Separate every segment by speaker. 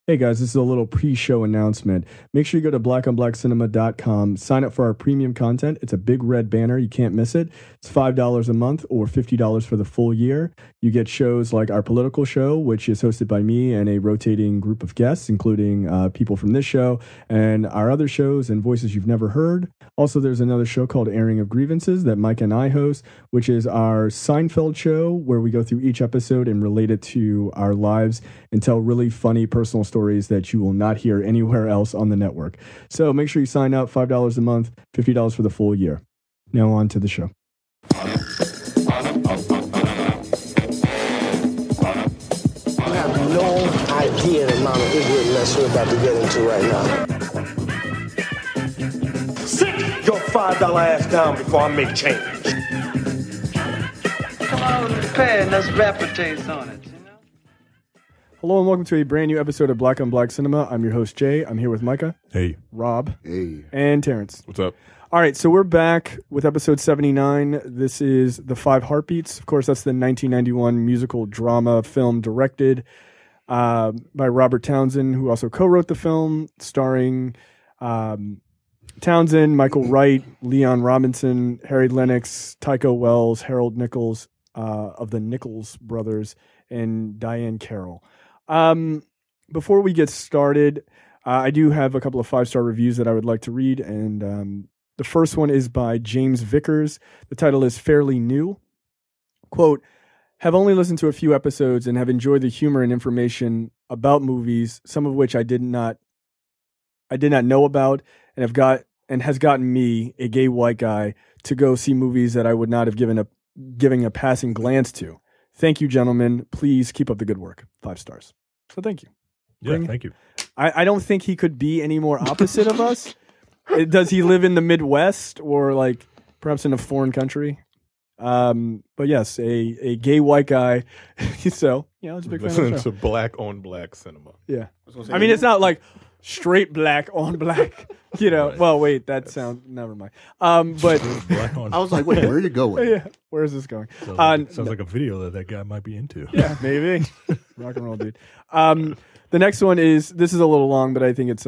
Speaker 1: Hey guys, this is a little pre-show announcement. Make sure you go to blackonblackcinema.com, sign up for our premium content. It's a big red banner. You can't miss it. It's $5 a month or $50 for the full year. You get shows like our political show, which is hosted by me and a rotating group of guests, including people from this show and our other shows and voices you've never heard. Also, there's another show called Airing of Grievances that Mike and I host, which is our Seinfeld show where we go through each episode and relate it to our lives and tell really funny personal stories that you will not hear anywhere else on the network. So make sure you sign up, $5 a month, $50 for the full year. Now on to the show.
Speaker 2: You have no idea the amount of ignorance we're about to get into right now.
Speaker 3: Sit your $5 ass down before I make change.
Speaker 4: Come on, prepare, let's reputate on it.
Speaker 1: Hello and welcome to a brand new episode of Black on Black Cinema. I'm your host, Jay. I'm here with Micah.
Speaker 5: Hey.
Speaker 1: Rob.
Speaker 5: Hey.
Speaker 1: And Terrence.
Speaker 5: What's up?
Speaker 1: All right, so we're back with episode 79. This is The Five Heartbeats. Of course, that's the 1991 musical drama film directed by Robert Townsend, who also co-wrote the film, starring Townsend, Michael Wright, Leon Robinson, Harry Lennix, Tico Wells, Harold Nichols of the Nichols brothers, and Diane Carroll. Before we get started, I do have a couple of 5-star reviews that I would like to read, and the first one is by James Vickers. The title is Fairly New. Quote, have only listened to a few episodes and have enjoyed the humor and information about movies, some of which I did not know about, and has gotten me, a gay white guy, to go see movies that I would not have giving a passing glance to. Thank you, gentlemen. Please keep up the good work. 5 stars. So thank you.
Speaker 5: Yeah, thank you.
Speaker 1: I don't think he could be any more opposite of us. Does he live in the Midwest or like perhaps in a foreign country? But yes, a gay white guy. So, it's a big fan of the
Speaker 5: Listen
Speaker 1: show.
Speaker 5: to Black on Black Cinema.
Speaker 1: Yeah. I mean, it's not like straight black on black,
Speaker 5: Right.
Speaker 1: Well, wait, never mind. But
Speaker 5: Black on
Speaker 6: I was like, wait, where are you going?
Speaker 1: yeah, where is this going?
Speaker 5: Sounds like a video that guy might be into.
Speaker 1: Yeah, maybe. Rock and roll, dude. The next one this is a little long, but I think it's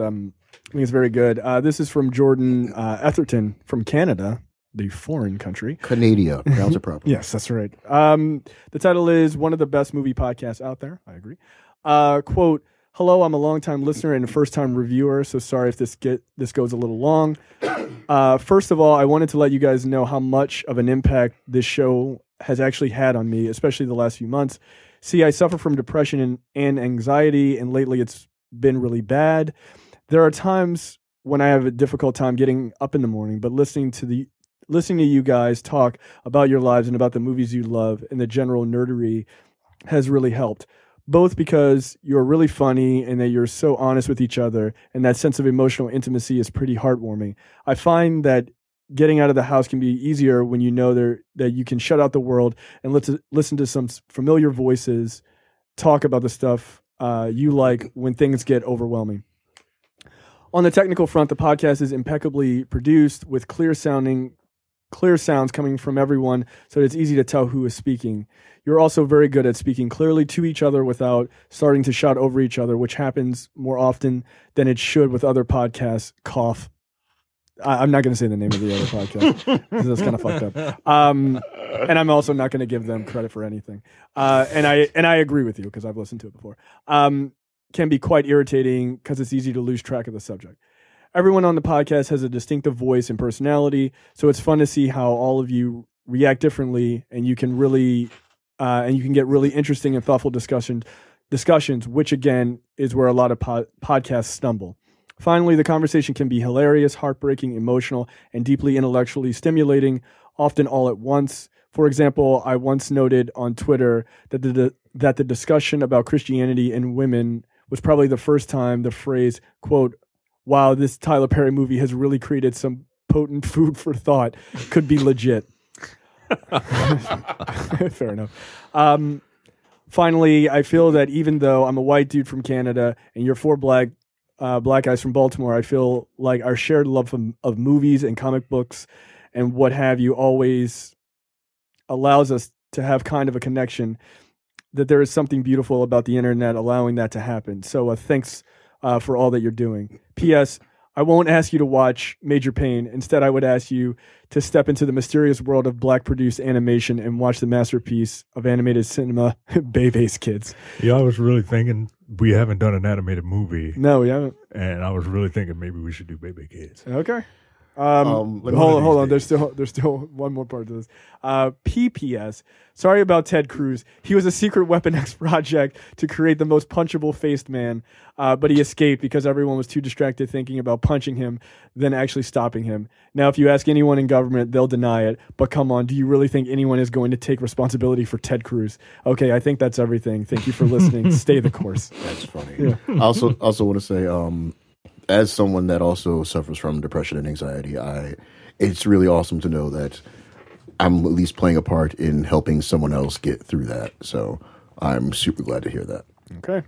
Speaker 1: very good. This is from Jordan Etherton from Canada, the foreign country.
Speaker 6: Canada. Pronounce it properly.
Speaker 1: Yes, that's right. The title is one of the best movie podcasts out there. I agree. Quote, hello, I'm a longtime listener and a first-time reviewer, so sorry if this goes a little long. First of all, I wanted to let you guys know how much of an impact this show has actually had on me, especially the last few months. See, I suffer from depression and anxiety, and lately it's been really bad. There are times when I have a difficult time getting up in the morning, but listening to you guys talk about your lives and about the movies you love and the general nerdery has really helped. Both because you're really funny and that you're so honest with each other, and that sense of emotional intimacy is pretty heartwarming. I find that getting out of the house can be easier when you know that you can shut out the world and listen to some familiar voices talk about the stuff you like when things get overwhelming. On the technical front, the podcast is impeccably produced with clear sounds coming from everyone, so it's easy to tell who is speaking. You're also very good at speaking clearly to each other without starting to shout over each other, which happens more often than it should with other podcasts. Cough. I'm not going to say the name of the other podcast because that's kind of fucked up. And I'm also not going to give them credit for anything. And I agree with you because I've listened to it before. Can be quite irritating because it's easy to lose track of the subject. Everyone on the podcast has a distinctive voice and personality, so it's fun to see how all of you react differently, and you can get really interesting and thoughtful discussions, which again is where a lot of podcasts stumble. Finally, the conversation can be hilarious, heartbreaking, emotional, and deeply intellectually stimulating, often all at once. For example, I once noted on Twitter that the discussion about Christianity and women was probably the first time the phrase, quote, wow, this Tyler Perry movie has really created some potent food for thought, could be legit. Fair enough. Finally, I feel that even though I'm a white dude from Canada and you're 4 black guys from Baltimore, I feel like our shared love of movies and comic books and what have you always allows us to have kind of a connection that there is something beautiful about the internet allowing that to happen. So thanks for all that you're doing. P.S. I won't ask you to watch Major Payne. Instead, I would ask you to step into the mysterious world of Black-produced animation and watch the masterpiece of animated cinema, Bebe's Kids.
Speaker 5: Yeah, I was really thinking we haven't done an animated movie.
Speaker 1: No, we haven't.
Speaker 5: And I was really thinking maybe we should do Baby Kids.
Speaker 1: Okay.
Speaker 6: Hold
Speaker 1: Hold on. There's still one more part to this. PPS. Sorry about Ted Cruz. He was a secret Weapon X project to create the most punchable faced man, but he escaped because everyone was too distracted thinking about punching him than actually stopping him. Now, if you ask anyone in government, they'll deny it. But come on, do you really think anyone is going to take responsibility for Ted Cruz? Okay, I think that's everything. Thank you for listening. Stay the course.
Speaker 6: That's funny. Yeah. I also want to say, as someone that also suffers from depression and anxiety, it's really awesome to know that I'm at least playing a part in helping someone else get through that. So I'm super glad to hear that.
Speaker 1: Okay.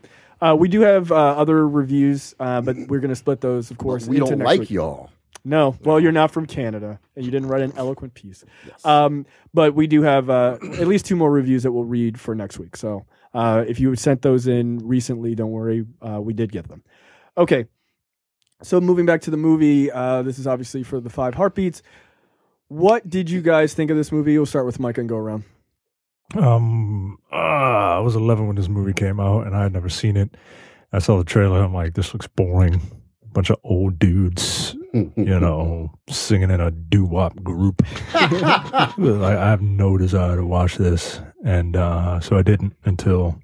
Speaker 1: We do have other reviews, but we're going to split those, of course.
Speaker 6: But we don't like
Speaker 1: week.
Speaker 6: y'all.
Speaker 1: No. Well, you're not from Canada, and you didn't write an eloquent piece. Yes. But we do have at least 2 more reviews that we'll read for next week. So if you sent those in recently, don't worry. We did get them. Okay. So moving back to the movie, this is obviously for the 5 Heartbeats. What did you guys think of this movie? We'll start with Mike and go around.
Speaker 5: I was 11 when this movie came out, and I had never seen it. I saw the trailer. I'm like, this looks boring. A bunch of old dudes, singing in a doo-wop group. I have no desire to watch this, and so I didn't until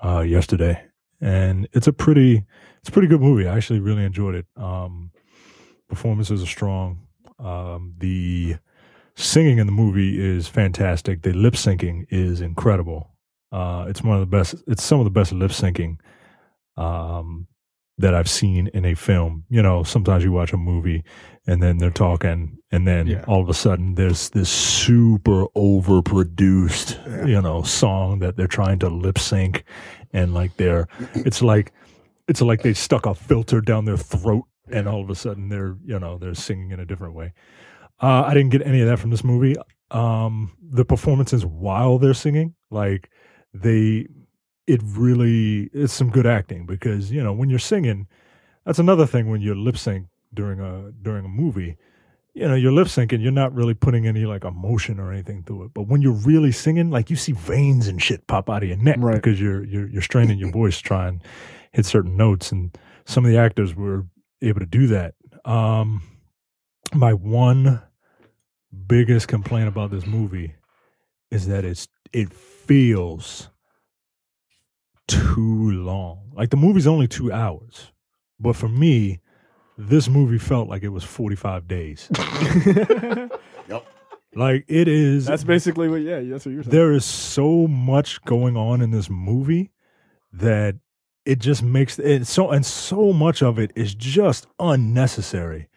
Speaker 5: yesterday. And it's a pretty good movie. I actually really enjoyed it. Performances are strong. The singing in the movie is fantastic. The lip syncing is incredible. It's one of the best. It's some of the best lip syncing that I've seen in a film. Sometimes you watch a movie and then they're talking, and then all of a sudden there's this super overproduced, song that they're trying to lip sync, and it's like they stuck a filter down their throat, and all of a sudden they're singing in a different way. I didn't get any of that from this movie. The performances while they're singing, it's some good acting, because when you're singing, that's another thing. When you lip sync during a movie, you're lip syncing, you're not really putting any emotion or anything to it. But when you're really singing, you see veins and shit pop out of your neck, right? Because you're straining your voice to try and hit certain notes, and some of the actors were able to do that. My one biggest complaint about this movie is that it feels too long. The movie's only 2 hours, but for me, this movie felt like it was 45 days.
Speaker 6: Yep.
Speaker 5: It is.
Speaker 1: That's basically what. Yeah, that's what you're saying.
Speaker 5: There is so much going on in this movie that it just makes it so, and so much of it is just unnecessary,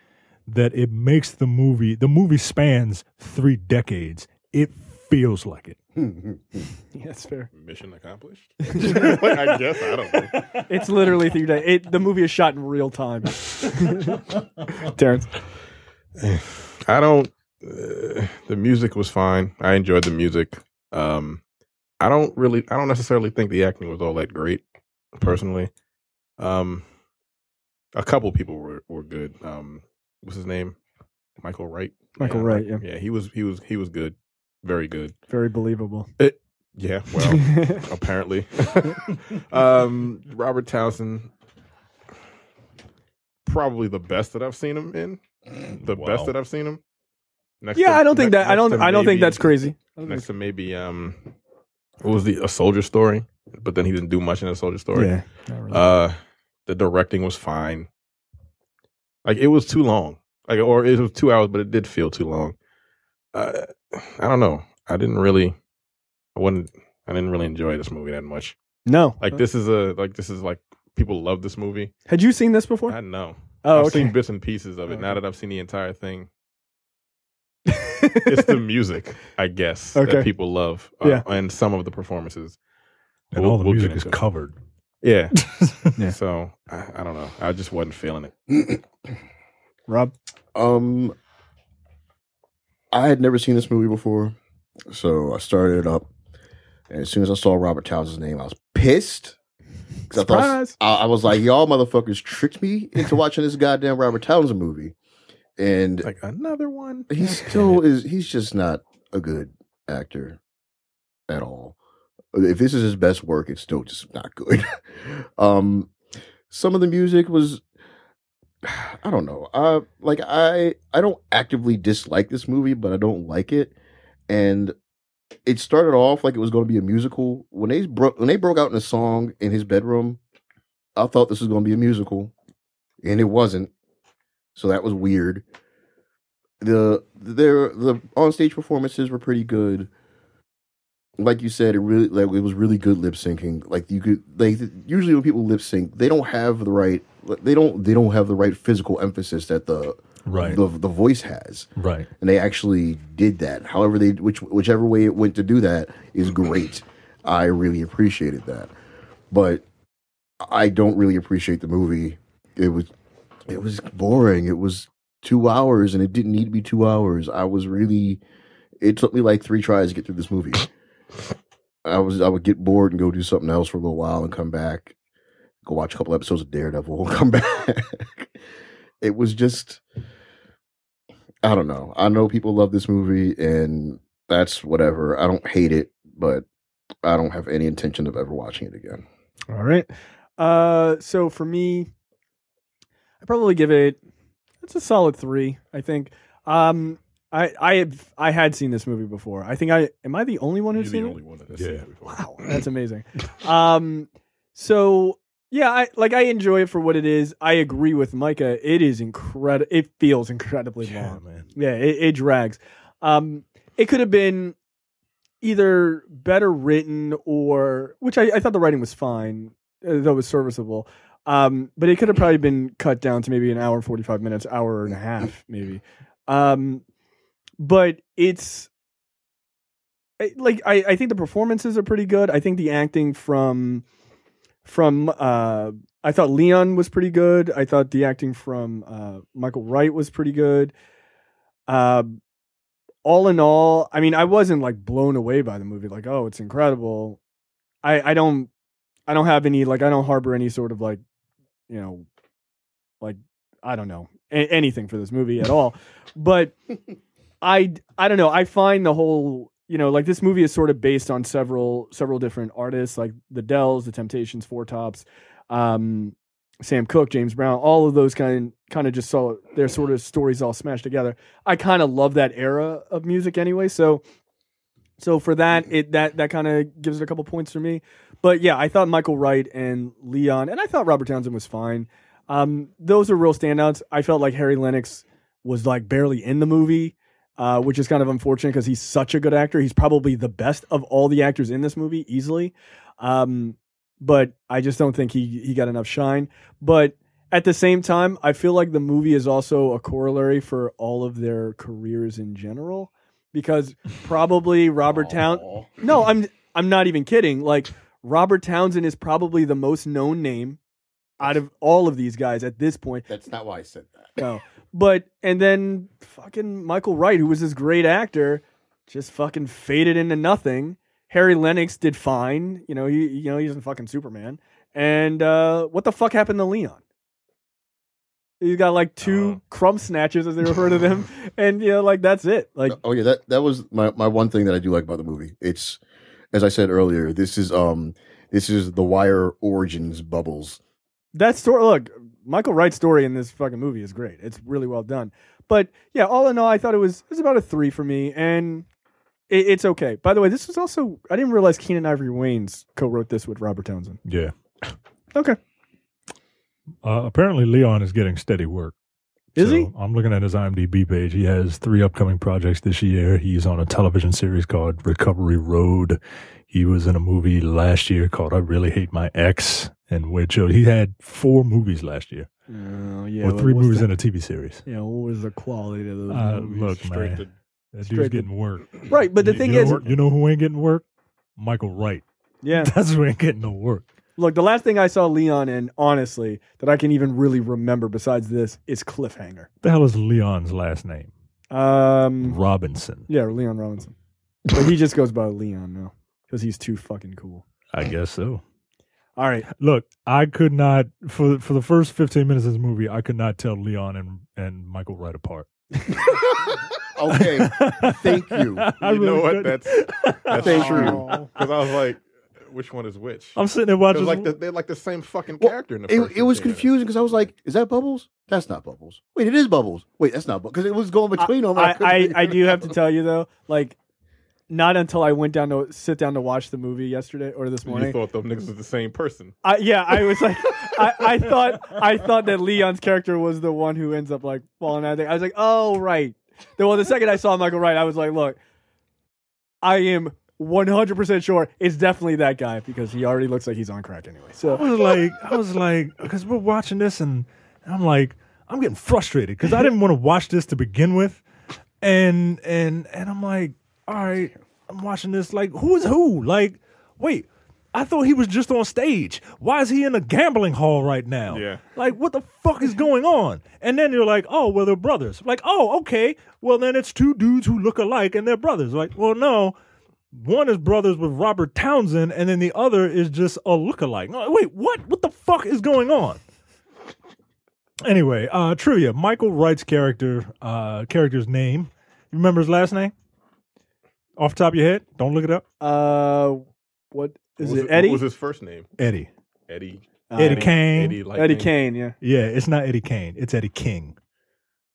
Speaker 5: that it makes the movie spans 3 decades. It feels like it.
Speaker 1: Yeah, that's fair.
Speaker 7: Mission accomplished? I guess. I don't know.
Speaker 1: It's literally 3 days. The movie is shot in real time. Terrence?
Speaker 7: I don't... the music was fine. I enjoyed the music. I don't necessarily think the acting was all that great, personally. A couple people were good. What's his name? Michael Wright.
Speaker 1: Michael Wright, yeah.
Speaker 7: Yeah, he was good. Very good.
Speaker 1: Very believable.
Speaker 7: Yeah, well, apparently. Robert Townsend, probably the best that I've seen him in. Best that I've seen him.
Speaker 1: I don't think that's crazy.
Speaker 7: Next to maybe what was A Soldier Story, but then he didn't do much in A Soldier Story.
Speaker 1: Yeah. Not really.
Speaker 7: The directing was fine. It was too long. Or it was 2 hours, but it did feel too long. I don't know. I didn't really enjoy this movie that much.
Speaker 1: No.
Speaker 7: This is people love this movie.
Speaker 1: Had you seen this before?
Speaker 7: I know.
Speaker 1: Oh,
Speaker 7: I've seen bits and pieces of it. Now that I've seen the entire thing, it's the music, I guess, that people love, and some of the performances,
Speaker 5: and all the music is covered.
Speaker 7: Yeah. Yeah. So I don't know. I just wasn't feeling it.
Speaker 1: Rob?
Speaker 6: I had never seen this movie before, so I started it up. And as soon as I saw Robert Townsend's name, I was pissed.
Speaker 1: Surprise!
Speaker 6: I was like, y'all motherfuckers tricked me into watching this goddamn Robert Townsend movie. And
Speaker 7: Like another one.
Speaker 6: he still is. He's just not a good actor at all. If this is his best work, it's still just not good. Some of the music was, I don't know. I don't actively dislike this movie, but I don't like it. And it started off like it was going to be a musical. When they broke out in a song in his bedroom, I thought this was going to be a musical, and it wasn't. So that was weird. The on-stage performances were pretty good. Like you said, it was really good lip syncing. Like usually when people lip sync, they don't have the right physical emphasis that the voice has.
Speaker 5: Right.
Speaker 6: And they actually did that. However, whichever way it went to do that is great. I really appreciated that. But I don't really appreciate the movie. It was boring. It was 2 hours and it didn't need to be 2 hours. It took me like 3 tries to get through this movie. I would get bored and go do something else for a little while and come back, go watch a couple episodes of Daredevil and come back. It was just, I don't know. I know people love this movie and that's whatever. I don't hate it, but I don't have any intention of ever watching it again.
Speaker 1: All right. So for me, I probably give it's a solid 3, I think. I had seen this movie before. I think am I the only one who's seen it?
Speaker 7: You're the only one that's seen it before.
Speaker 1: Wow, that's amazing. So yeah, I enjoy it for what it is. I agree with Micah. It is incredible. It feels incredibly long.
Speaker 5: Man.
Speaker 1: Yeah, it drags. It could have been either better written or, which I thought the writing was fine, though it was serviceable. But it could have probably been cut down to maybe an hour and 45 minutes, hour and a half, maybe. But it's like I think the performances are pretty good. I think the acting from I thought Leon was pretty good. I thought the acting from Michael Wright was pretty good. All in all, I mean, I wasn't like blown away by the movie. Like, oh, it's incredible. I don't have any, like, I don't harbor any sort of like, you know, like, I don't know anything for this movie at all. But I don't know. I find the whole, you know, like this movie is sort of based on several different artists, like the Dells, the Temptations, Four Tops, Sam Cooke, James Brown, all of those kind of just saw their sort of stories all smashed together. I kind of love that era of music anyway. So for that, that kind of gives it a couple points for me. But yeah, I thought Michael Wright and Leon, and I thought Robert Townsend was fine. Those are real standouts. I felt like Harry Lennix was like barely in the movie, which is kind of unfortunate because he's such a good actor. He's probably the best of all the actors in this movie, easily. But I just don't think he got enough shine. But at the same time, I feel like the movie is also a corollary for all of their careers in general, because probably Robert Townsend. No, I'm not even kidding. Like, Robert Townsend is probably the most known name out of all of these guys at this point.
Speaker 6: That's not why I said that.
Speaker 1: No, but and then fucking Michael Wright, who was this great actor, just fucking faded into nothing. Harry Lennix did fine. He isn't fucking Superman. And what the fuck happened to Leon? He's got like 2 crumb snatches, as they refer to them, and like that's it. Like,
Speaker 6: oh yeah, that was my one thing that I do like about the movie. It's, as I said earlier, this is the Wire origins bubbles.
Speaker 1: That story. Look, Michael Wright's story in this fucking movie is great. It's really well done. But yeah, all in all, I thought it was about a 3 for me, and it's okay. By the way, this was also, I didn't realize Keenan Ivory Wayans co-wrote this with Robert Townsend.
Speaker 5: Yeah.
Speaker 1: Okay.
Speaker 5: Apparently, Leon is getting steady work.
Speaker 1: Is he?
Speaker 5: I'm looking at his IMDb page. He has 3 upcoming projects this year. He's on a television series called Recovery Road. He was in a movie last year called I Really Hate My Ex, in which he had 4 movies last year.
Speaker 1: Yeah.
Speaker 5: Or 3 movies in a TV series.
Speaker 1: Yeah, what was the quality of those movies?
Speaker 5: Look, man, that dude's getting work.
Speaker 1: Right, but the thing is...
Speaker 5: You know who ain't getting work? Michael Wright.
Speaker 1: Yeah.
Speaker 5: That's who ain't getting no work.
Speaker 1: Look, the last thing I saw Leon in, honestly, that I can even really remember besides this is Cliffhanger.
Speaker 5: The hell is Leon's last name? Robinson.
Speaker 1: Yeah, Leon Robinson. But he just goes by Leon now. because he's too fucking cool.
Speaker 5: I guess so.
Speaker 1: All right.
Speaker 5: Look, I could not for the first 15 minutes of this movie, I could not tell Leon and Michael Wright apart.
Speaker 6: Okay, thank you.
Speaker 7: You know what? That's true.
Speaker 1: Oh.
Speaker 7: Because I was like, which one is which?
Speaker 5: I'm sitting there watching.
Speaker 7: They're like the same fucking character in the first.
Speaker 6: It was
Speaker 7: 15 minutes.
Speaker 6: confusing because I was like, "Is that Bubbles? That's not Bubbles. Wait, it is Bubbles. Wait, that's not Bubbles." Because it was going between them.
Speaker 1: I do have to tell you though, like, not until I went down to sit down to watch the movie yesterday or this morning.
Speaker 7: You thought those niggas was the same person.
Speaker 1: I was like, I thought that Leon's character was the one who ends up like falling out of there. I was like, oh right. Well, the second I saw Michael Wright, I was like, look, I am 100% sure it's definitely that guy because he already looks like he's on crack anyway. So
Speaker 5: I was like, because we're watching this and I'm like, I'm getting frustrated because I didn't want to watch this to begin with, and I'm like, all right, I'm watching this like, who is who? Like, wait, I thought he was just on stage. Why is he in a gambling hall right now?
Speaker 7: Yeah.
Speaker 5: Like, what the fuck is going on? And then you're like, oh, well, they're brothers. Like, oh, okay. Well, then it's two dudes who look alike and they're brothers. Like, well, no. One is brothers with Robert Townsend, and then the other is just a lookalike. No, wait, what? What the fuck is going on? Anyway, trivia. Michael Wright's character's name. You remember his last name? Off the top of your head? Don't look it up.
Speaker 1: What is it? Eddie?
Speaker 7: What was his first name?
Speaker 5: Eddie.
Speaker 7: Eddie.
Speaker 5: Eddie Kane.
Speaker 7: Eddie Lightning.
Speaker 1: Eddie Kane, yeah.
Speaker 5: Yeah, it's not Eddie Kane. It's Eddie King.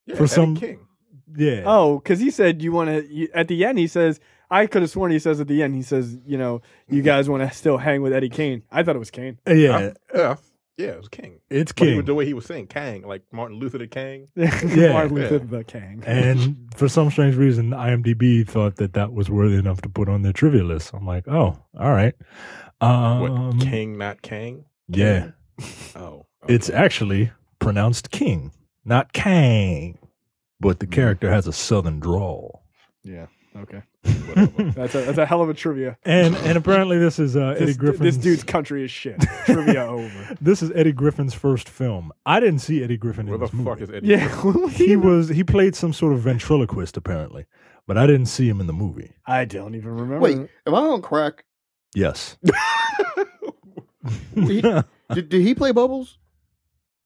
Speaker 7: Yeah,
Speaker 5: For
Speaker 7: Eddie
Speaker 5: some-
Speaker 7: King.
Speaker 5: Yeah.
Speaker 1: Oh, because he said you want to. At the end, he says, I could have sworn he says at the end, he says, you guys want to still hang with Eddie Kane. I thought it was Kane.
Speaker 5: Yeah.
Speaker 7: Yeah, it was King.
Speaker 5: It's
Speaker 7: But
Speaker 5: King.
Speaker 7: the way he was saying Kang, like Martin Luther the Kang.
Speaker 5: Yeah.
Speaker 1: Martin Luther the Kang.
Speaker 5: And for some strange reason, IMDb thought that was worthy enough to put on their trivia list. I'm like, oh, all right.
Speaker 7: What, King, not Kang?
Speaker 5: Yeah.
Speaker 7: Oh. Okay.
Speaker 5: It's actually pronounced King, not Kang. But the character has a southern drawl.
Speaker 1: Yeah. Okay.
Speaker 7: Whatever.
Speaker 1: That's a hell of a trivia.
Speaker 5: And apparently this is Eddie Griffin's.
Speaker 1: This dude's country is shit. Trivia over.
Speaker 5: This is Eddie Griffin's first film. I didn't see Eddie Griffin
Speaker 7: Where
Speaker 5: in
Speaker 7: the
Speaker 5: this movie.
Speaker 7: fuck is Eddie?
Speaker 1: Yeah.
Speaker 5: He played some sort of ventriloquist apparently, but I didn't see him in the movie.
Speaker 1: I don't even remember.
Speaker 6: Wait, am I on crack?
Speaker 5: Yes.
Speaker 6: Did he play Bubbles?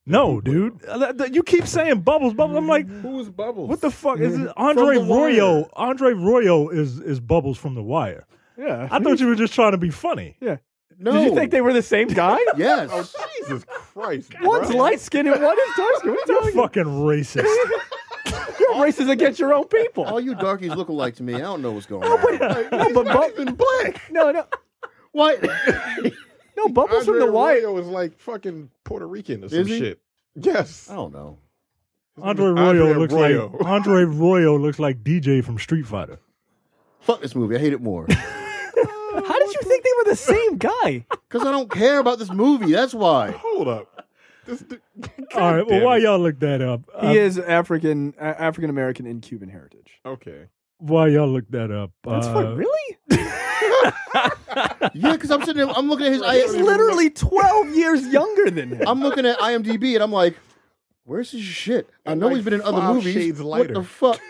Speaker 5: No, dude. You keep saying Bubbles. I'm like,
Speaker 7: Who's Bubbles?
Speaker 5: what the fuck is it? Andre
Speaker 6: The Wire.
Speaker 5: Royo. Andre Royo is Bubbles from The Wire.
Speaker 1: Yeah.
Speaker 5: I thought you were just trying to be funny.
Speaker 1: Yeah.
Speaker 6: No.
Speaker 1: Did you think they were the same guy?
Speaker 6: Yes.
Speaker 7: Oh, Jesus Christ.
Speaker 1: One's
Speaker 7: bro.
Speaker 1: light skinned and one is dark skinned. What are you
Speaker 5: You're
Speaker 1: talking
Speaker 5: fucking racist.
Speaker 1: about? You're racist against your own people.
Speaker 6: All you darkies look alike to me. I don't know what's going on.
Speaker 1: No, but
Speaker 6: even black.
Speaker 1: no.
Speaker 6: What?
Speaker 1: No, Bubbles from The Wire.
Speaker 7: Royo was like fucking Puerto Rican or some
Speaker 6: Is he?
Speaker 7: shit. Yes.
Speaker 6: I don't know.
Speaker 5: Andre Royo looks like DJ from Street Fighter.
Speaker 6: Fuck this movie. I hate it more.
Speaker 1: How did you think they were the same guy?
Speaker 6: Because I don't care about this movie. That's why.
Speaker 7: Hold up.
Speaker 5: All right, well, while y'all look that up,
Speaker 1: He is African American and Cuban heritage.
Speaker 7: Okay.
Speaker 5: while y'all look that up,
Speaker 1: That's fun. Really?
Speaker 6: Yeah, because I'm sitting there, I'm looking at his.
Speaker 1: He's literally 12 years younger than him.
Speaker 6: I'm looking at IMDb and I'm like, where's his shit? I know
Speaker 7: like
Speaker 6: he's been in other
Speaker 7: 5
Speaker 6: movies.
Speaker 7: shades
Speaker 6: What
Speaker 7: lighter.
Speaker 6: the fuck?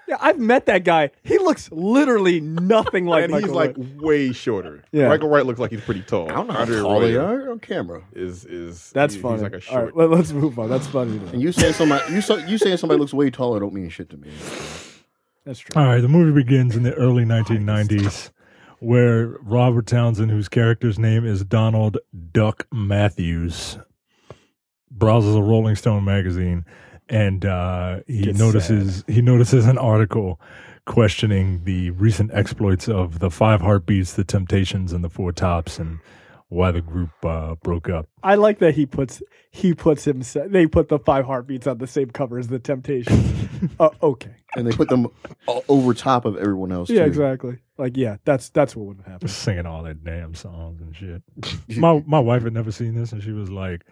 Speaker 1: Yeah, I've met that guy. He looks literally nothing like
Speaker 7: And
Speaker 1: Michael
Speaker 7: he's like
Speaker 1: Wright.
Speaker 7: way shorter.
Speaker 1: Yeah.
Speaker 7: Michael Wright looks like he's pretty tall.
Speaker 6: I don't know how
Speaker 7: Andre
Speaker 6: tall they
Speaker 7: Royo
Speaker 6: are on camera.
Speaker 7: is
Speaker 1: That's
Speaker 7: he's
Speaker 1: funny.
Speaker 7: like a
Speaker 1: All
Speaker 7: short.
Speaker 1: right, let's move on. That's funny.
Speaker 6: And you saying somebody, you saying somebody looks way taller don't mean shit to me.
Speaker 1: That's true.
Speaker 5: all right, the movie begins in the early 1990s, where Robert Townsend, whose character's name is Donald Duck Matthews, browses a Rolling Stone magazine, and he
Speaker 1: Gets
Speaker 5: notices an article questioning the recent exploits of the Five Heartbeats, the Temptations, and the Four Tops, and why the group broke up.
Speaker 1: I like that they put the Five Heartbeats on the same cover as the Temptations. Okay.
Speaker 6: And they put them over top of everyone else.
Speaker 1: Yeah,
Speaker 6: too.
Speaker 1: exactly. Like, yeah, that's what would happen.
Speaker 5: Singing all their damn songs and shit. My wife had never seen this, and she was like,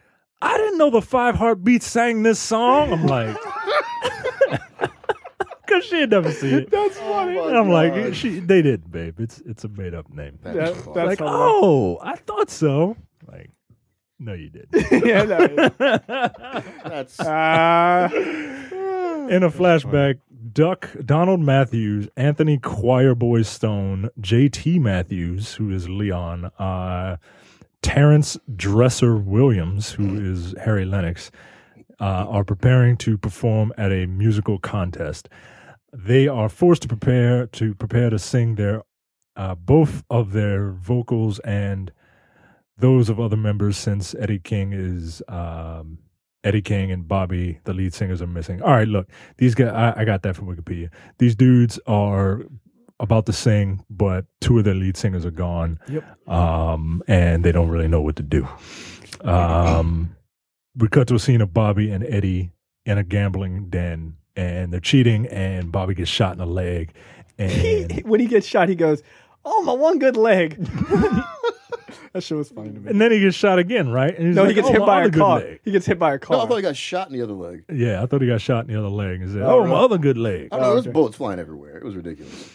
Speaker 5: I didn't know the Five Heartbeats sang this song. I'm like, because she had never seen it.
Speaker 1: That's funny.
Speaker 5: And I'm like, they didn't, babe. It's a made up name.
Speaker 1: That's
Speaker 5: Like,
Speaker 1: hilarious.
Speaker 5: oh, I thought so. Like, no, you didn't.
Speaker 1: Yeah, no.
Speaker 6: That's
Speaker 5: In a flashback, Duck, Donald Matthews, Anthony Choirboy Stone, J.T. Matthews, who is Leon, Terrence Dresser Williams, who is Harry Lennix, are preparing to perform at a musical contest. They are forced to prepare to sing their both of their vocals and those of other members, since Eddie King and Bobby, the lead singers, are missing. All right, look, these guys, I got that from Wikipedia. These dudes are about to sing, but two of their lead singers are gone.
Speaker 1: Yep.
Speaker 5: And they don't really know what to do. We cut to a scene of Bobby and Eddie in a gambling den, and they're cheating, and Bobby gets shot in the leg. And
Speaker 1: when he gets shot, he goes, "Oh, my one good leg." That shit was funny to me.
Speaker 5: And then he gets shot again, right? And he's
Speaker 1: No,
Speaker 5: like,
Speaker 1: he gets
Speaker 5: "Oh,
Speaker 1: hit
Speaker 5: my
Speaker 1: by a
Speaker 5: other good
Speaker 1: car.
Speaker 5: leg."
Speaker 1: He gets hit by a car.
Speaker 6: No, I thought he got shot in the other leg.
Speaker 5: Yeah, I thought he got shot in the other leg. And said,
Speaker 1: Oh,
Speaker 5: "Oh, my other good leg."
Speaker 6: I don't know, there's bullets flying everywhere. It was ridiculous.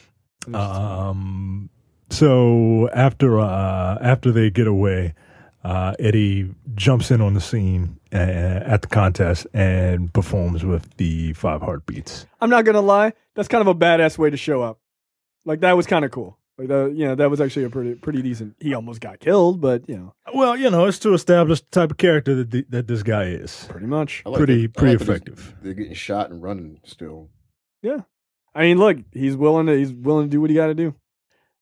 Speaker 5: So after they get away, Eddie jumps in on the scene at the contest and performs with the 5 Heartbeats.
Speaker 1: I'm not gonna lie, that's kind of a badass way to show up. Like, that was kind of cool. Like, that was actually a pretty decent. He almost got killed, but
Speaker 5: Well, it's to establish the type of character that this guy is.
Speaker 1: pretty much.
Speaker 6: I like
Speaker 5: Pretty
Speaker 6: it. I like that
Speaker 5: effective.
Speaker 6: They're getting shot and running still.
Speaker 1: Yeah, I mean, look, he's willing to do what he got to do.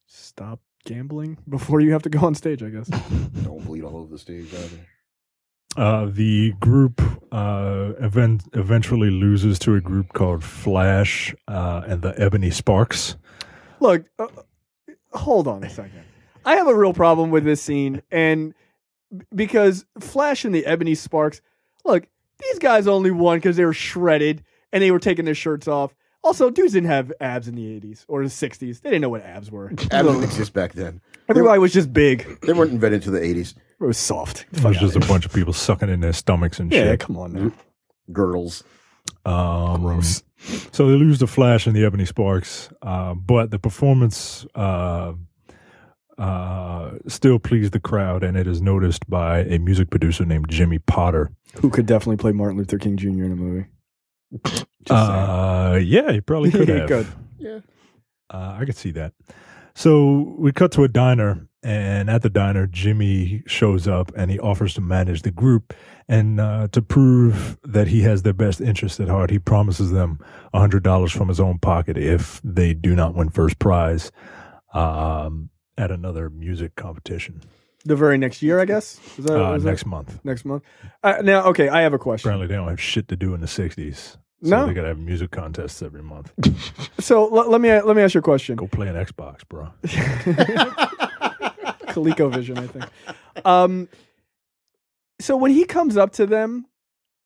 Speaker 1: Stop gambling before you have to go on stage, I guess.
Speaker 6: Don't bleed all over the stage either.
Speaker 5: The group eventually loses to a group called Flash and the Ebony Sparks.
Speaker 1: Look, hold on a second. I have a real problem with this scene, and because Flash and the Ebony Sparks, look, these guys only won because they were shredded and they were taking their shirts off. Also, dudes didn't have abs in the 80s or the 60s. They didn't know what abs were.
Speaker 6: Abs didn't exist back then.
Speaker 1: Everybody was just big.
Speaker 6: They weren't invented until the 80s.
Speaker 1: It was soft.
Speaker 5: It was just a bunch of people sucking in their stomachs and
Speaker 1: Yeah,
Speaker 5: shit.
Speaker 1: come on now.
Speaker 6: Girdles.
Speaker 5: Gross. So they lose to Flash and the Ebony Sparks, but the performance still pleased the crowd, and it is noticed by a music producer named Jimmy Potter.
Speaker 1: Who could definitely play Martin Luther King Jr. in a movie.
Speaker 5: Yeah, he probably could have.
Speaker 1: Good.
Speaker 6: Yeah.
Speaker 5: I could see that. So we cut to a diner, and at the diner, Jimmy shows up and he offers to manage the group. And to prove that he has their best interest at heart, he promises them $100 from his own pocket if they do not win first prize at another music competition.
Speaker 1: The very next year, I guess? Was
Speaker 5: Next month.
Speaker 1: Next month. Now, okay, I have a question.
Speaker 5: Apparently, they don't have shit to do in the 60s. So
Speaker 1: No.
Speaker 5: they got to have music contests every month.
Speaker 1: So let me ask you a question.
Speaker 5: Go play an Xbox, bro.
Speaker 1: ColecoVision, I think. So when he comes up to them,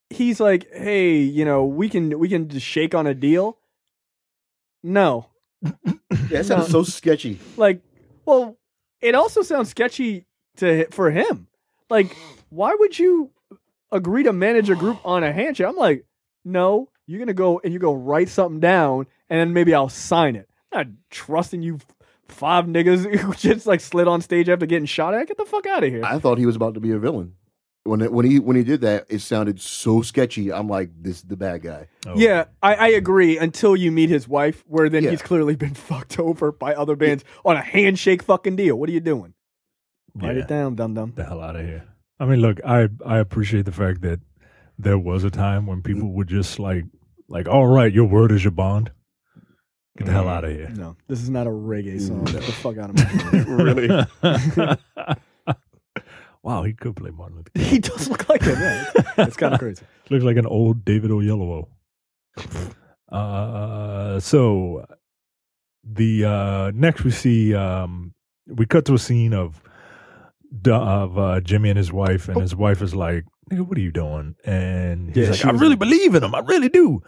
Speaker 1: he's like, "Hey, we can just shake on a deal." No,
Speaker 6: That sounds so sketchy.
Speaker 1: like, well, it also sounds sketchy for him. Like, why would you agree to manage a group on a handshake? I'm like, no, you're gonna go and you go write something down, and then maybe I'll sign it. I'm not trusting you. 5 niggas who just like slid on stage after getting shot at. Get the fuck out of here.
Speaker 6: I thought he was about to be a villain. When he did that, it sounded so sketchy. I'm like, this is the bad guy.
Speaker 5: Oh.
Speaker 1: Yeah, I agree until you meet his wife, where then
Speaker 6: Yeah.
Speaker 1: he's clearly been fucked over by other bands on a handshake fucking deal. What are you doing? Write
Speaker 5: Yeah.
Speaker 1: it down, dum-dum.
Speaker 5: The hell out of here. I mean, look, I appreciate the fact that there was a time when people would just like, all right, your word is your bond. Get the hell out of here.
Speaker 1: No, this is not a reggae song. Get the fuck out of my
Speaker 5: Really? Wow, he could play Martin Luther King.
Speaker 1: He does look like him, yeah. It's kind of crazy.
Speaker 5: Looks like an old David Oyelowo. So the next we see we cut to a scene of Jimmy and his wife, and his wife is like, "Nigga, what are you doing?" And he's
Speaker 1: Yeah,
Speaker 5: like,
Speaker 1: she
Speaker 5: "I
Speaker 1: was
Speaker 5: really
Speaker 1: like-
Speaker 5: believe in him. I really do."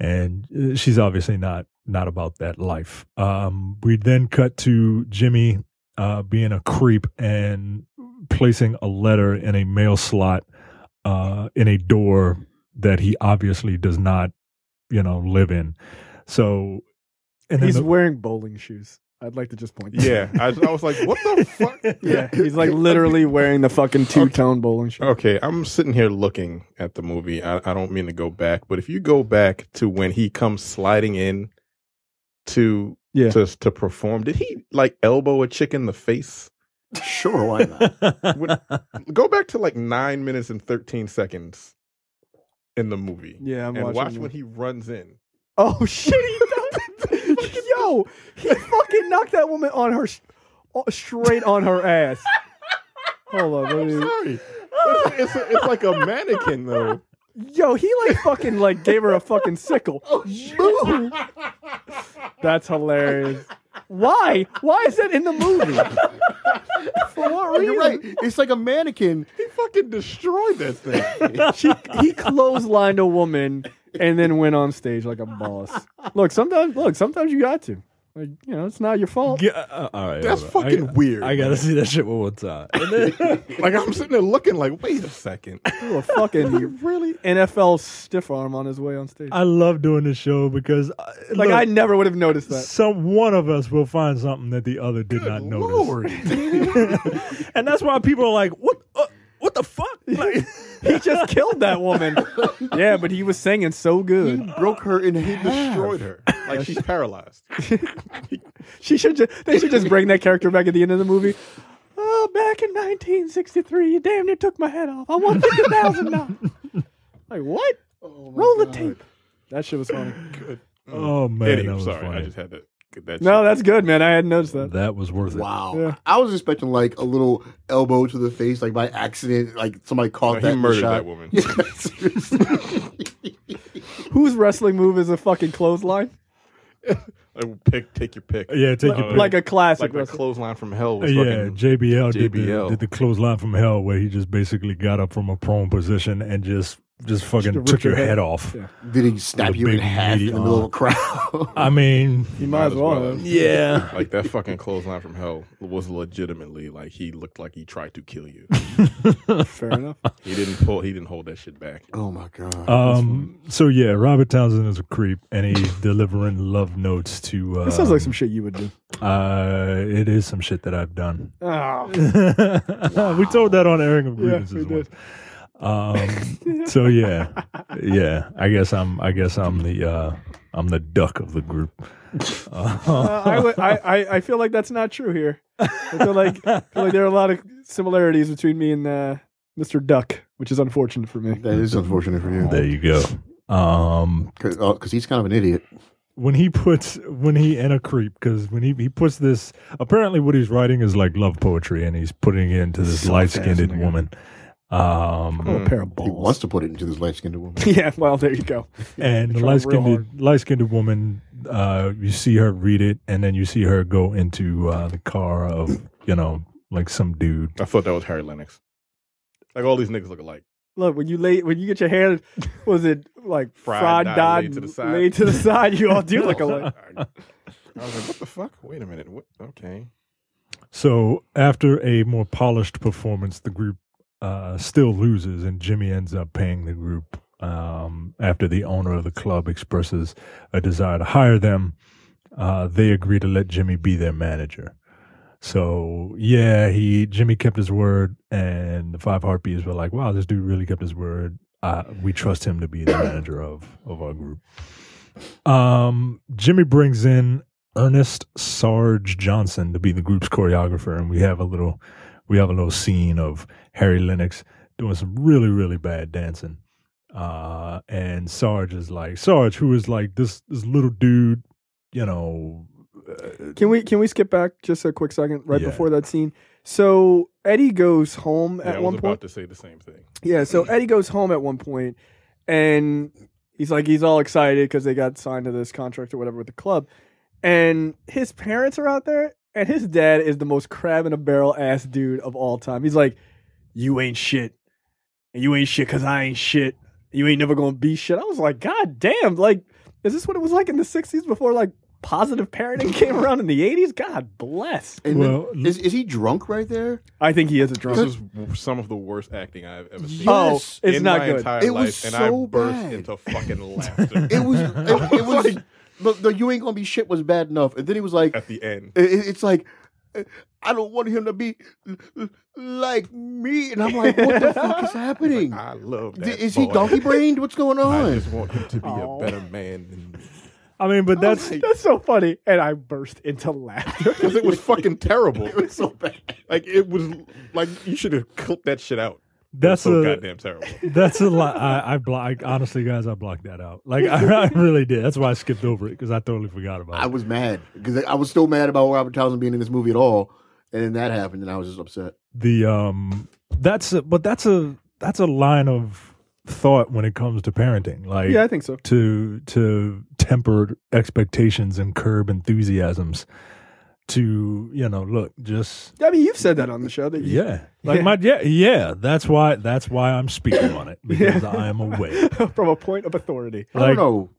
Speaker 5: And she's obviously not about that life. We then cut to Jimmy being a creep and placing a letter in a mail slot in a door that he obviously does not, live in. So, and then
Speaker 1: He's wearing bowling shoes. I'd like to just point.
Speaker 7: Yeah, I was like, what the fuck?
Speaker 1: Yeah, he's like literally wearing the fucking two-tone bowling shirt.
Speaker 7: Okay, I'm sitting here looking at the movie. I don't mean to go back, but if you go back to when he comes sliding in to perform, did he like elbow a chick in the face?
Speaker 6: Sure, why not?
Speaker 7: Go back to like 9 minutes and 13 seconds in the movie.
Speaker 1: Yeah, I'm
Speaker 7: and
Speaker 1: watching
Speaker 7: watch
Speaker 1: it.
Speaker 7: when he runs in.
Speaker 1: Oh shit! Yo, he fucking knocked that woman on her straight on her ass. Hold on,
Speaker 7: I'm sorry. It's like a mannequin though.
Speaker 1: Yo, he like fucking like gave her a fucking sickle. Oh shit! That's hilarious. Why? Why is that in the movie? For what reason?
Speaker 6: You're right. It's like a mannequin.
Speaker 7: He fucking destroyed that thing.
Speaker 1: He clotheslined a woman and then went on stage like a boss. Look, sometimes you got to. Like, you know, it's not your fault.
Speaker 5: Yeah, all right,
Speaker 7: That's fucking weird.
Speaker 5: I gotta see that shit one more time. And then,
Speaker 7: Like I'm sitting there looking like, wait a second.
Speaker 1: Threw a fucking really NFL stiff arm on his way on stage.
Speaker 5: I love doing this show because,
Speaker 1: Like,
Speaker 5: look,
Speaker 1: I never would have noticed that.
Speaker 5: one of us will find something that the other did not notice.
Speaker 7: Lord.
Speaker 5: And that's why people are like, what the fuck? Like,
Speaker 1: He just killed that woman. Yeah, but he was singing so good.
Speaker 6: Broke her in half.
Speaker 7: Destroyed her. Like she's paralyzed.
Speaker 1: They should just bring that character back at the end of the movie. Oh, back in 1963, you damn near took my head off. I want $50,000. Like, what? Roll the tape. That shit was funny.
Speaker 7: Good.
Speaker 5: oh man,
Speaker 7: Anyway,
Speaker 5: that was
Speaker 7: sorry.
Speaker 5: funny.
Speaker 7: I just had to get that
Speaker 1: No,
Speaker 7: shit.
Speaker 1: that's good, man. I hadn't noticed that.
Speaker 5: That was worth it.
Speaker 6: Wow.
Speaker 1: Yeah.
Speaker 6: I was expecting like a little elbow to the face, like by accident, like somebody caught
Speaker 7: No,
Speaker 6: that.
Speaker 7: he
Speaker 6: in the
Speaker 7: murdered
Speaker 6: shot.
Speaker 7: that woman.
Speaker 6: Yeah, seriously.
Speaker 1: Whose wrestling move is a fucking clothesline?
Speaker 7: Like, take your pick.
Speaker 5: Yeah, take your pick.
Speaker 1: Like a classic
Speaker 7: Like the
Speaker 1: wrestling.
Speaker 7: clothesline from hell was
Speaker 5: Yeah,
Speaker 7: fucking
Speaker 5: JBL,
Speaker 7: JBL.
Speaker 5: did the clothesline from hell where he just basically got up from a prone position and just fucking
Speaker 1: Just
Speaker 5: took
Speaker 1: ripped your
Speaker 5: your head
Speaker 1: head.
Speaker 5: off.
Speaker 1: Yeah.
Speaker 6: Did he snap
Speaker 5: With a
Speaker 6: you in
Speaker 5: big
Speaker 6: half in
Speaker 5: meaty
Speaker 6: the middle of a
Speaker 5: arm.
Speaker 6: crowd?
Speaker 5: I mean,
Speaker 1: You might as well.
Speaker 5: yeah.
Speaker 7: Like that fucking clothesline from hell was legitimately like he looked like he tried to kill you.
Speaker 1: Fair enough.
Speaker 7: He didn't hold that shit back.
Speaker 6: Oh my god.
Speaker 5: So yeah, Robert Townsend is a creep, and he's delivering love notes to.
Speaker 1: That sounds like some shit you would do.
Speaker 5: It is some shit that I've done.
Speaker 1: Oh.
Speaker 5: We told that on airing of
Speaker 1: Yeah,
Speaker 5: grievances.
Speaker 1: we did.
Speaker 5: So yeah. I guess I'm the duck of the group.
Speaker 1: I feel like that's not true here. I feel like there are a lot of similarities between me and Mr. Duck, which is unfortunate for me.
Speaker 6: That is unfortunate for you.
Speaker 5: There you go.
Speaker 6: Because he's kind of an idiot.
Speaker 5: When he and a creep, because when he puts this, apparently what he's writing is like love poetry, and he's putting it into this
Speaker 1: So
Speaker 5: light-skinned
Speaker 1: fascinating.
Speaker 5: woman.
Speaker 1: A pair of
Speaker 6: He
Speaker 1: balls.
Speaker 6: wants to put it into this light-skinned woman.
Speaker 1: Yeah, well, there you go.
Speaker 5: And the
Speaker 1: Trying real
Speaker 5: light-skinned woman, you see her read it, and then you see her go into the car of, like some dude.
Speaker 7: I thought that was Harry Lennix. Like all these niggas look alike.
Speaker 1: Look, when you get your hair, was it like
Speaker 7: Fried,
Speaker 1: fried,
Speaker 7: dyed,
Speaker 1: dyed,
Speaker 7: laid to the side?
Speaker 1: laid to the side? You all do look alike.
Speaker 7: I was like, what the fuck? Wait a minute. What? Okay.
Speaker 5: So after a more polished performance, the group still loses, and Jimmy ends up paying the group after the owner of the club expresses a desire to hire them. They agree to let Jimmy be their manager. So yeah, Jimmy kept his word, and the Five Heartbeats were like, "Wow, this dude really kept his word. We trust him to be the manager of our group." Jimmy brings in Ernest Sarge Johnson to be the group's choreographer, and we have a little scene of Harry Lennix doing some really, really bad dancing. And Sarge, who is like this little dude,
Speaker 1: Can we skip back just a quick second right
Speaker 5: Yeah.
Speaker 1: before that scene? So Eddie goes home
Speaker 7: Yeah,
Speaker 1: at
Speaker 7: I
Speaker 1: one
Speaker 7: was
Speaker 1: point.
Speaker 7: about to say the same thing.
Speaker 1: Yeah, so Eddie goes home at one point, and he's all excited because they got signed to this contract or whatever with the club, and his parents are out there, and his dad is the most crab in a barrel ass dude of all time. He's like, "You ain't shit, and you ain't shit because I ain't shit. You ain't never gonna be shit." I was like, God damn, like, is this what it was like in the '60s before like positive parenting came around in the '80s? God bless.
Speaker 6: And
Speaker 5: Well,
Speaker 6: then, is he drunk right there?
Speaker 1: I think he is a drunk.
Speaker 7: This is some of the worst acting I've ever seen.
Speaker 1: Oh,
Speaker 6: Yes.
Speaker 1: it's
Speaker 7: in
Speaker 1: not
Speaker 7: my
Speaker 1: good.
Speaker 7: entire
Speaker 6: It was
Speaker 7: life, and I
Speaker 6: so
Speaker 7: burst
Speaker 6: bad.
Speaker 7: into fucking laughter.
Speaker 6: It was the "you ain't gonna be shit" was bad enough, and then he was like,
Speaker 7: At the end,
Speaker 6: it's like, I don't want him to be like me, and I'm like, what the fuck is happening?
Speaker 7: I love that.
Speaker 6: Is he
Speaker 7: boy.
Speaker 6: donkey brained? What's going
Speaker 7: I
Speaker 6: on?
Speaker 7: just want him to be a better man than me.
Speaker 5: I mean, but that's
Speaker 1: so funny, and I burst into laughter.
Speaker 7: Because it was fucking terrible.
Speaker 6: It was so bad.
Speaker 7: Like, it was like, you should have clipped that shit out.
Speaker 5: that's
Speaker 7: So
Speaker 5: a
Speaker 7: goddamn terrible.
Speaker 5: that's a lot. Honestly, guys, I blocked that out. Like I really did. That's why I skipped over it because I totally forgot about it.
Speaker 6: I was mad because I was still mad about Robert Townsend being in this movie at all, and then that happened, and I was just upset.
Speaker 5: That's a line of thought when it comes to parenting. Like,
Speaker 1: Yeah, I think so.
Speaker 5: To temper expectations and curb enthusiasms. To look, just
Speaker 1: I mean, you've said that on the show. That you,
Speaker 5: That's why I'm speaking on it because I am aware.
Speaker 1: from a point of authority.
Speaker 6: I don't know.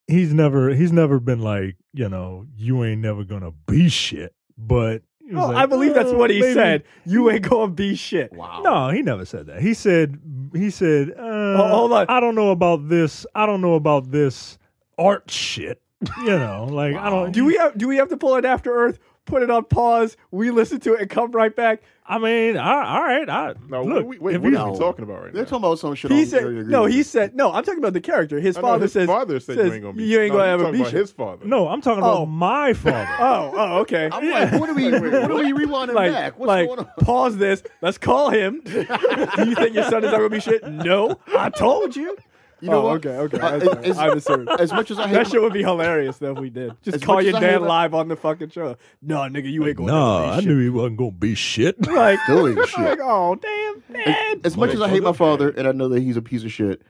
Speaker 5: He's never been like, you ain't never gonna be shit. But he was
Speaker 1: Oh,
Speaker 5: like,
Speaker 1: I believe that's what he
Speaker 5: maybe.
Speaker 1: said. You ain't gonna be shit.
Speaker 6: Wow.
Speaker 5: No, he never said that. He said,
Speaker 1: hold on.
Speaker 5: I don't know about this art shit. Like I don't.
Speaker 1: Do we have to pull it After Earth? Put it on pause. We listen to it and come right back.
Speaker 5: I mean, all right.
Speaker 7: No,
Speaker 5: Look,
Speaker 7: wait,
Speaker 5: if
Speaker 7: what
Speaker 5: we-
Speaker 7: are you talking about right
Speaker 6: They're
Speaker 7: now?
Speaker 6: talking about some shit.
Speaker 1: He
Speaker 6: on
Speaker 1: said
Speaker 6: Area
Speaker 1: no.
Speaker 6: Green.
Speaker 1: He said no. I'm talking about the character. His
Speaker 7: I know
Speaker 1: father
Speaker 7: his
Speaker 1: says
Speaker 7: father said you ain't gonna be
Speaker 1: you ain't
Speaker 7: no,
Speaker 1: gonna
Speaker 7: you're
Speaker 1: ever
Speaker 7: talking
Speaker 1: be
Speaker 7: about
Speaker 1: shit.
Speaker 7: his father.
Speaker 5: No, I'm talking
Speaker 1: Oh.
Speaker 5: about my father.
Speaker 1: Oh, okay.
Speaker 6: I'm like, what are we rewinding back? What's
Speaker 1: like,
Speaker 6: going on?
Speaker 1: pause this. Let's call him. Do you think your son is ever gonna be shit? No, I told you.
Speaker 6: You know what?
Speaker 1: Okay.
Speaker 6: As-
Speaker 1: I'm assuming.
Speaker 6: As much as I hate
Speaker 1: That shit would be hilarious though if we did. Just
Speaker 6: As
Speaker 1: call
Speaker 6: much
Speaker 1: your
Speaker 6: as I hate
Speaker 1: dad
Speaker 6: that-
Speaker 1: live on the fucking show. No, nigga, you ain't going to
Speaker 5: Nah, I
Speaker 1: be
Speaker 5: knew
Speaker 1: shit.
Speaker 5: he wasn't gonna be shit.
Speaker 1: Like,
Speaker 6: Still ain't shit.
Speaker 1: like, oh, damn, dad.
Speaker 6: As much as I hate my father, and I know that he's a piece of shit,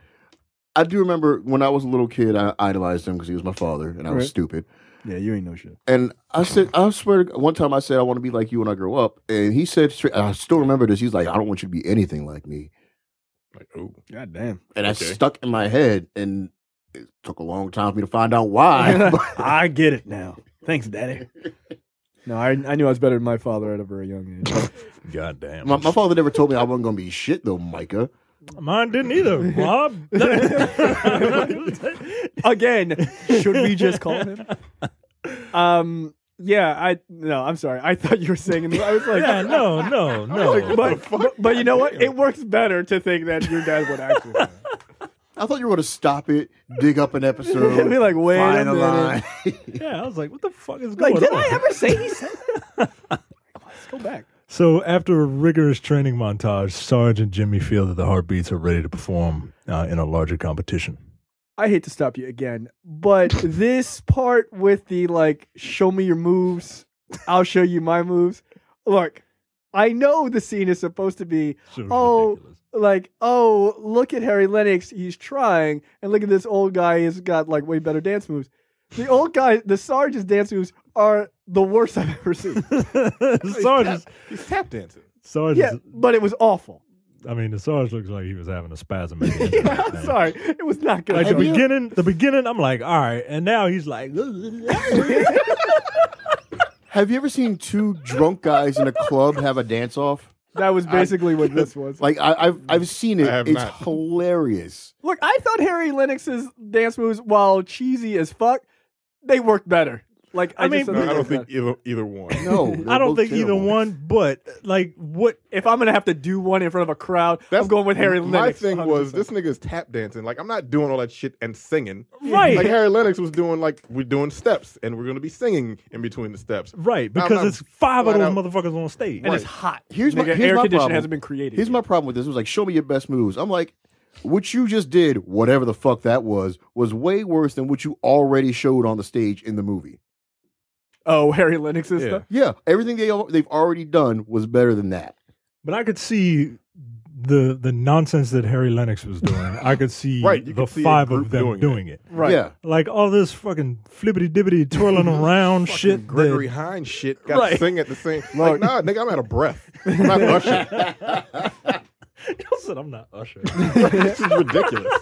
Speaker 6: I do remember when I was a little kid, I idolized him because he was my father, and I was
Speaker 1: Right.
Speaker 6: stupid.
Speaker 1: Yeah, you ain't no shit.
Speaker 6: And I swear, one time I said, I want to be like you when I grow up. And he said, straight, I still remember this, he's like, I don't want you to be anything like me.
Speaker 7: Like, oh,
Speaker 1: God damn.
Speaker 6: And
Speaker 7: Okay.
Speaker 6: that stuck in my head, and it took a long time for me to find out why. But
Speaker 1: I get it now. Thanks, daddy. No, I knew I was better than my father at a very young age.
Speaker 5: God damn.
Speaker 6: my father never told me I wasn't going to be shit, though, Micah.
Speaker 5: Mine didn't either, Rob.
Speaker 1: Again, should we just call him? Yeah, I'm sorry. I thought you were saying, I was like,
Speaker 5: Yeah, no.
Speaker 1: but you know what? It works better to think that your dad would actually.
Speaker 6: I thought you were going to stop it, dig up an episode,
Speaker 1: Be like, wait
Speaker 6: find
Speaker 1: a
Speaker 6: a
Speaker 1: minute.
Speaker 6: line.
Speaker 5: Yeah, I was like, what the fuck is going
Speaker 1: Like, did
Speaker 5: on?
Speaker 1: I ever say he said that? Let's go back.
Speaker 5: So after a rigorous training montage, Sarge and Jimmy feel that the Heartbeats are ready to perform in a larger competition.
Speaker 1: I hate to stop you again, but this part with the like, show me your moves, I'll show you my moves. Look, I know the scene is supposed to be,
Speaker 5: So
Speaker 1: oh,
Speaker 5: ridiculous.
Speaker 1: look at Harry Lennix, he's trying, and look at this old guy, he's got like way better dance moves. The old guy, the Sarge's dance moves are the worst I've ever seen.
Speaker 7: he's tap dancing.
Speaker 5: Sarge
Speaker 1: Yeah, but it was awful.
Speaker 5: I mean, the Sarge looks like he was having a spasm. At the end
Speaker 1: Yeah,
Speaker 5: of that
Speaker 1: I'm
Speaker 5: thing.
Speaker 1: sorry, it was not good.
Speaker 5: Like
Speaker 6: Have you-
Speaker 5: the beginning, I'm like, all right, and now he's like,
Speaker 6: Have you ever seen two drunk guys in a club have a dance off?
Speaker 1: That was basically what this was.
Speaker 6: Like I've seen it.
Speaker 7: I have
Speaker 6: It's
Speaker 7: not.
Speaker 6: hilarious.
Speaker 1: Look, I thought Harry Lennox's dance moves, while cheesy as fuck, they worked better. Like, I
Speaker 5: mean,
Speaker 1: just
Speaker 7: No, I
Speaker 1: they
Speaker 7: don't
Speaker 1: worked
Speaker 7: think
Speaker 1: better.
Speaker 7: either one.
Speaker 6: No,
Speaker 5: I don't think either
Speaker 6: one.
Speaker 5: one, but like, what?
Speaker 1: If I'm gonna have to do one in front of a crowd, I'm going with Harry Lennox.
Speaker 7: My thing was
Speaker 1: 100%.
Speaker 7: this nigga's tap dancing. Like, I'm not doing all that shit and singing.
Speaker 5: Right.
Speaker 7: Like Harry Lennix was doing, like, we're doing steps and we're gonna be singing in between the steps.
Speaker 5: Right, because
Speaker 7: I'm
Speaker 5: it's five of
Speaker 7: flat
Speaker 5: those
Speaker 7: out-
Speaker 5: motherfuckers on stage.
Speaker 1: and it's hot.
Speaker 6: Here's my
Speaker 1: Nigga,
Speaker 6: here's
Speaker 1: air
Speaker 6: my
Speaker 1: conditioning
Speaker 6: problem.
Speaker 1: hasn't been created.
Speaker 6: Here's
Speaker 1: yet.
Speaker 6: my problem with this. It was like, show me your best moves. I'm like, what you just did, whatever the fuck that was way worse than what you already showed on the stage in the movie.
Speaker 1: Oh, Harry Lennox's
Speaker 7: Yeah.
Speaker 1: stuff.
Speaker 6: Yeah, everything they've already done was better than that.
Speaker 5: But I could see the nonsense that Harry Lennox was doing. I could see
Speaker 7: Right, you
Speaker 5: the
Speaker 7: could see a
Speaker 5: five
Speaker 7: group
Speaker 5: of them
Speaker 7: doing
Speaker 5: it.
Speaker 1: Right.
Speaker 6: Yeah.
Speaker 5: Like all this fucking flippity dibbity twirling around shit.
Speaker 7: Gregory
Speaker 5: that-
Speaker 7: Hines shit. Got
Speaker 1: Right.
Speaker 7: to sing at the same. Like, nah, nigga, I'm out of breath. I'm not Usher.
Speaker 5: I said I'm not Usher.
Speaker 7: This is ridiculous.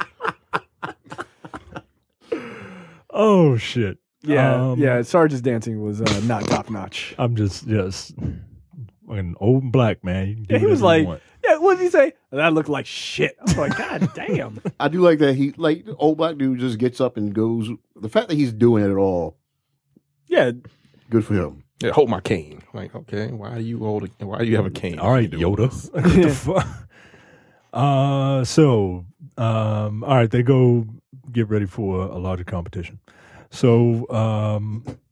Speaker 5: Oh shit.
Speaker 1: Yeah, yeah. Sarge's dancing was not top notch.
Speaker 5: I'm just fucking old and black man. You can do
Speaker 1: Yeah, he was
Speaker 5: whatever you
Speaker 1: like,
Speaker 5: want.
Speaker 1: yeah. What did he say? That looked like shit. I was like, God damn.
Speaker 6: I do like that he like the old black dude just gets up and goes the fact that he's doing it at all,
Speaker 1: Yeah,
Speaker 6: good for him.
Speaker 7: Yeah, hold my cane. Like, okay, why do you have a cane?
Speaker 5: All right, Yoda. What the fuck? All right, they go get ready for a larger competition. So,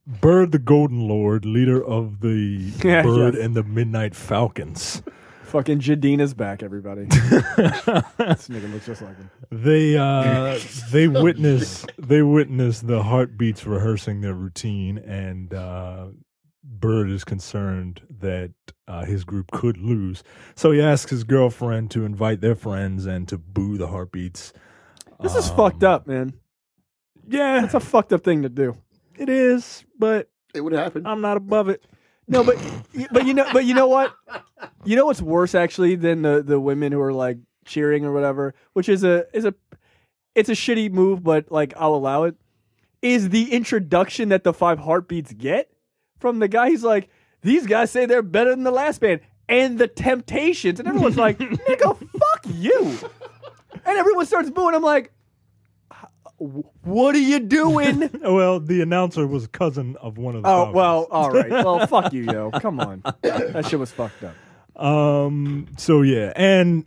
Speaker 5: Bird the Golden Lord, leader of the Bird and the Midnight Falcons.
Speaker 1: fucking Jadina's back, everybody. This nigga looks just like him.
Speaker 5: They witness the heartbeats rehearsing their routine, and Bird is concerned that his group could lose. So he asks his girlfriend to invite their friends and to boo the heartbeats.
Speaker 1: This is fucked up, man.
Speaker 5: Yeah,
Speaker 1: That's a fucked up thing to do.
Speaker 5: it is, but
Speaker 6: It would happen.
Speaker 5: I'm not above it.
Speaker 1: No, but you know what? You know what's worse actually than the women who are like cheering or whatever, which is a shitty move, but like I'll allow it. Is the introduction that the Five Heartbeats get from the guy? He's like, these guys say they're better than the last band and the Temptations, and everyone's like, nigga, fuck you. And everyone starts booing. I'm like, what are you doing?
Speaker 5: Well, the announcer was a cousin of one of the
Speaker 1: Oh,
Speaker 5: Falcons.
Speaker 1: well, all right. Well, fuck you, yo. Come on. That shit was fucked up.
Speaker 5: So yeah, and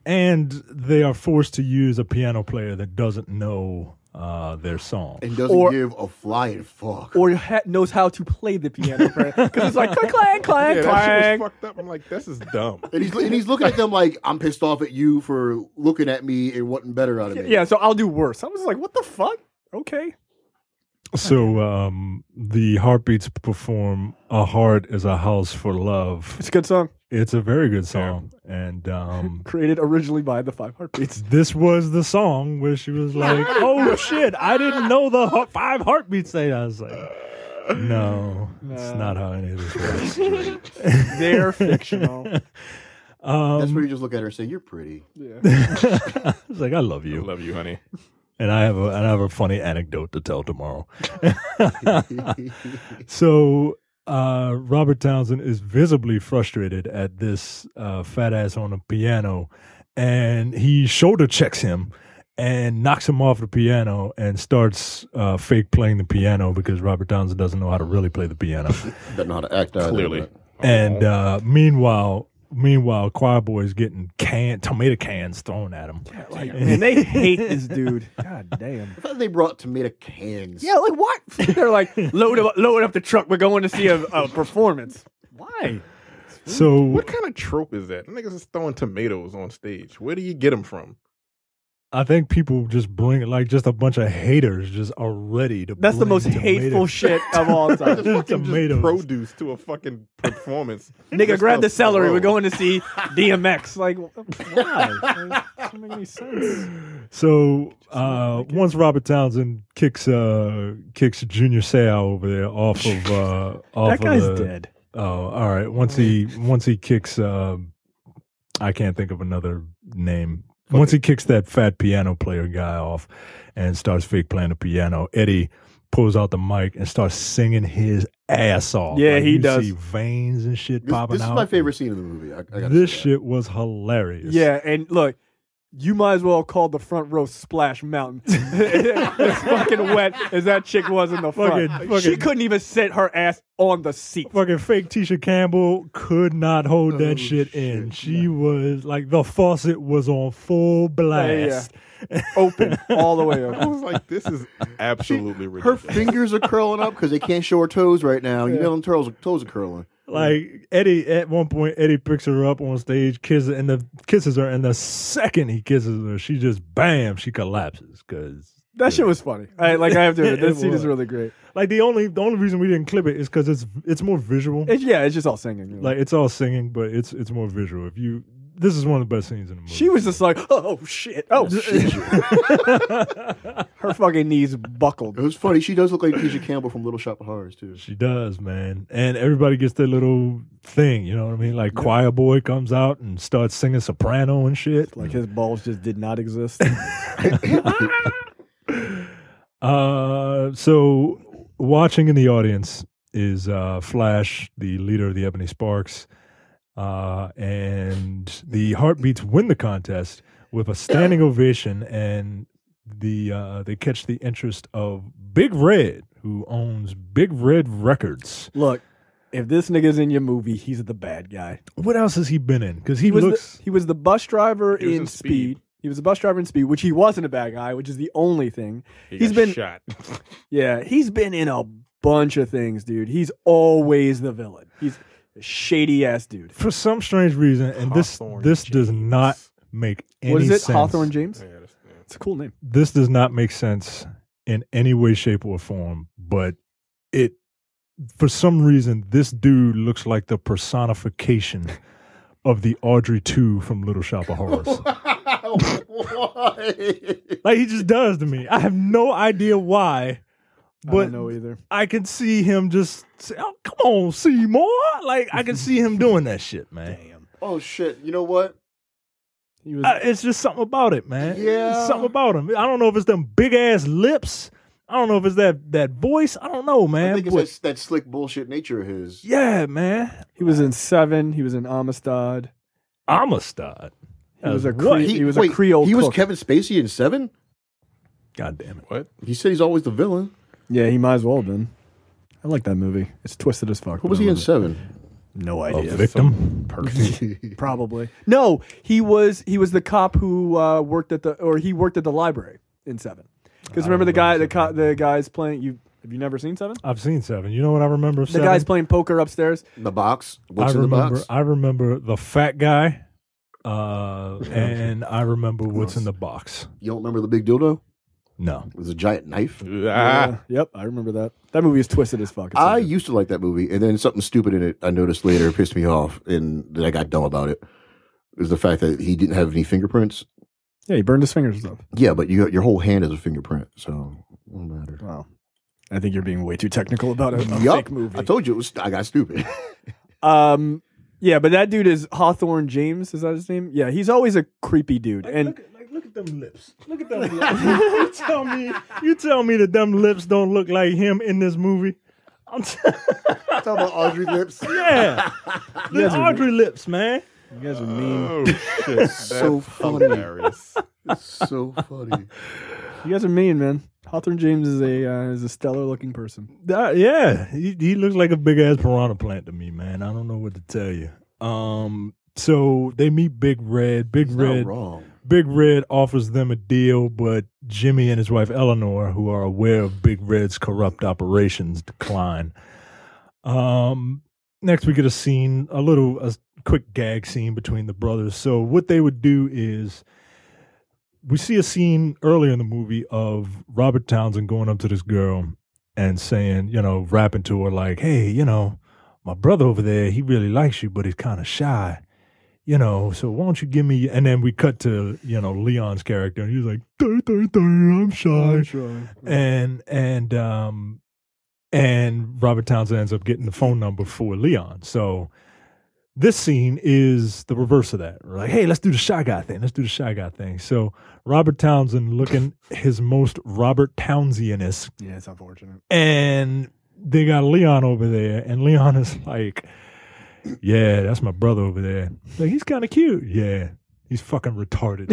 Speaker 5: they are forced to use a piano player that doesn't know their song.
Speaker 6: And doesn't give a flying fuck.
Speaker 1: Or knows how to play the piano. Because it's like, clang, clang, clang,
Speaker 7: Yeah, that
Speaker 1: clang.
Speaker 7: shit was fucked up. I'm like, this is dumb.
Speaker 6: And he's looking at them like, I'm pissed off at you for looking at me and wanting better out of me.
Speaker 1: Yeah, so I'll do worse. I was like, what the fuck? Okay.
Speaker 5: So the Heartbeats perform "A Heart Is a House for Love."
Speaker 1: It's a good song.
Speaker 5: It's a very good song, and
Speaker 1: Created originally by the Five Heartbeats.
Speaker 5: this was the song where she was like, "Oh shit, I didn't know the Five Heartbeats thing." I was like, "No, it's not how any of this works."
Speaker 1: They're fictional.
Speaker 6: That's where you just look at her and say, "You're pretty."
Speaker 1: Yeah.
Speaker 5: I was like, "I love
Speaker 7: I
Speaker 5: you,"
Speaker 7: love you, honey.
Speaker 5: and I have a funny anecdote to tell tomorrow. So. Robert Townsend is visibly frustrated at this fat ass on the piano, and he shoulder checks him and knocks him off the piano and starts fake playing the piano because Robert Townsend doesn't know how to really play the piano.
Speaker 6: Doesn't know how to act either.
Speaker 7: Clearly.
Speaker 5: And meanwhile, Choir Boy's getting tomato cans thrown at him.
Speaker 1: Like, man, they hate this dude. God damn.
Speaker 6: I thought they brought tomato cans.
Speaker 1: Yeah, like what? They're like, load up the truck. We're going to see a performance. Why?
Speaker 5: So
Speaker 7: What kind of trope is that? Niggas is throwing tomatoes on stage. Where do you get them from?
Speaker 5: I think people just bring like just a bunch of haters just are ready to.
Speaker 1: That's the
Speaker 5: bring
Speaker 1: most
Speaker 5: tomatoes.
Speaker 1: hateful shit of all time.
Speaker 5: Tomatoes.
Speaker 7: Produce to a fucking performance.
Speaker 1: Nigga, grab the celery.
Speaker 7: Bro.
Speaker 1: We're going to see DMX. Like, why? Like, doesn't make any sense.
Speaker 5: So once Robert Townsend kicks Junior Seau over there off of
Speaker 1: That guy's dead.
Speaker 5: Oh, all right. Once he kicks I can't think of another name. Once he kicks that fat piano player guy off and starts fake playing the piano, Eddie pulls out the mic and starts singing his ass off.
Speaker 1: Yeah,
Speaker 5: Like,
Speaker 1: he
Speaker 5: you
Speaker 1: does.
Speaker 5: See veins and shit popping
Speaker 6: This
Speaker 5: out.
Speaker 6: is my favorite scene in the movie. I gotta
Speaker 5: This
Speaker 6: say that.
Speaker 5: shit was hilarious.
Speaker 1: Yeah, and look, you might as well call the front row Splash Mountain. As fucking wet as that chick was in the front. She
Speaker 5: Fucking-
Speaker 1: couldn't even sit her ass on the seat.
Speaker 5: Fucking fake Tisha Campbell could not hold that shit in. She was like, the faucet was on full blast.
Speaker 1: Open, all the way
Speaker 7: I
Speaker 1: open.
Speaker 7: was like, this is absolutely
Speaker 6: Her
Speaker 7: ridiculous.
Speaker 6: fingers are curling up because they can't show her toes right now. You know them toes are curling.
Speaker 5: Like Eddie, at one point, Eddie picks her up on stage, kisses her, and the second he kisses her, she just bam, she collapses. Cause
Speaker 1: That shit was funny. I have to admit,
Speaker 5: It
Speaker 1: this scene is
Speaker 5: was.
Speaker 1: really great.
Speaker 5: like the only reason we didn't clip it is because it's more visual.
Speaker 1: It's just all singing. You know?
Speaker 5: Like it's all singing, but it's more visual. This is one of the best scenes in the movie.
Speaker 1: She was just like, oh shit, oh shit. Her fucking knees buckled.
Speaker 6: It was funny. She does look like Tisha Campbell from Little Shop of Horrors too.
Speaker 5: She does, man. And everybody gets their little thing, you know what I mean? Like Choir Boy comes out and starts singing soprano and shit.
Speaker 1: Like his balls just did not exist.
Speaker 5: So watching in the audience is Flash, the leader of the Ebony Sparks. And the Heartbeats win the contest with a standing ovation, and they catch the interest of Big Red, who owns Big Red Records.
Speaker 1: Look, if this nigga's in your movie, he's the bad guy.
Speaker 5: What else has he been in? Because he
Speaker 1: was the bus driver
Speaker 7: He was
Speaker 1: in
Speaker 7: in
Speaker 1: Speed.
Speaker 7: Speed.
Speaker 1: He was a bus driver in Speed, which he wasn't a bad guy, which is the only thing.
Speaker 7: He's been shot.
Speaker 1: Yeah, he's been in a bunch of things, dude. He's always the villain. He's a shady ass dude.
Speaker 5: For some strange reason, and this does not make any sense.
Speaker 1: What is it? Hawthorne James?
Speaker 7: Yeah,
Speaker 1: It's a cool name.
Speaker 5: This does not make sense in any way, shape, or form, but it, for some reason, this dude looks like the personification of the Audrey 2 from Little Shop of Horrors. Like, he just does to me. I have no idea why, but
Speaker 1: I don't know either.
Speaker 5: I can see him just say, oh, come on, Seymour. Like, I can see him doing that shit, man.
Speaker 1: Damn.
Speaker 6: Oh shit! You know what?
Speaker 1: He was,
Speaker 5: It's just something about it, man.
Speaker 6: Yeah.
Speaker 5: It's something about him. I don't know if it's them big ass lips. I don't know if it's that voice. I don't know, man.
Speaker 6: I think it's that slick bullshit nature of his.
Speaker 5: Yeah, man.
Speaker 1: he was in Seven. He was in Amistad.
Speaker 5: Amistad.
Speaker 1: He was a
Speaker 5: What?
Speaker 1: he was a Creole
Speaker 6: He was
Speaker 1: cook.
Speaker 6: Kevin Spacey in Seven.
Speaker 5: God damn it.
Speaker 7: What?
Speaker 6: He said he's always the villain.
Speaker 1: Yeah, he might as well have been. I like that movie. It's twisted as fuck.
Speaker 6: Who
Speaker 1: but
Speaker 6: was
Speaker 1: I
Speaker 6: he in
Speaker 1: love it.
Speaker 6: Seven?
Speaker 1: No
Speaker 5: A
Speaker 1: idea.
Speaker 5: victim?
Speaker 1: Probably. No, he was the cop who worked at the library in Seven. Because remember the guy's playing you. Have you never seen Seven?
Speaker 5: I've seen Seven. You know what I remember of
Speaker 1: The
Speaker 5: Seven?
Speaker 1: guy's playing poker upstairs.
Speaker 6: The box. What's in the box?
Speaker 5: I remember the fat guy, and I remember what's in the box.
Speaker 6: You don't remember the big dildo?
Speaker 5: No.
Speaker 6: It was a giant knife.
Speaker 1: Yep, I remember that. That movie is twisted as fuck. It's
Speaker 6: I
Speaker 1: so good.
Speaker 6: used to like that movie, and then something stupid in it I noticed later pissed me off, and then I got dumb about it. Is the fact that he didn't have any fingerprints.
Speaker 1: Yeah, he burned his fingers off.
Speaker 6: Yeah, but your whole hand is a fingerprint, so it don't matter.
Speaker 1: Wow. I think you're being way too technical about a
Speaker 6: Yup.
Speaker 1: fake movie.
Speaker 6: I told you I got stupid.
Speaker 1: Yeah, but that dude is Hawthorne James. Is that his name? Yeah, he's always a creepy dude. And
Speaker 5: Look at them lips. Look at them lips. you tell me that them lips don't look like him in this movie. I'm
Speaker 6: Talking about Audrey lips.
Speaker 5: yeah. The Audrey lips, man.
Speaker 1: you guys are mean.
Speaker 7: Oh shit!
Speaker 6: So
Speaker 7: That's
Speaker 6: funny.
Speaker 7: hilarious.
Speaker 6: It's so funny.
Speaker 1: You guys are mean, man. Hawthorne James is a stellar looking person.
Speaker 5: Yeah, he looks like a big ass piranha plant to me, man. I don't know what to tell you. So they meet Big Red.
Speaker 6: He's not wrong.
Speaker 5: Big Red offers them a deal, but Jimmy and his wife Eleanor, who are aware of Big Red's corrupt operations, decline. Next, we get a quick gag scene between the brothers. So what they would do is, we see a scene earlier in the movie of Robert Townsend going up to this girl and saying, rapping to her like, hey, my brother over there, he really likes you, but he's kind of shy. So why don't you give me, and then we cut to, Leon's character, and he's like, I'm shy. And Robert Townsend ends up getting the phone number for Leon. So this scene is the reverse of that. We're like, hey, let's do the shy guy thing. So Robert Townsend looking his most Robert Townsian-esque.
Speaker 1: Yeah, it's unfortunate.
Speaker 5: And they got Leon over there, and Leon is like, yeah, that's my brother over there. Like, he's kind of cute. Yeah, he's fucking retarded.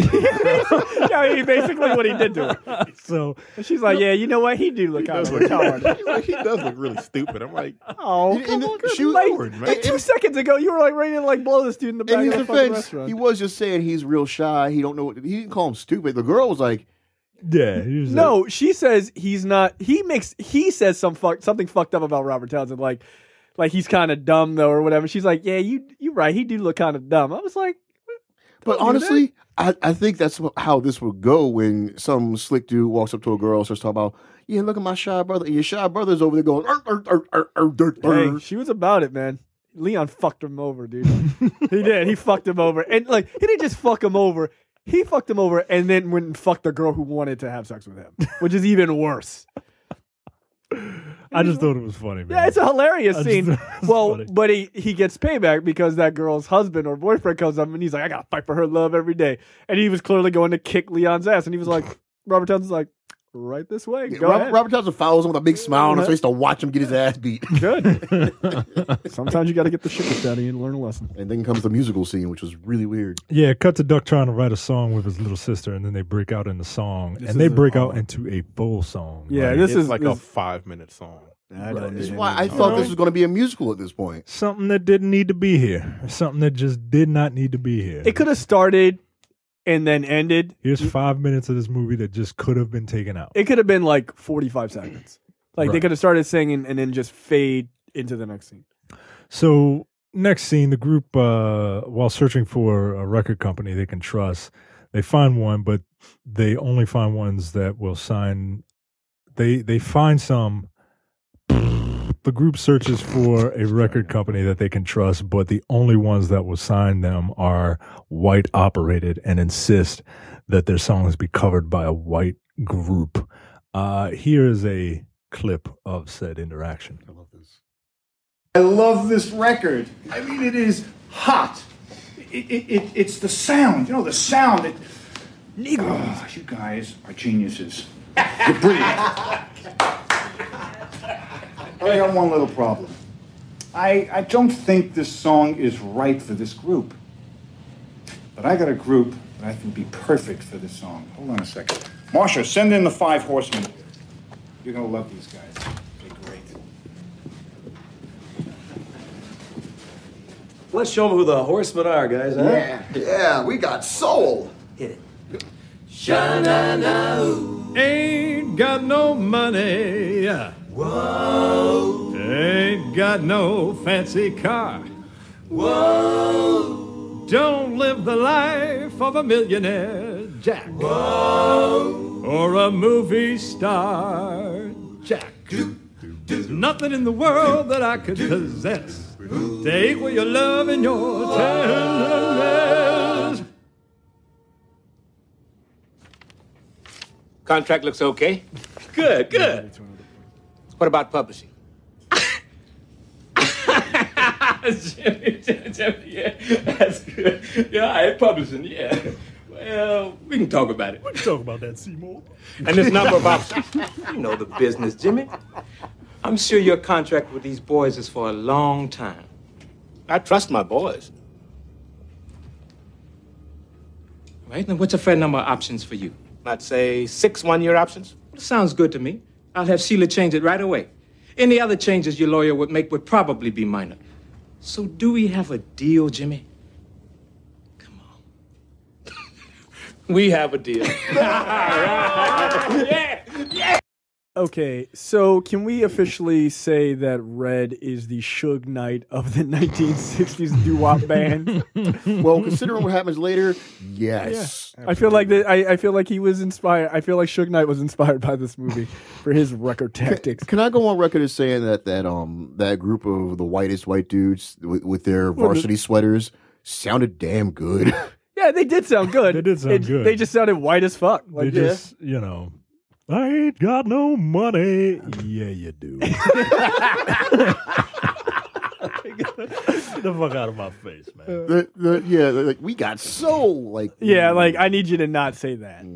Speaker 1: Yeah, basically what he did to her.
Speaker 5: So
Speaker 1: And she's like, yeah, you know what? He do look kind of retarded.
Speaker 7: He does look really stupid. I'm like,
Speaker 1: Oh, come on. Like 2 seconds ago, you were like ready to like blow this dude in the back
Speaker 6: In
Speaker 1: of
Speaker 6: his
Speaker 1: the fucking
Speaker 6: defense,
Speaker 1: restaurant.
Speaker 6: he was just saying he's real shy. He don't know what. He didn't call him stupid. The girl was like,
Speaker 5: yeah, he was
Speaker 1: No, she says he's not. He says something fucked up about Robert Townsend, like he's kind of dumb though, or whatever. She's like, yeah, you right. He do look kind of dumb. I was like,
Speaker 6: but
Speaker 1: don't do
Speaker 6: honestly, I think that's how this would go when some slick dude walks up to a girl and starts talking about, yeah, look at my shy brother. And your shy brother's over there going,
Speaker 1: Hey, she was about it, man. Leon fucked him over, dude. He did. He fucked him over, and like he didn't just fuck him over. He fucked him over, and then went and fucked the girl who wanted to have sex with him, which is even worse.
Speaker 5: I just thought it was funny, man.
Speaker 1: Yeah, it's a hilarious
Speaker 5: I just
Speaker 1: scene.
Speaker 5: thought it was
Speaker 1: Well,
Speaker 5: funny.
Speaker 1: but he gets payback because that girl's husband or boyfriend comes up and he's like, I gotta fight for her love every day. And he was clearly going to kick Leon's ass. And he was like, Robert Townsend's like, right this way. Go ahead.
Speaker 6: Robert Townsend follows him with a big smile on his face to watch him get his ass beat.
Speaker 1: Good. Sometimes you got to get the shit daddy and learn a lesson.
Speaker 6: And then comes the musical scene, which was really weird.
Speaker 5: Yeah, cut to Duck trying to write a song with his little sister, and then they break out in the song, and they break out into a full song.
Speaker 1: Yeah,
Speaker 5: Like,
Speaker 1: this
Speaker 7: It's
Speaker 1: is
Speaker 7: like
Speaker 1: this,
Speaker 7: a 5-minute song.
Speaker 6: That's why I thought this was going to be a musical at this point.
Speaker 5: something that didn't need to be here. Something that just did not need to be here.
Speaker 1: it could have started and then ended.
Speaker 5: Here's 5 minutes of this movie that just could have been taken out.
Speaker 1: It could have been like 45 seconds. Like they
Speaker 5: Right.
Speaker 1: could have started singing and then just fade into the next scene.
Speaker 5: So next scene, the group, while searching for a record company they can trust, they find one, but they only find ones that will sign. They find some. The group searches for a record company that they can trust, but the only ones that will sign them are white operated and insist that their songs be covered by a white group. Here is a clip of said interaction.
Speaker 6: I love this.
Speaker 8: I love this record. I mean, it is hot. It's the sound. You know, the sound. Negroes. You guys are geniuses. You're brilliant. I got one little problem. I don't think this song is right for this group. But I got a group that I think would be perfect for this song. Hold on a second. Marsha, send in the 5 Horsemen. You're going to love these guys. They're great.
Speaker 9: Let's show them who the horsemen are, guys, huh?
Speaker 6: Yeah, we got soul.
Speaker 9: Hit it.
Speaker 10: Ain't got no money. Whoa. Ain't got no fancy car. Whoa. Don't live the life of a millionaire, Jack. Whoa. Or a movie star, Jack. There's nothing in the world that I could possess to equal your love and your tenderness.
Speaker 11: Contract looks okay. Good, good. What about publishing?
Speaker 4: Jimmy, yeah, that's good. Yeah, all right, publishing, yeah. Well, we can talk about it.
Speaker 5: We can talk about that, Seymour.
Speaker 11: And this number of options. You know the business, Jimmy. I'm sure your contract with these boys is for a long time.
Speaker 3: I trust my boys.
Speaker 11: Right? Then what's a fair number of options for you?
Speaker 3: I'd say 6 one-year options.
Speaker 11: Well, sounds good to me. I'll have Sheila change it right away. Any other changes your lawyer would make would probably be minor. So do we have a deal, Jimmy? Come on.
Speaker 3: We have a deal.
Speaker 11: Yeah, yeah.
Speaker 1: Okay, so can we officially say that Red is the Suge Knight of the 1960s doo-wop band?
Speaker 6: Well, considering what happens later, yes.
Speaker 1: I feel like I feel like he was inspired. I feel like Suge Knight was inspired by this movie for his record tactics.
Speaker 6: Can I go on record as saying that group of the whitest white dudes with their varsity sweaters sounded damn good?
Speaker 1: Yeah, they did sound good.
Speaker 5: They did sound good.
Speaker 1: They just sounded white as fuck. Like,
Speaker 5: They just, I ain't got no money. Yeah, you do. Get the fuck out of my face, man.
Speaker 6: Like we got soul. Like
Speaker 1: I need you to not say that.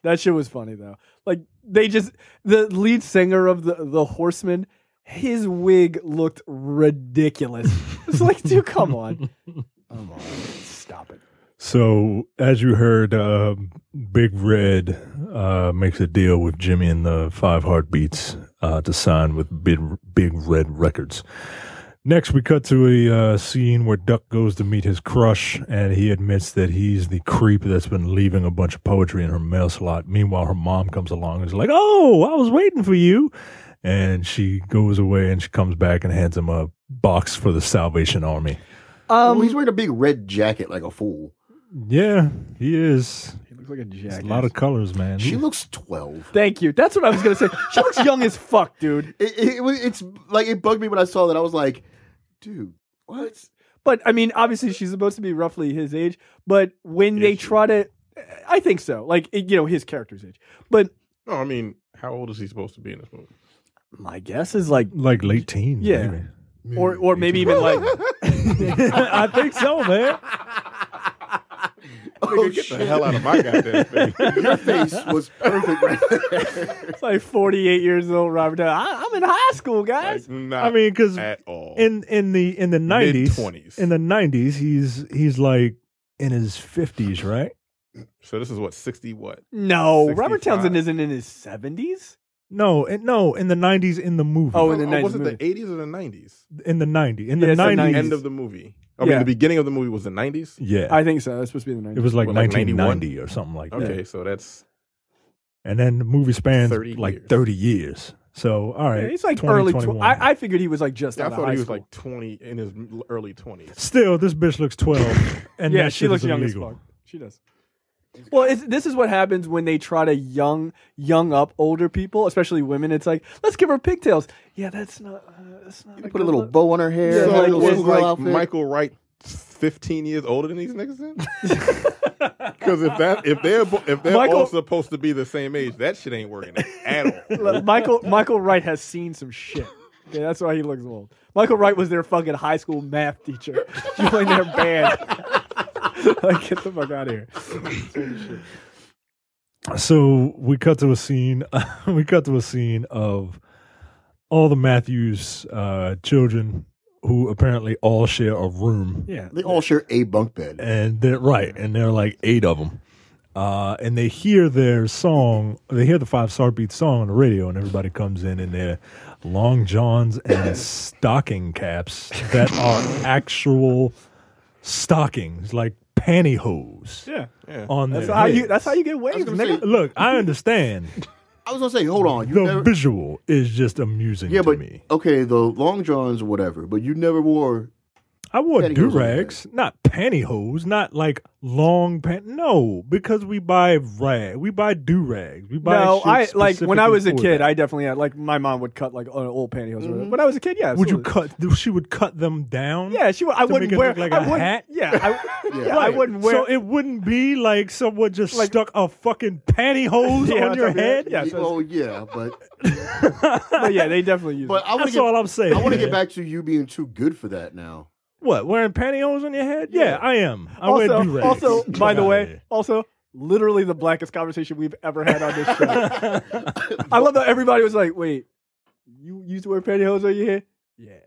Speaker 1: That shit was funny though. Like the lead singer of the Horsemen, his wig looked ridiculous. It's like, dude, come on, stop it.
Speaker 5: So, as you heard, Big Red makes a deal with Jimmy and the 5 Heartbeats to sign with Big Red Records. Next, we cut to a scene where Duck goes to meet his crush, and he admits that he's the creep that's been leaving a bunch of poetry in her mail slot. Meanwhile, her mom comes along and is like, "Oh, I was waiting for you." And she goes away, and she comes back and hands him a box for the Salvation Army.
Speaker 6: He's wearing a big red jacket like a fool.
Speaker 5: Yeah, he is.
Speaker 1: He looks like a jackass.
Speaker 5: A lot of colors, man.
Speaker 6: She looks 12.
Speaker 1: Thank you. That's what I was gonna say. She looks young as fuck, dude.
Speaker 6: It's like it bugged me when I saw that. I was like, dude, what?
Speaker 1: But I mean, obviously, she's supposed to be roughly his age. But when they try to, I think so. Like his character's age. But
Speaker 7: No, I mean, how old is he supposed to be in this movie?
Speaker 1: my guess is like
Speaker 5: late teens.
Speaker 1: Yeah.
Speaker 5: Maybe.
Speaker 1: or maybe even like
Speaker 5: I think so, man.
Speaker 6: Oh,
Speaker 7: Get the hell out of my goddamn face.
Speaker 6: Your face was perfect right there.
Speaker 1: It's like 48 years old, Robert Townsend. I'm in high school, guys.
Speaker 7: Not
Speaker 5: I mean, because
Speaker 7: at all.
Speaker 5: in the 90s,
Speaker 7: Mid-20s.
Speaker 5: in the 90s, he's like in his 50s, right?
Speaker 7: So this is what, 60 what?
Speaker 1: No,
Speaker 7: 65?
Speaker 1: Robert Townsend isn't in his 70s.
Speaker 5: No, in the 90s in the movie.
Speaker 1: Oh, in the 90s.
Speaker 7: Was it the 80s or the 90s?
Speaker 5: In the 90s. In
Speaker 1: Yeah,
Speaker 5: the
Speaker 1: it's the
Speaker 5: 90s.
Speaker 1: 90s.
Speaker 7: End of the movie. I mean,
Speaker 1: Yeah.
Speaker 7: the beginning of the movie was the 90s?
Speaker 5: Yeah.
Speaker 1: I think so. That's supposed to be in the 90s.
Speaker 5: It was like
Speaker 7: What, like
Speaker 5: 1990 or something like that.
Speaker 7: Okay, so that's
Speaker 5: And then the movie spans
Speaker 7: 30
Speaker 5: like
Speaker 7: years.
Speaker 5: 30 years. So, all right.
Speaker 1: Yeah, he's like
Speaker 5: 20,
Speaker 1: early.
Speaker 5: 21.
Speaker 1: I figured he was like just
Speaker 7: I
Speaker 1: out of
Speaker 7: thought
Speaker 1: high
Speaker 7: he was
Speaker 1: school.
Speaker 7: like 20 in his early 20s.
Speaker 5: Still, this bitch looks 12. And
Speaker 1: Yeah,
Speaker 5: that
Speaker 1: she
Speaker 5: shit
Speaker 1: looks
Speaker 5: is
Speaker 1: young
Speaker 5: illegal.
Speaker 1: as fuck. She does. Well, this is what happens when they try to young up older people, especially women. It's like, let's give her pigtails. Yeah, that's not.
Speaker 6: Put a little bow on her hair.
Speaker 1: Yeah,
Speaker 7: So
Speaker 1: like
Speaker 7: it was
Speaker 6: schoolgirl
Speaker 7: like
Speaker 6: outfit.
Speaker 7: Michael Wright 15 years older than these niggas then? Because if they're
Speaker 1: Michael-
Speaker 7: all supposed to be the same age, that shit ain't working at all.
Speaker 1: Look, Michael Wright has seen some shit. Okay, that's why he looks old. Michael Wright was their fucking high school math teacher. Joined their band. Like, get the fuck out of here.
Speaker 5: So we cut to a scene. We cut to a scene of all the Matthews children who apparently all share a room.
Speaker 1: Yeah,
Speaker 6: They all share a bunk bed.
Speaker 5: And they're right, and there are like 8 of them. And they hear their song. They hear the 5 Star Beat song on the radio, and everybody comes in their long johns and stocking caps that are actual stockings, like pantyhose.
Speaker 1: Yeah.
Speaker 5: On
Speaker 1: That's
Speaker 5: their
Speaker 1: how you.
Speaker 5: heads.
Speaker 1: That's how you get waves,
Speaker 6: gonna
Speaker 1: nigga.
Speaker 6: say-
Speaker 5: Look, I understand.
Speaker 6: I was gonna say, hold on. You
Speaker 5: The
Speaker 6: never,
Speaker 5: visual is just amusing
Speaker 6: yeah,
Speaker 5: to
Speaker 6: but
Speaker 5: me.
Speaker 6: okay, the long johns or whatever, but you never wore.
Speaker 5: I wore
Speaker 6: pantyhose
Speaker 5: do
Speaker 6: on your
Speaker 5: rags, not pantyhose, not like long pant. No, because we buy do rags. We buy.
Speaker 1: No,
Speaker 5: shit
Speaker 1: I like when I
Speaker 5: specifically
Speaker 1: was a
Speaker 5: for
Speaker 1: kid.
Speaker 5: that.
Speaker 1: I definitely had like my mom would cut like an old pantyhose. Or whatever. When I was a kid, yeah.
Speaker 5: Would you
Speaker 1: absolutely.
Speaker 5: cut? She would cut them down.
Speaker 1: Yeah, she would. I
Speaker 5: to
Speaker 1: wouldn't
Speaker 5: make it
Speaker 1: wear
Speaker 5: look like
Speaker 1: I
Speaker 5: a
Speaker 1: wouldn't-
Speaker 5: hat?
Speaker 1: Yeah, I
Speaker 5: Right.
Speaker 1: wouldn't wear.
Speaker 5: So it wouldn't be like someone just
Speaker 1: Like-
Speaker 5: stuck a fucking pantyhose
Speaker 1: Yeah,
Speaker 5: on your
Speaker 1: on top of your
Speaker 5: head.
Speaker 1: head. Yeah, so-
Speaker 6: Oh yeah, but
Speaker 1: but yeah, they definitely use.
Speaker 6: but
Speaker 1: it.
Speaker 6: I want
Speaker 5: That's
Speaker 6: to get.
Speaker 5: all I'm saying.
Speaker 6: I want to get back to you being too good for that now.
Speaker 5: What, wearing pantyhose on your head? Yeah, I am. I wear do rags.
Speaker 1: Also, by the
Speaker 5: Get
Speaker 1: way,
Speaker 5: outta here.
Speaker 1: also literally the blackest conversation we've ever had on this show. I love that everybody was like, "Wait, you used to wear pantyhose on your head?" Yeah.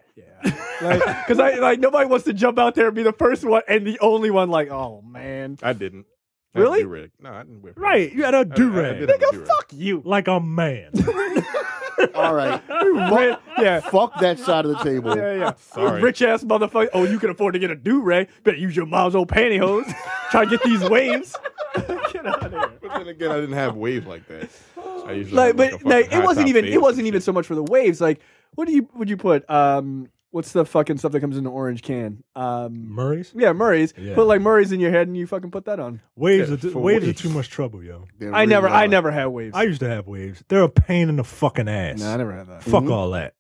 Speaker 1: Because nobody wants to jump out there and be the first one and the only one. Like, oh man,
Speaker 7: I didn't. I
Speaker 1: Really?
Speaker 7: didn't do rag. No, I didn't wear.
Speaker 5: Right, you had a do
Speaker 7: I
Speaker 5: rag.
Speaker 7: did have a
Speaker 1: nigga,
Speaker 7: do-rag.
Speaker 1: fuck you.
Speaker 5: Like a man.
Speaker 6: All right,
Speaker 1: Yeah.
Speaker 6: fuck that side of the table.
Speaker 1: Yeah.
Speaker 7: Sorry.
Speaker 1: Rich ass motherfucker. Oh, you can afford to get a do rag. Better use your mom's old pantyhose. Try to get these waves. Get out of here.
Speaker 7: But then again, I didn't have waves like that. I usually
Speaker 1: Like,
Speaker 7: had,
Speaker 1: but
Speaker 7: a
Speaker 1: no,
Speaker 7: fucking
Speaker 1: it wasn't
Speaker 7: high-top
Speaker 1: even.
Speaker 7: fade
Speaker 1: It wasn't
Speaker 7: and
Speaker 1: even
Speaker 7: shit.
Speaker 1: so much for the waves. Like, what would you put? What's the fucking stuff that comes in the orange can?
Speaker 5: Murray's?
Speaker 1: Yeah, Murray's.
Speaker 5: Yeah.
Speaker 1: Put like Murray's in your head and you fucking put that on.
Speaker 5: Waves,
Speaker 7: Yeah,
Speaker 5: are,
Speaker 7: for
Speaker 5: waves are
Speaker 7: waves.
Speaker 5: too much trouble, yo.
Speaker 6: They're
Speaker 1: I
Speaker 6: really
Speaker 1: never
Speaker 6: not.
Speaker 1: had waves.
Speaker 5: I used to have waves. They're a pain in the fucking ass.
Speaker 1: No, I never had that.
Speaker 5: Fuck all that.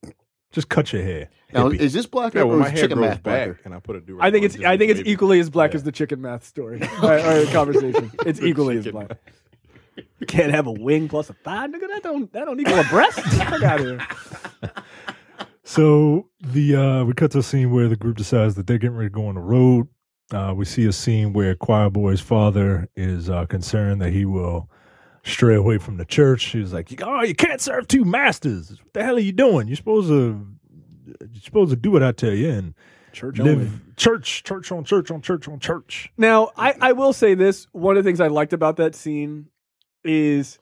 Speaker 5: Just cut your hair.
Speaker 6: Now,
Speaker 5: Hippie.
Speaker 6: is this black
Speaker 7: Yeah,
Speaker 6: or
Speaker 7: well, my
Speaker 6: is
Speaker 7: hair
Speaker 6: chicken
Speaker 7: grows
Speaker 6: math
Speaker 7: back,
Speaker 6: blacker?
Speaker 7: and I put a do.
Speaker 1: I think it's equally as black as the chicken math story or conversation. It's equally as
Speaker 7: chicken
Speaker 1: black. You can't have a wing plus a thigh, nigga. That don't equal a breast. Fuck out of here.
Speaker 5: So we cut to a scene where the group decides that they're getting ready to go on the road. We see a scene where Choir Boy's father is concerned that he will stray away from the church. He's like, "Oh, you can't serve 2 masters. What the hell are you doing? You're supposed to do what I tell you and
Speaker 1: Church only.
Speaker 5: live church on church on church on church."
Speaker 1: Now, I will say this. One of the things I liked about that scene is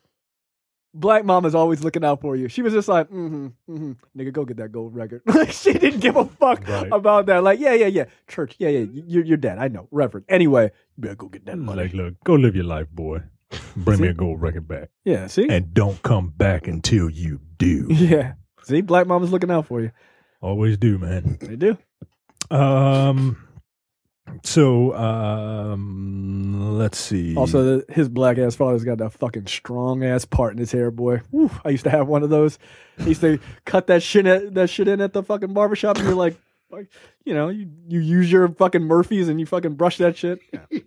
Speaker 1: Black Mama's always looking out for you. She was just like, nigga, go get that gold record. Like, she didn't give a fuck
Speaker 5: Right.
Speaker 1: about that. Like, yeah. Church, yeah. You're dead. I know. Reverend. Anyway, you better go get that money.
Speaker 5: Like, look, go live your life, boy. Bring me a gold record back.
Speaker 1: Yeah, see?
Speaker 5: And don't come back until you do.
Speaker 1: Yeah. See, Black Mama's looking out for you.
Speaker 5: Always do, man.
Speaker 1: They do.
Speaker 5: Let's see.
Speaker 1: Also, his black ass father's got that fucking strong ass part in his hair, boy. Woo, I used to have one of those. I used to cut that shit in at the fucking barbershop, and you're like you use your fucking Murphys and you fucking brush that shit. Yeah,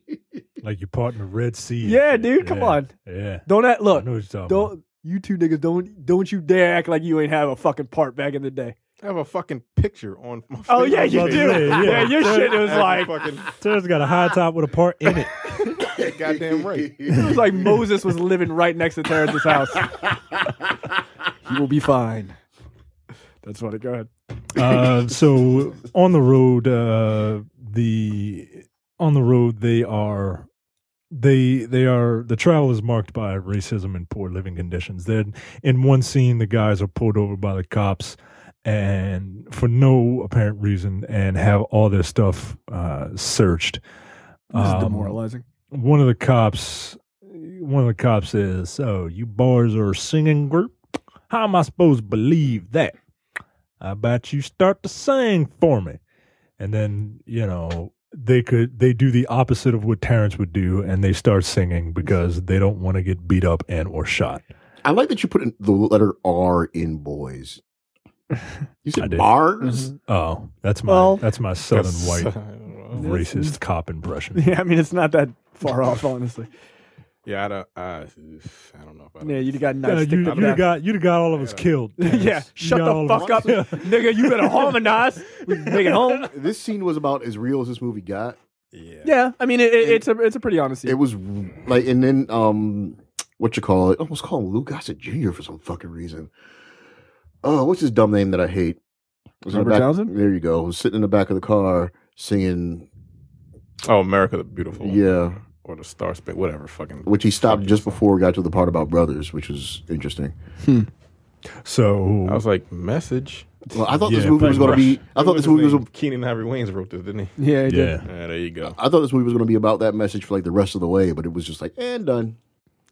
Speaker 5: Like you're part in the Red Sea.
Speaker 1: yeah dude, come on.
Speaker 5: Yeah.
Speaker 1: Don't act.
Speaker 5: I
Speaker 1: Look,
Speaker 5: know what you're talking
Speaker 1: don't you two niggas don't you dare act like you ain't have a fucking part back in the day.
Speaker 7: I have a fucking picture on my
Speaker 1: Oh yeah,
Speaker 7: Facebook
Speaker 1: you
Speaker 7: page.
Speaker 1: do.
Speaker 5: Yeah.
Speaker 1: Yeah, your shit was
Speaker 7: I have a
Speaker 1: like
Speaker 7: fucking
Speaker 5: Sarah's got a high top with a part in it.
Speaker 7: goddamn right.
Speaker 1: It was like Moses was living right next to Terrence's house. He will be fine. That's funny. Go ahead.
Speaker 5: So on the road, the travel is marked by racism and poor living conditions. Then in one scene, the guys are pulled over by the cops and for no apparent reason and have all their stuff searched.
Speaker 1: This is demoralizing.
Speaker 5: One of the cops says, "So you boys are a singing group? How am I supposed to believe that? How about you start to sing for me?" And then, they do the opposite of what Terrence would do, and they start singing because they don't want to get beat up and or shot.
Speaker 6: I like that you put the letter R in boys. You said bars?
Speaker 5: Mm-hmm. Oh, that's my southern white racist cop impression.
Speaker 1: Yeah, I mean it's not that far off, honestly.
Speaker 7: Yeah, I don't know.
Speaker 1: Yeah, you'd have got knives.
Speaker 5: You'd have got all of us killed.
Speaker 1: Yeah, shut the fuck up, nigga. You better harmonize. We can make it home.
Speaker 6: This scene was about as real as this movie got.
Speaker 1: Yeah. I mean it's a pretty honest scene.
Speaker 6: It was like, and then what you call it? I almost call him Lou Gossett Jr. for some fucking reason. Oh, what's his dumb name that I hate?
Speaker 1: Robert Townsend?
Speaker 6: There you go. Was sitting in the back of the car singing.
Speaker 7: Oh, America the Beautiful.
Speaker 6: Yeah.
Speaker 7: Or the Star Spangled, whatever. Fucking.
Speaker 6: Which he stopped just before we got to the part about brothers, which was interesting.
Speaker 5: So
Speaker 7: I was like, message.
Speaker 6: Well, I thought this movie was going to be. I thought this movie was.
Speaker 7: Keenan Ivory Wayans wrote this, didn't he?
Speaker 1: Yeah, he did.
Speaker 7: Yeah, there you go.
Speaker 6: I thought this movie was going to be about that message for like the rest of the way, but it was just like, and done.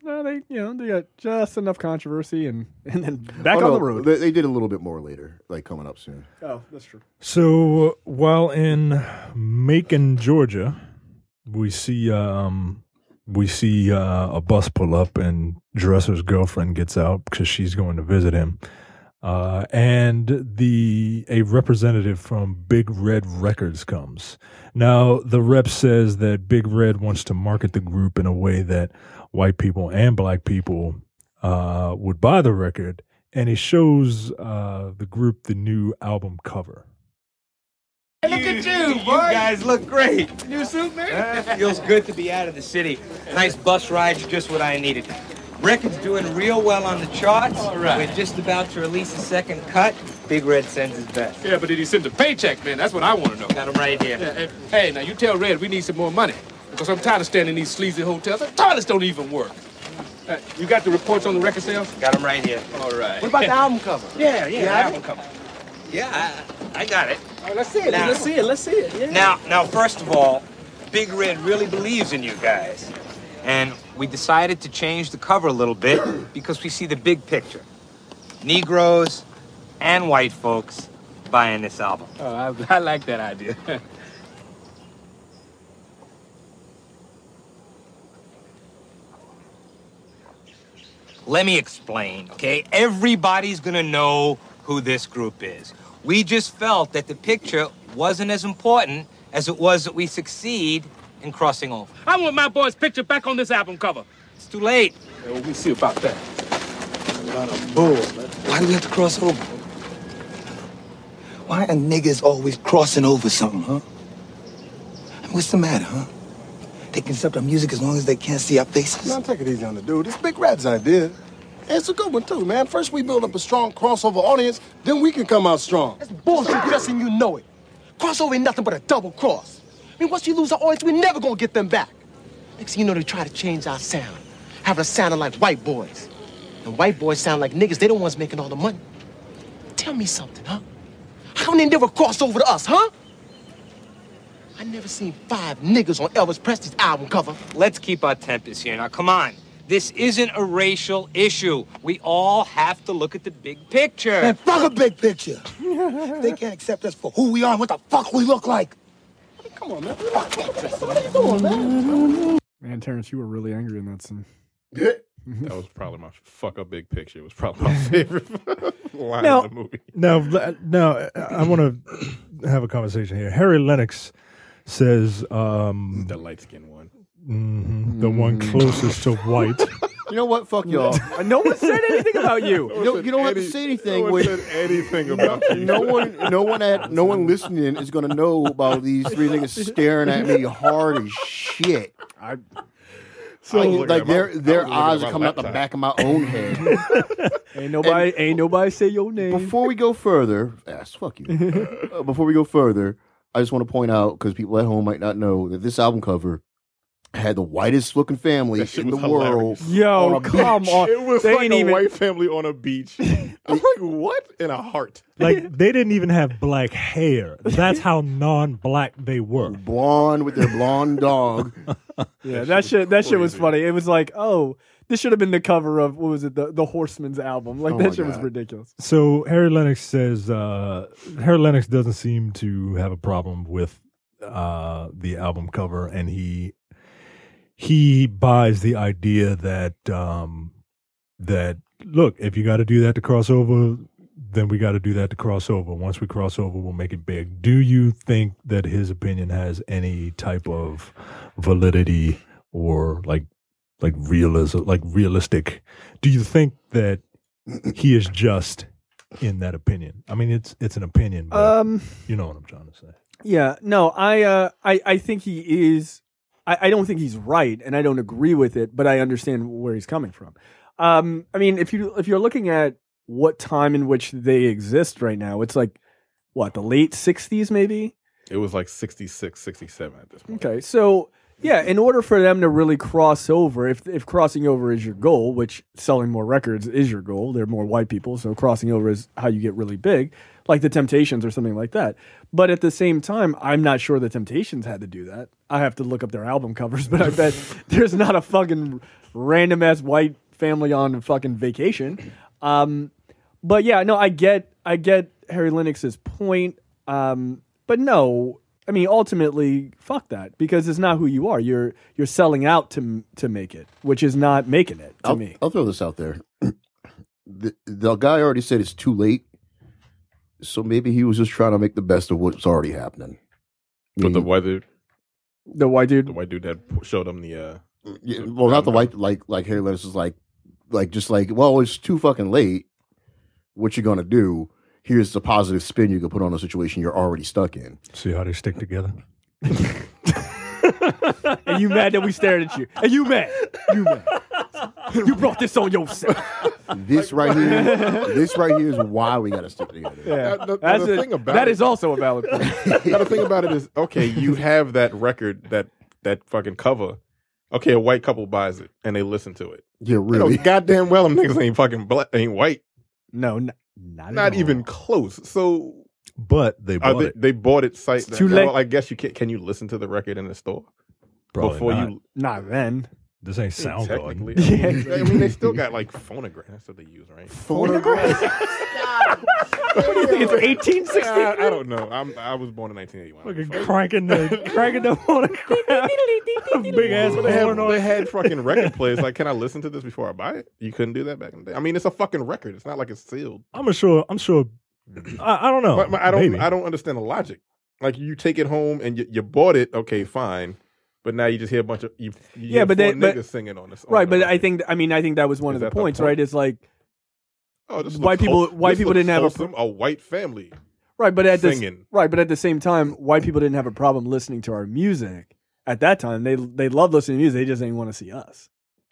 Speaker 1: No, they got just enough controversy and then back on the road.
Speaker 6: They did a little bit more later, like coming up soon.
Speaker 1: Oh, that's true.
Speaker 5: So while in Macon, Georgia, we see a bus pull up and Dresser's girlfriend gets out because she's going to visit him. And a representative from Big Red Records comes. Now, the rep says that Big Red wants to market the group in a way that white people and black people would buy the record, and he shows the group the new album cover.
Speaker 11: Hey, look at you, boy. You guys look great. New suit, man? Feels good to be out of the city. Nice bus ride's just what I needed. Record's doing real well on the charts. All right. We're just about to release a second cut. Big Red sends his best.
Speaker 4: Yeah, but did he send a paycheck, man? That's what I want to know.
Speaker 11: Got him right here.
Speaker 4: Yeah, hey, now you tell Red we need some more money. Because I'm tired of staying in these sleazy hotels. The toilets don't even work. You got the reports on the record sales?
Speaker 11: Got him right here.
Speaker 4: All right.
Speaker 11: What about the album cover? Yeah, the album
Speaker 4: cover.
Speaker 11: Yeah, I got it.
Speaker 4: All right, let's see it.
Speaker 11: Now,
Speaker 4: Let's see it. Yeah.
Speaker 11: Now, first of all, Big Red really believes in you guys. And we decided to change the cover a little bit because we see the big picture. Negroes and white folks buying this album.
Speaker 4: Oh, I like that idea.
Speaker 11: Let me explain, okay? Everybody's gonna know who this group is. We just felt that the picture wasn't as important as it was that we succeed in crossing over.
Speaker 4: I want my boy's picture back on this album cover.
Speaker 11: It's too late.
Speaker 4: Yeah, well, we'll see about that.
Speaker 2: A lot of bull, man.
Speaker 12: Why do we have to cross over? Why are niggas always crossing over something, huh? I mean, what's the matter, huh? They can accept our music as long as they can't see our faces.
Speaker 2: Man, take it easy on the dude. It's Big Red's idea. And it's a good one, too, man. First we build up a strong crossover audience, then we can come out strong.
Speaker 12: That's bullshit, Jesse, and you know it. Crossover ain't nothing but a double cross. I mean, once you lose our audience, we're never gonna get them back. Next thing you know, they try to change our sound. Have us sounding like white boys. And white boys sound like niggas. They the ones making all the money. Tell me something, huh? How come they never cross over to us, huh? I never seen 5 niggas on Elvis Presley's album cover.
Speaker 11: Let's keep our tempers here. Now, come on. This isn't a racial issue. We all have to look at the big picture.
Speaker 12: Man, fuck a big picture. If they can't accept us for who we are and what the fuck we look like.
Speaker 2: Come on, man. What are you doing, man?
Speaker 1: Man, Terrence, you were really angry in that scene.
Speaker 7: That was probably my fuck up big picture. It was probably my favorite line
Speaker 5: Now-
Speaker 7: of the movie.
Speaker 5: Now, I want to have a conversation here. Harry Lennix says
Speaker 7: The light skinned one.
Speaker 5: the one closest to white.
Speaker 6: You know what? Fuck y'all.
Speaker 1: No one said anything about you.
Speaker 6: You don't have to say anything.
Speaker 7: No one said anything about you.
Speaker 6: No one listening is gonna know about these 3 niggas staring at me hard as shit. So
Speaker 7: looking
Speaker 6: like
Speaker 7: at my-
Speaker 6: their
Speaker 7: I was looking
Speaker 6: eyes
Speaker 7: at
Speaker 6: are
Speaker 7: my
Speaker 6: coming out the
Speaker 7: laptop.
Speaker 6: back of my own head.
Speaker 1: Ain't nobody say your name.
Speaker 6: Before we go further, fuck you. Before we go further, I just want to point out, because people at home might not know, that this album cover had the whitest looking family
Speaker 7: That shit
Speaker 6: in the
Speaker 7: was
Speaker 6: world.
Speaker 7: hilarious.
Speaker 1: Yo,
Speaker 6: on a
Speaker 1: come
Speaker 6: beach.
Speaker 1: on.
Speaker 7: It was
Speaker 1: They
Speaker 7: like
Speaker 1: ain't
Speaker 7: a
Speaker 1: even-
Speaker 7: white family on a beach. I was like, what? In a heart.
Speaker 5: Like they didn't even have black hair. That's how non-black they were.
Speaker 6: Blonde with their blonde dog.
Speaker 1: Yeah, that shit was
Speaker 7: crazy.
Speaker 1: funny. It was like, oh, this should have been the cover of what was it, the Horseman's album. Like
Speaker 6: Oh
Speaker 1: that
Speaker 6: my
Speaker 1: shit was
Speaker 6: God.
Speaker 1: ridiculous.
Speaker 5: So Harry Lennix says Harry Lennix doesn't seem to have a problem with the album cover, and he buys the idea that that look, if you got to do that to cross over, then we got to do that to cross over. Once we cross over, we'll make it big. Do you think that his opinion has any type of validity or like realistic? Do you think that he is just in that opinion? I mean, it's an opinion, but you know what I'm trying to say.
Speaker 1: Yeah, no, I think he is. I don't think he's right, and I don't agree with it, but I understand where he's coming from. I mean, if you're looking at what time in which they exist right now, it's like what, the late 60s maybe?
Speaker 7: It was like 66, 67 at this point.
Speaker 1: Okay, so yeah, in order for them to really cross over, if crossing over is your goal, which selling more records is your goal, they're more white people, so crossing over is how you get really big, like the Temptations or something like that. But at the same time, I'm not sure the Temptations had to do that. I have to look up their album covers, but I bet there's not a fucking random ass white family on fucking vacation. But yeah, no, I get Harry Lennix's point. But no, I mean, ultimately, fuck that, because it's not who you are. You're selling out to make it, which is not making it to me.
Speaker 6: I'll throw this out there. The guy already said it's too late, so maybe he was just trying to make the best of what's already happening.
Speaker 7: But the white dude,
Speaker 1: the white dude
Speaker 7: that showed him the.
Speaker 6: Yeah, well, not the white, like Harry Lennix is like, well, it's too fucking late. What you gonna do? Here's the positive spin you can put on a situation you're already stuck in.
Speaker 5: See how they stick together?
Speaker 1: And you mad that we stared at you? And you mad? You brought this on yourself.
Speaker 6: This right here is why we got to stick together.
Speaker 1: Yeah,
Speaker 7: The thing about
Speaker 1: that
Speaker 7: it-
Speaker 1: is also a valid point.
Speaker 7: Now, the thing about it is, okay, you have that record, that fucking cover. Okay, a white couple buys it and they listen to it.
Speaker 6: Yeah,
Speaker 7: They know
Speaker 6: really.
Speaker 7: goddamn well, them niggas ain't fucking black, ain't white.
Speaker 1: No, not
Speaker 7: Not even close. So,
Speaker 5: But they bought it.
Speaker 7: They bought it. Site.
Speaker 1: too late.
Speaker 7: Well, I guess you can you listen to the record in the store
Speaker 5: Probably
Speaker 7: before
Speaker 5: not.
Speaker 7: you?
Speaker 1: Not then.
Speaker 5: This ain't sound
Speaker 7: Technically,
Speaker 5: good.
Speaker 7: I mean, they still got like phonograph. That's what they use, right?
Speaker 6: Phonograph.
Speaker 1: What do you think? It's 1860.
Speaker 7: I don't know. I was born in 1981.
Speaker 5: Fucking cranking the phonograph. Big ass
Speaker 7: But they
Speaker 5: horn on it.
Speaker 7: had fucking record players. Like, can I listen to this before I buy it? You couldn't do that back in the day. I mean, it's a fucking record. It's not like it's sealed.
Speaker 5: I'm sure. I don't know.
Speaker 7: But I don't.
Speaker 5: Maybe.
Speaker 7: I don't understand the logic. Like, you take it home and you bought it. Okay, fine. But now you just hear a bunch of
Speaker 1: Yeah, but
Speaker 7: niggas singing on this.
Speaker 1: Right, but I think that was one
Speaker 7: Is
Speaker 1: of the
Speaker 7: that the
Speaker 1: points,
Speaker 7: point?
Speaker 1: right? It's like
Speaker 7: Oh, this
Speaker 1: white
Speaker 7: looks
Speaker 1: people.
Speaker 7: whole-
Speaker 1: White
Speaker 7: this
Speaker 1: people
Speaker 7: looks
Speaker 1: didn't have
Speaker 7: wholesome. A white family.
Speaker 1: right, but at
Speaker 7: singing.
Speaker 1: the same time, white people didn't have a problem listening to our music at that time. They loved listening to music. They just didn't want to see us.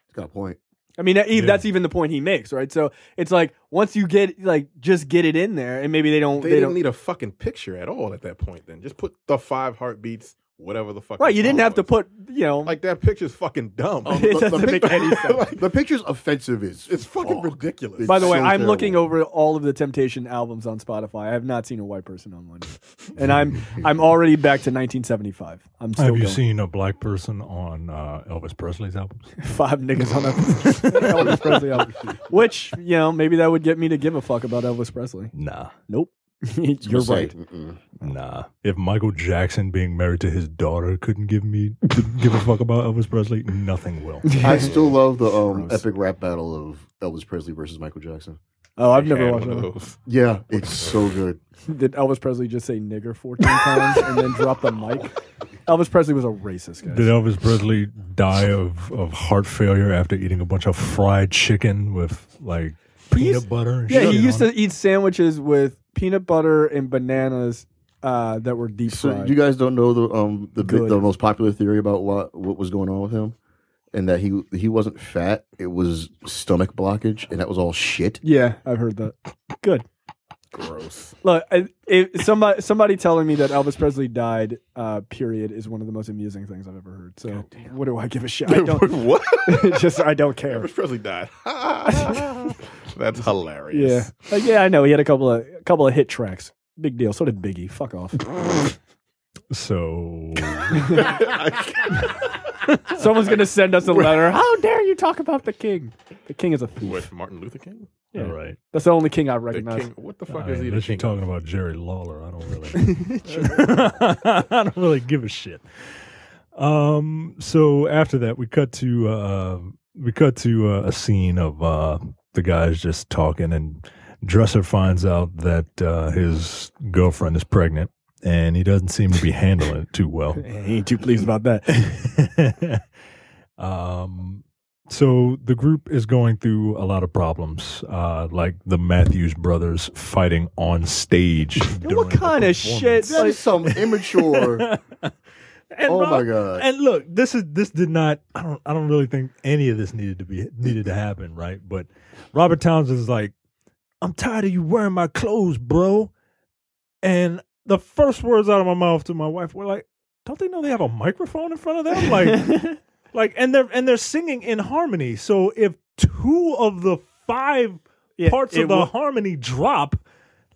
Speaker 6: He's got a point.
Speaker 1: I mean, that's even the point he makes, right? So it's like once you get just get it in there, and maybe they don't.
Speaker 7: They didn't need a fucking picture at all at that point. Then just put the 5 heartbeats, whatever the fuck.
Speaker 1: Right, you didn't have to put
Speaker 7: like that picture's fucking dumb.
Speaker 1: It doesn't make any sense.
Speaker 6: The picture's offensive.
Speaker 7: It's fucking ridiculous.
Speaker 1: By the way,
Speaker 6: so
Speaker 1: I'm
Speaker 6: terrible.
Speaker 1: looking over all of the Temptation albums on Spotify. I have not seen a white person on one, and I'm already back to 1975. I'm still
Speaker 5: Have you
Speaker 1: going.
Speaker 5: seen a black person on Elvis Presley's albums?
Speaker 1: 5 niggas on Elvis Presley album, which maybe that would get me to give a fuck about Elvis Presley.
Speaker 5: Nah.
Speaker 1: Nope. You're right.
Speaker 5: Nah. If Michael Jackson being married to his daughter couldn't give a fuck about Elvis Presley, nothing will.
Speaker 6: I still love the epic rap battle of Elvis Presley versus Michael Jackson.
Speaker 1: Oh, I've never
Speaker 7: Had
Speaker 1: watched
Speaker 7: one of
Speaker 1: that.
Speaker 7: those.
Speaker 6: Yeah, it's so good.
Speaker 1: Did Elvis Presley just say nigger 14 times and then drop the mic? Elvis Presley was a racist, guys.
Speaker 5: Did Elvis Presley die of heart failure after eating a bunch of fried chicken with like peanut butter and shit?
Speaker 1: Yeah, he used
Speaker 5: on
Speaker 1: to eat sandwiches with peanut butter and bananas that were deep
Speaker 6: So
Speaker 1: fried.
Speaker 6: you guys don't know the
Speaker 1: Good.
Speaker 6: most popular theory about what was going on with him? and that he wasn't fat. It was stomach blockage, and that was all shit.
Speaker 1: Yeah, I've heard that. Good.
Speaker 7: Gross.
Speaker 1: Look, somebody telling me that Elvis Presley died, period, is one of the most amusing things I've ever heard. So what do I give a shit? I don't.
Speaker 7: What?
Speaker 1: I don't care.
Speaker 7: Elvis Presley died. That's hilarious.
Speaker 1: Yeah, I know. He had a couple of hit tracks. Big deal. So did Biggie. Fuck off.
Speaker 5: So
Speaker 1: someone's gonna send us a letter. How dare you talk about the king? The king is a thief.
Speaker 7: With Martin Luther King?
Speaker 1: Yeah.
Speaker 5: All right.
Speaker 1: That's the only king I recognize.
Speaker 7: What the fuck is he?
Speaker 5: Unless you're talking about Jerry Lawler, I don't really give a shit. So after that, we cut to a scene of the guys just talking, and Dresser finds out that his girlfriend is pregnant, and he doesn't seem to be handling it too well.
Speaker 1: He ain't too pleased about that.
Speaker 5: So the group is going through a lot of problems, like the Matthews brothers fighting on stage.
Speaker 1: What kind of shit?
Speaker 6: That is some immature. My god!
Speaker 5: And look, this did not. I don't really think any of this needed to happen, right? But Robert Townsend is like, "I'm tired of you wearing my clothes, bro." And the first words out of my mouth to my wife were like, "Don't they know they have a microphone in front of them?" Like, and they're singing in harmony. So if 2 of the 5 parts of the harmony drop,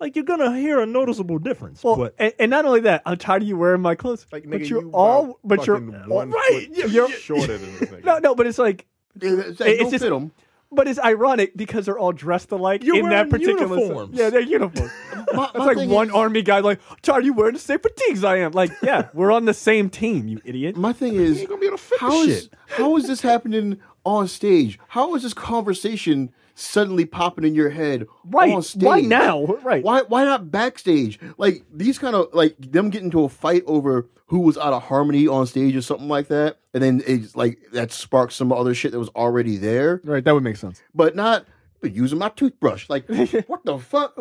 Speaker 5: like, you're gonna hear a noticeable difference.
Speaker 1: Well, and not only that, I'm tired of you wearing my clothes.
Speaker 7: Like,
Speaker 1: but
Speaker 7: nigga,
Speaker 1: you're all
Speaker 7: right. You're shorter than this nigga.
Speaker 1: No, but it's like
Speaker 6: it's
Speaker 1: just
Speaker 6: fit them.
Speaker 1: But it's ironic because they're all dressed alike
Speaker 5: You're
Speaker 1: in that
Speaker 5: wearing
Speaker 1: particular
Speaker 5: uniforms.
Speaker 1: Yeah, they're uniforms.
Speaker 6: My
Speaker 1: It's like one army guy like, tired of you wearing the same fatigues I am. Like, yeah, we're on the same team, you idiot.
Speaker 6: My thing is,
Speaker 7: You ain't gonna be able to fit
Speaker 6: how
Speaker 7: the
Speaker 6: is
Speaker 7: shit.
Speaker 6: how is this happening on stage? How is this conversation suddenly popping in your head on stage?
Speaker 1: Why now? Right.
Speaker 6: Why not backstage? Like, these kind of, like, them getting into a fight over who was out of harmony on stage or something like that, and then it's like that sparks some other shit that was already there.
Speaker 1: Right, that would make sense.
Speaker 6: But not using my toothbrush. Like, what the fuck?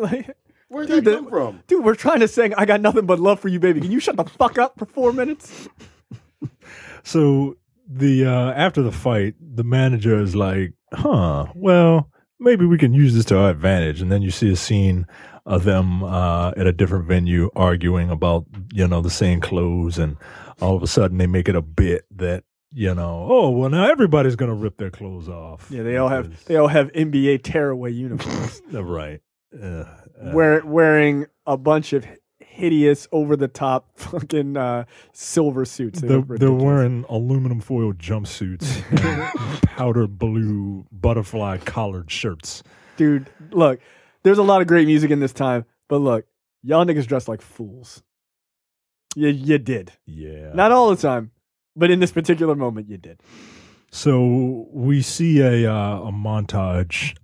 Speaker 6: Where'd that come from?
Speaker 1: Dude, we're trying to sing I Got Nothing But Love for You, Baby. Can you shut the fuck up for 4 minutes?
Speaker 5: So the after the fight, the manager is like, well, maybe we can use this to our advantage. And then you see a scene of them at a different venue arguing about, the same clothes, and all of a sudden they make it a bit that, oh, well, now everybody's gonna rip their clothes off.
Speaker 1: Yeah, they all have NBA tearaway uniforms.
Speaker 5: Right.
Speaker 1: Wearing a bunch of hideous, over the top fucking silver suits.
Speaker 5: They're wearing aluminum foil jumpsuits and powder blue butterfly collared shirts.
Speaker 1: Dude, look, there's a lot of great music in this time, but look, y'all niggas dressed like fools. You did.
Speaker 5: Yeah.
Speaker 1: Not all the time, but in this particular moment, you did.
Speaker 5: So we see a montage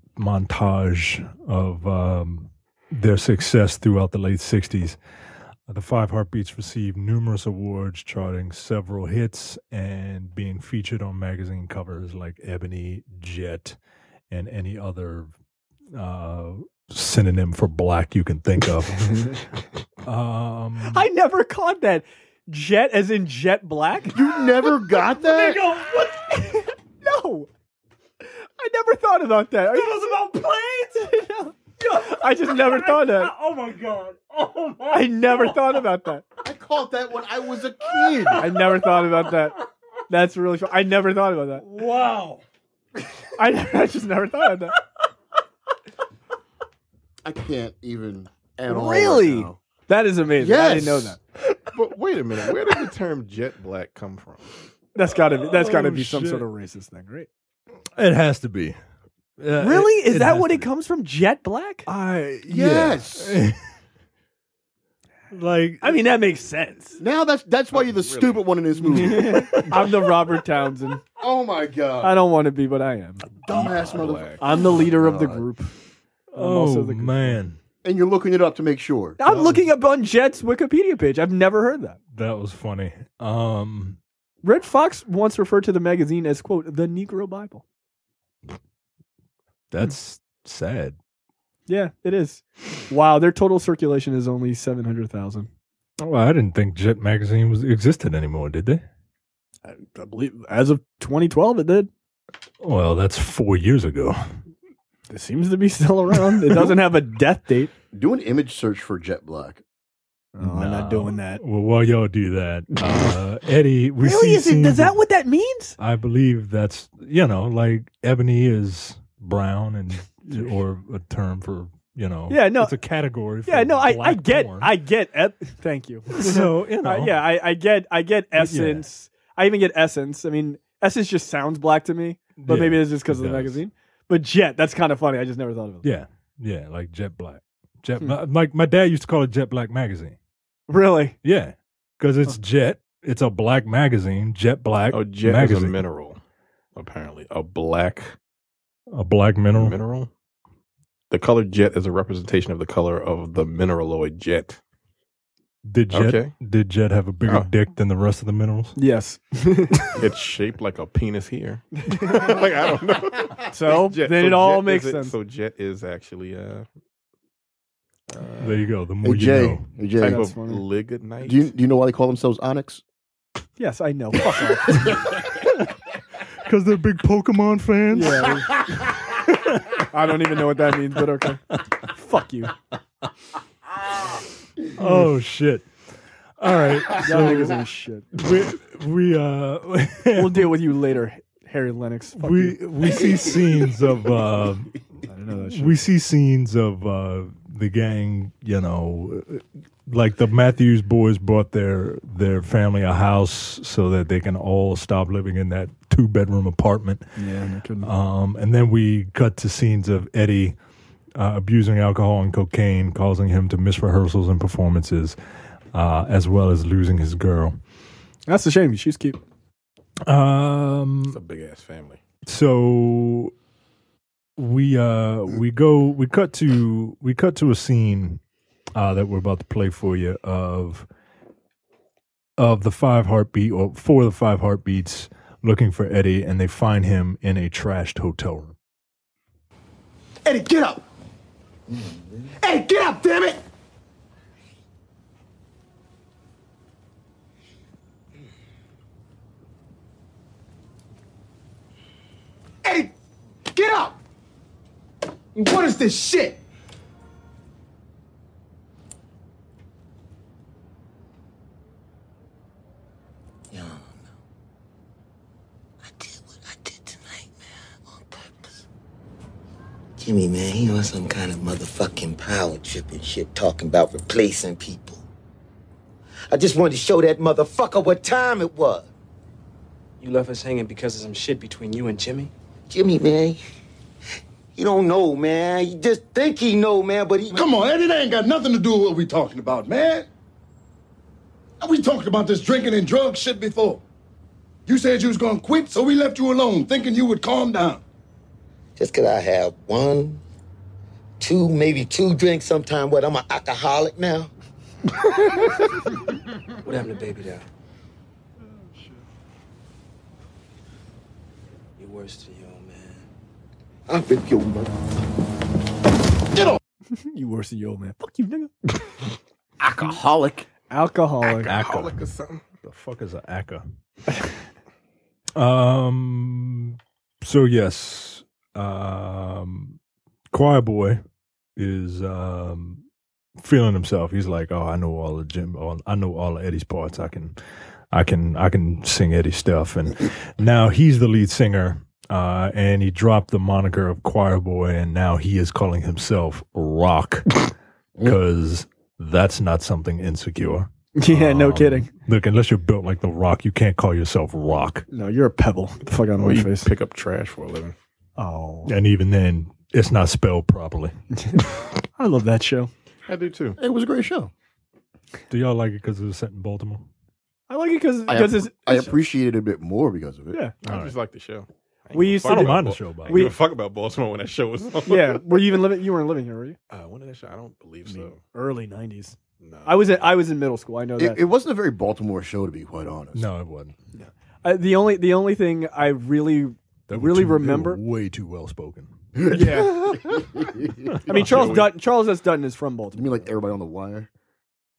Speaker 5: of their success throughout the late 60s. The Five Heartbeats received numerous awards, charting several hits and being featured on magazine covers like Ebony, Jet, and any other synonym for black you can think of.
Speaker 1: I never caught that. Jet as in jet black?
Speaker 6: You never got that?
Speaker 1: No. I never thought about that.
Speaker 9: That was about planes?
Speaker 1: I just never thought that.
Speaker 9: Oh my god. Oh my
Speaker 1: I never thought about that.
Speaker 6: I caught that when I was a kid.
Speaker 1: I never thought about that. That's really fun. I never thought about that.
Speaker 9: Wow.
Speaker 1: I just never thought of that.
Speaker 6: I can't even at all.
Speaker 1: Really?
Speaker 6: Right now.
Speaker 1: That is amazing.
Speaker 6: Yes.
Speaker 1: I didn't know that.
Speaker 7: But wait a minute, where did the term jet black come from?
Speaker 1: That's gotta be some
Speaker 5: shit.
Speaker 1: sort of racist thing, right?
Speaker 5: It has to be.
Speaker 1: Really? Is that
Speaker 5: has
Speaker 1: what
Speaker 5: to
Speaker 1: it
Speaker 5: be.
Speaker 1: comes from? Jet black?
Speaker 6: Yes.
Speaker 5: Yeah. Like,
Speaker 1: I mean, that makes sense.
Speaker 6: Now that's why you're the stupid one in this movie.
Speaker 1: I'm the Robert Townsend.
Speaker 6: Oh my god.
Speaker 1: I don't want to be, but I am.
Speaker 6: Dumbass motherfucker.
Speaker 1: I'm the leader of the group. I'm
Speaker 5: oh
Speaker 1: also the group.
Speaker 5: man,
Speaker 6: And you're looking it up to make sure.
Speaker 1: I'm looking up on Jet's Wikipedia page. I've never heard that.
Speaker 5: that was funny.
Speaker 1: Red Fox once referred to the magazine as, quote, the Negro Bible.
Speaker 5: That's sad.
Speaker 1: Yeah, it is. Wow, their total circulation is only 700,000.
Speaker 5: Oh, I didn't think Jet magazine existed anymore. Did they?
Speaker 1: I believe as of 2012, it did.
Speaker 5: Well, that's 4 years ago.
Speaker 1: It seems to be still around. It doesn't have a death date.
Speaker 6: Do an image search for Jet Black.
Speaker 1: Oh, I'm not doing that.
Speaker 5: Well, while y'all do that, Eddie, we
Speaker 1: Really?
Speaker 5: see
Speaker 1: Is it, is that what that means?
Speaker 5: I believe that's, like ebony is brown and or a term for,
Speaker 1: Yeah, no.
Speaker 5: it's a category. For
Speaker 1: Yeah, no, I
Speaker 5: black
Speaker 1: get,
Speaker 5: corn.
Speaker 1: thank you.
Speaker 5: So,
Speaker 1: I get essence. I even get essence. I mean, essence just sounds black to me, but maybe it's just because of the magazine. But jet, that's kind of funny. I just never thought of it.
Speaker 5: Yeah, like Jet Black. Like my dad used to call it Jet Black magazine.
Speaker 1: Really?
Speaker 5: Yeah, because it's Jet. It's a black magazine, Jet Black.
Speaker 7: Oh, jet
Speaker 5: magazine.
Speaker 7: is a mineral, apparently. A black
Speaker 5: mineral?
Speaker 7: Mineral? The color jet is a representation of the color of the mineraloid jet.
Speaker 5: Did Jet have a bigger dick than the rest of the minerals?
Speaker 1: Yes.
Speaker 7: It's shaped like a penis here. Like, I don't know.
Speaker 1: So then it all makes sense.
Speaker 7: So jet is actually
Speaker 5: there you go. The more
Speaker 6: Hey, Jay,
Speaker 5: you know.
Speaker 6: Hey, Jay.
Speaker 7: type of lignite.
Speaker 6: Do you know why they call themselves Onyx?
Speaker 1: Yes, I know. Fuck off.
Speaker 5: Because they're big Pokemon fans?
Speaker 1: Yeah. I don't even know what that means, but okay. Fuck you.
Speaker 5: Oh, shit. All right.
Speaker 1: Y'all niggas ain't shit. We'll deal with you later, Harry Lennix. Fuck you.
Speaker 5: We see scenes of
Speaker 1: I didn't know that shit.
Speaker 5: we see scenes of the gang, like the Matthews boys bought their family a house so that they can all stop living in that 2-bedroom apartment.
Speaker 1: Yeah, no kidding.
Speaker 5: And then we cut to scenes of Eddie abusing alcohol and cocaine, causing him to miss rehearsals and performances, as well as losing his girl.
Speaker 1: That's a shame. She's cute.
Speaker 7: It's a big ass family.
Speaker 5: So we cut to a scene that we're about to play for you of the 5 heartbeat or 4 of the 5 heartbeats looking for Eddie, and they find him in a trashed hotel room.
Speaker 2: Eddie, get up! Eddie, get up, damn it! Eddie, get up! What is this shit?
Speaker 13: Jimmy, man, he on some kind of motherfucking power trip and shit, talking about replacing people. I just wanted to show that motherfucker what time it was.
Speaker 14: You left us hanging because of some shit between you and Jimmy?
Speaker 13: Jimmy, man, he don't know, man. He just think he know, man, but he...
Speaker 2: Come on, Eddie, that ain't got nothing to do with what we talking about, man. We talked about this drinking and drug shit before. You said you was gonna quit, so we left you alone, thinking you would calm down.
Speaker 13: Just 'cause I have 1, 2, maybe 2 drinks sometime, what, I'm an alcoholic now?
Speaker 14: What happened to Baby doll? You're worse than your old man.
Speaker 13: I've been your mother.
Speaker 2: Get off!
Speaker 1: You worse than your old man. Fuck you, nigga.
Speaker 6: Alcoholic.
Speaker 1: Alcoholic.
Speaker 7: Alcoholic or something.
Speaker 5: The fuck is an ACA? So yes, Choir Boy is feeling himself. He's like, oh, I know all the I know all of Eddie's parts. I can sing Eddie's stuff, and now he's the lead singer. And he dropped the moniker of Choir Boy, and now he is calling himself Rock because that's not something insecure.
Speaker 1: Yeah, no kidding.
Speaker 5: Look, unless you're built like The Rock, you can't call yourself Rock.
Speaker 1: No, you're a pebble. Get the fuck out of my
Speaker 7: you
Speaker 1: face.
Speaker 7: pick up trash for a living.
Speaker 1: Oh.
Speaker 5: And even then, it's not spelled properly.
Speaker 1: I love that show.
Speaker 7: I do too.
Speaker 6: It was a great show.
Speaker 5: Do y'all like it because it was set in Baltimore?
Speaker 1: I like it because
Speaker 6: I appreciate it a bit more because of it.
Speaker 1: Yeah.
Speaker 7: I just like the show.
Speaker 1: We used to
Speaker 5: I don't mind the show, by the
Speaker 7: We
Speaker 5: way.
Speaker 7: give a fuck about Baltimore when that show was on.
Speaker 1: Yeah. Were you even living? You weren't living here, were you?
Speaker 7: When did that show? I don't believe so.
Speaker 1: Early 90s.
Speaker 7: No.
Speaker 1: I was in middle school. I know that.
Speaker 6: It wasn't a very Baltimore show, to be quite honest.
Speaker 5: No, it wasn't.
Speaker 1: The only thing I really remember.
Speaker 5: Way too well spoken.
Speaker 1: Yeah. I mean, Charles S. Dutton is from
Speaker 6: You
Speaker 1: Baltimore.
Speaker 6: mean like everybody on The Wire?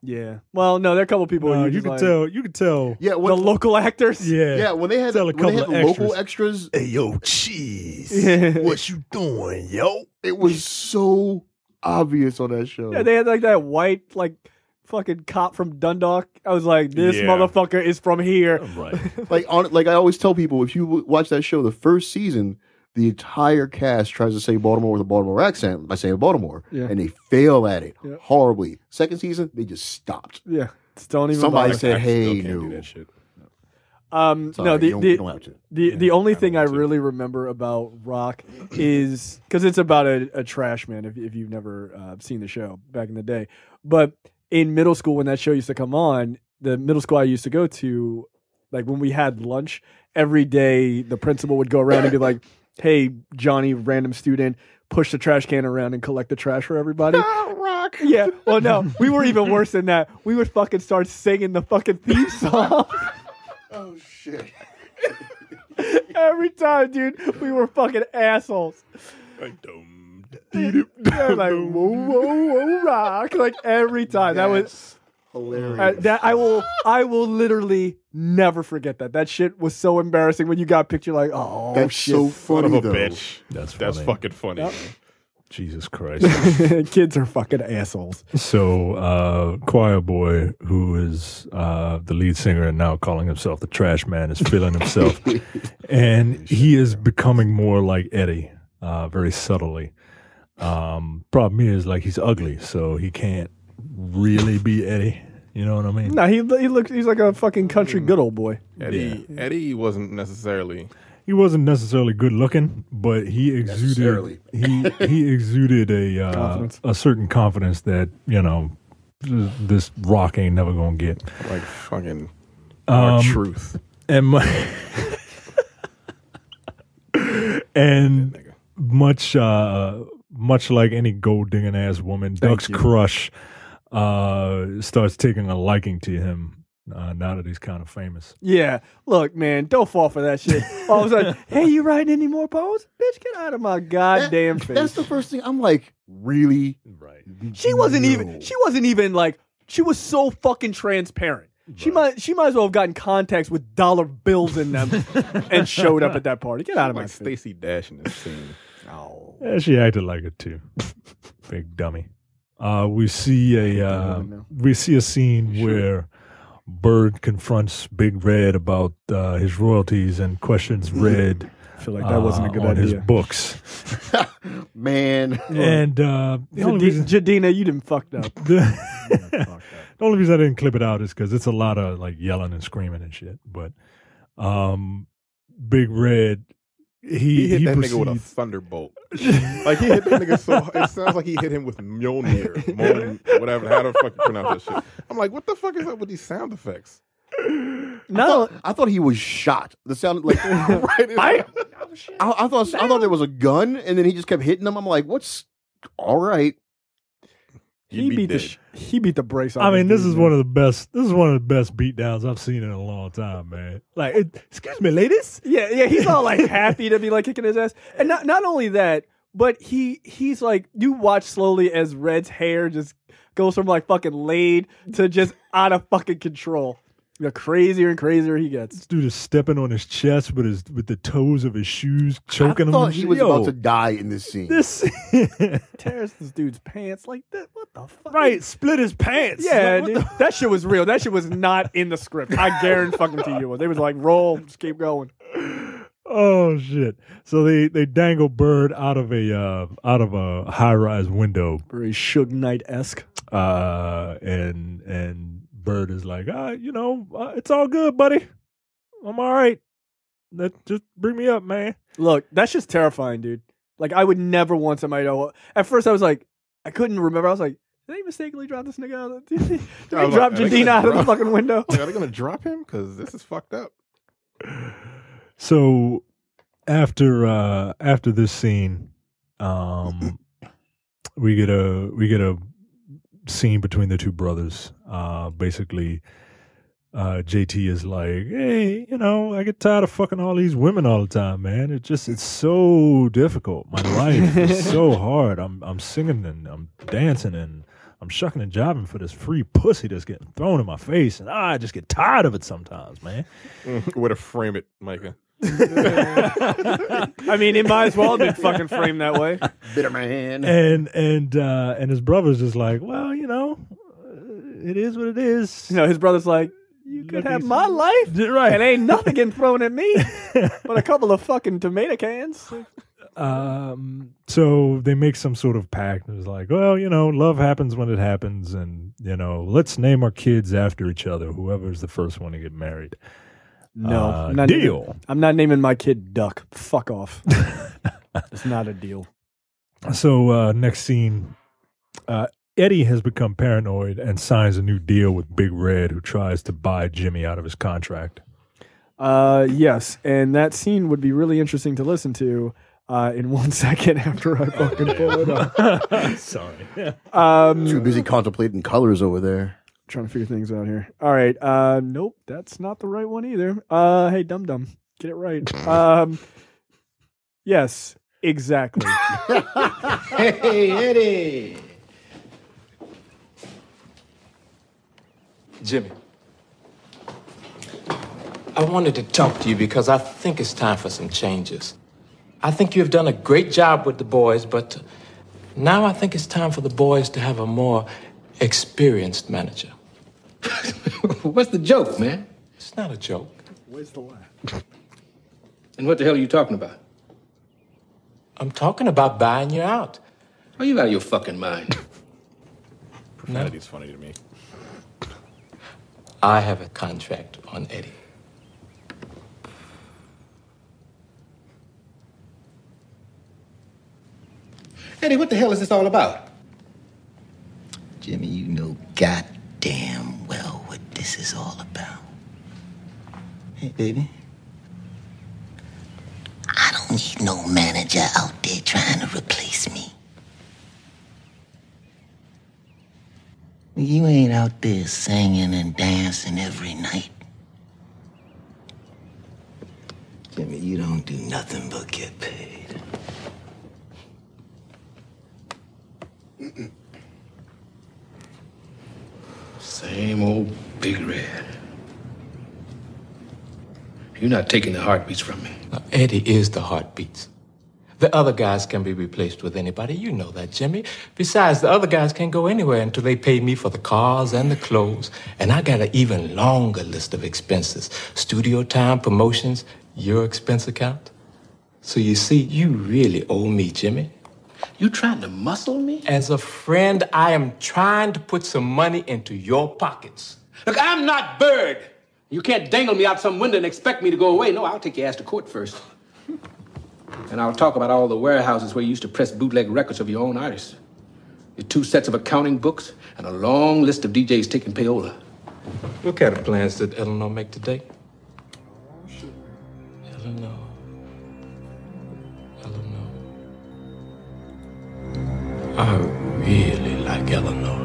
Speaker 1: Yeah. Well, no, there are a couple people.
Speaker 5: You could tell. You could tell.
Speaker 6: Yeah,
Speaker 1: the local actors.
Speaker 6: Yeah, when they had
Speaker 5: Tell a couple
Speaker 6: the
Speaker 5: of
Speaker 6: local extras,
Speaker 5: Hey, yo, cheese.
Speaker 1: Yeah.
Speaker 5: What you doing, yo?
Speaker 6: it was so obvious on that show.
Speaker 1: Yeah, they had like that white like fucking cop from Dundalk. I was like, this motherfucker is from here.
Speaker 5: Right.
Speaker 6: Like I always tell people, if you watch that show, the first season, the entire cast tries to say Baltimore with a Baltimore accent by saying Baltimore, and they fail at it horribly. Second season, they just stopped.
Speaker 1: Yeah, just don't even.
Speaker 6: Somebody
Speaker 1: bother.
Speaker 6: said, "Hey,
Speaker 7: do
Speaker 6: no."
Speaker 7: that shit.
Speaker 1: No,
Speaker 6: Sorry, you don't have to.
Speaker 1: the only thing I really remember about Rock is because it's about a trash man. If you've never seen the show back in the day, but in middle school when that show used to come on, the middle school I used to go to, like when we had lunch every day, the principal would go around and be like, "Hey, Johnny, random student, push the trash can around and collect the trash for everybody."
Speaker 6: Rock.
Speaker 1: Yeah. Well, no, we were even worse than that. We would fucking start singing the fucking theme song.
Speaker 6: Oh shit.
Speaker 1: Every time, dude, we were fucking assholes.
Speaker 7: Like,
Speaker 1: Yeah, like whoa, whoa, whoa, rock. Like every time. That was
Speaker 6: hilarious.
Speaker 1: that I will literally never forget that. That shit was so embarrassing when you got a picture like, oh,
Speaker 6: That's
Speaker 1: shit.
Speaker 6: so
Speaker 7: son
Speaker 6: funny
Speaker 7: of a
Speaker 6: though.
Speaker 7: bitch. That's
Speaker 5: funny.
Speaker 7: fucking funny.
Speaker 1: Yep.
Speaker 5: Jesus Christ.
Speaker 1: Kids are fucking assholes.
Speaker 5: So, Choir Boy, who is the lead singer and now calling himself the Trash Man, is feeling himself. And he is becoming more like Eddie, very subtly. Problem is, like, he's ugly, so he can't really be Eddie. You know what I mean?
Speaker 1: No, he's like a fucking country good old boy.
Speaker 7: Eddie wasn't necessarily...
Speaker 5: He wasn't necessarily good looking, but he exuded he exuded a certain confidence that, you know, this Rock ain't never gonna get.
Speaker 7: Like fucking truth.
Speaker 5: And and much like any gold digging ass woman, Duck's crush starts taking a liking to him. Now that he's kind of famous.
Speaker 1: Yeah. Look, man, don't fall for that shit. All of a sudden, hey, you writing any more poems? Bitch, get out of my goddamn face.
Speaker 6: That's the first thing. I'm like, really?
Speaker 5: Right.
Speaker 1: She wasn't even like, she was so fucking transparent. Right. She might as well have gotten contacts with dollar bills in them and showed up at that party. Get out of my face.
Speaker 7: Stacey Dash in this scene.
Speaker 1: Oh.
Speaker 5: Yeah, she acted like it too. Big dummy. We see a scene where Bird confronts Big Red about his royalties and questions Red.
Speaker 1: I feel like that wasn't a good
Speaker 5: on
Speaker 1: idea.
Speaker 5: his books.
Speaker 6: Man.
Speaker 5: And
Speaker 1: Jadina, you done fucked up.
Speaker 5: The only reason I didn't clip it out is because it's a lot of like yelling and screaming and shit. But Big Red, he
Speaker 7: hit that
Speaker 5: proceeds,
Speaker 7: nigga with a thunderbolt. Like he hit that nigga so it sounds like he hit him with Mjolnir, whatever. How the fuck you pronounce that shit? I'm like, what the fuck is up with these sound effects?
Speaker 1: No,
Speaker 6: I thought he was shot. The sound like right. I thought there was a gun, and then he just kept hitting them. I'm like, what's all right?
Speaker 1: He beat the brakes off.
Speaker 5: I mean, this is one of the best. This is one of the best beatdowns I've seen in a long time, man. Like, excuse me, ladies.
Speaker 1: Yeah. He's all like happy to be like kicking his ass, and not only that, but he's like, you watch slowly as Red's hair just goes from like fucking laid to just out of fucking control. The crazier and crazier he gets.
Speaker 5: This dude is stepping on his chest with the toes of his shoes, choking him.
Speaker 6: I thought he was about to die in this scene.
Speaker 1: Tears this dude's pants like that. What the fuck?
Speaker 5: Right, split his pants.
Speaker 1: Yeah, dude, that shit was real. That shit was not in the script. I guarantee fucking to you. They was like, roll, just keep going.
Speaker 5: Oh shit! So they dangle Bird out of a high rise window,
Speaker 1: very Suge Knight-esque.
Speaker 5: And Bird is like, it's all good, buddy. I'm all right. Just bring me up, man.
Speaker 1: Look, that's just terrifying, dude. Like, I would never want somebody to. At first, I was like, I couldn't remember. I was like, did they mistakenly drop this nigga out? Did they drop Jadina out of the fucking window?
Speaker 7: Like, are they gonna drop him? Because this is fucked up.
Speaker 5: So after this scene, we get a scene between the two brothers. Basically, JT is like, hey, I get tired of fucking all these women all the time, man. It's so difficult. My life is so hard. I'm singing and I'm dancing and I'm shucking and jiving for this free pussy that's getting thrown in my face, and I just get tired of it sometimes, man.
Speaker 7: Way to frame it, Micah.
Speaker 1: I mean, it might as well have been fucking framed that way.
Speaker 6: Bitter man.
Speaker 5: And his brother's just like, well, you know, it is what it is.
Speaker 1: You know, his brother's like, you could have my life,
Speaker 5: right?
Speaker 1: And ain't nothing getting thrown at me, but a couple of fucking tomato cans.
Speaker 5: So they make some sort of pact. It's like, well, you know, love happens when it happens, and you know, let's name our kids after each other. Whoever's the first one to get married.
Speaker 1: No, I'm not naming my kid Duck. Fuck off. It's not a deal.
Speaker 5: So next scene, Eddie has become paranoid and signs a new deal with Big Red, who tries to buy Jimmy out of his contract.
Speaker 1: Yes, and that scene would be really interesting to listen to in 1 second after I fucking pull it up.
Speaker 5: Sorry.
Speaker 6: Too busy contemplating colors over there.
Speaker 1: Trying to figure things out here. All right. Nope, that's not the right one either. Hey, dum dum, get it right. Yes, exactly.
Speaker 3: Hey, Eddie.
Speaker 14: Jimmy, I wanted to talk to you because I think it's time for some changes. I think you've done a great job with the boys, but now I think it's time for the boys to have a more experienced manager.
Speaker 3: What's the joke, man?
Speaker 14: It's not a joke.
Speaker 1: Where's the laugh?
Speaker 3: And what the hell are you talking about?
Speaker 14: I'm talking about buying you out.
Speaker 3: Are you out of your fucking mind?
Speaker 7: Profanity's funny to me.
Speaker 14: I have a contract on Eddie.
Speaker 3: Eddie, what the hell is this all about?
Speaker 13: Jimmy, you know goddamn well what this is all about. Hey, baby. I don't need no manager out there trying to replace me. You ain't out there singing and dancing every night. Jimmy, you don't do nothing but get paid.
Speaker 3: Same old Big Red. You're not taking the heartbeats from me.
Speaker 14: Now, Eddie is the heartbeats. The other guys can be replaced with anybody. You know that, Jimmy. Besides, the other guys can't go anywhere until they pay me for the cars and the clothes. And I got an even longer list of expenses. Studio time, promotions, your expense account. So you see, you really owe me, Jimmy.
Speaker 3: You trying to muscle me?
Speaker 14: As a friend, I am trying to put some money into your pockets.
Speaker 3: Look, I'm not Bird. You can't dangle me out some window and expect me to go away. No, I'll take your ass to court first. And I'll talk about all the warehouses where you used to press bootleg records of your own artists. Your 2 sets of accounting books and a long list of DJs taking payola.
Speaker 14: What kind of plans did Eleanor make today? Eleanor. I really like Eleanor.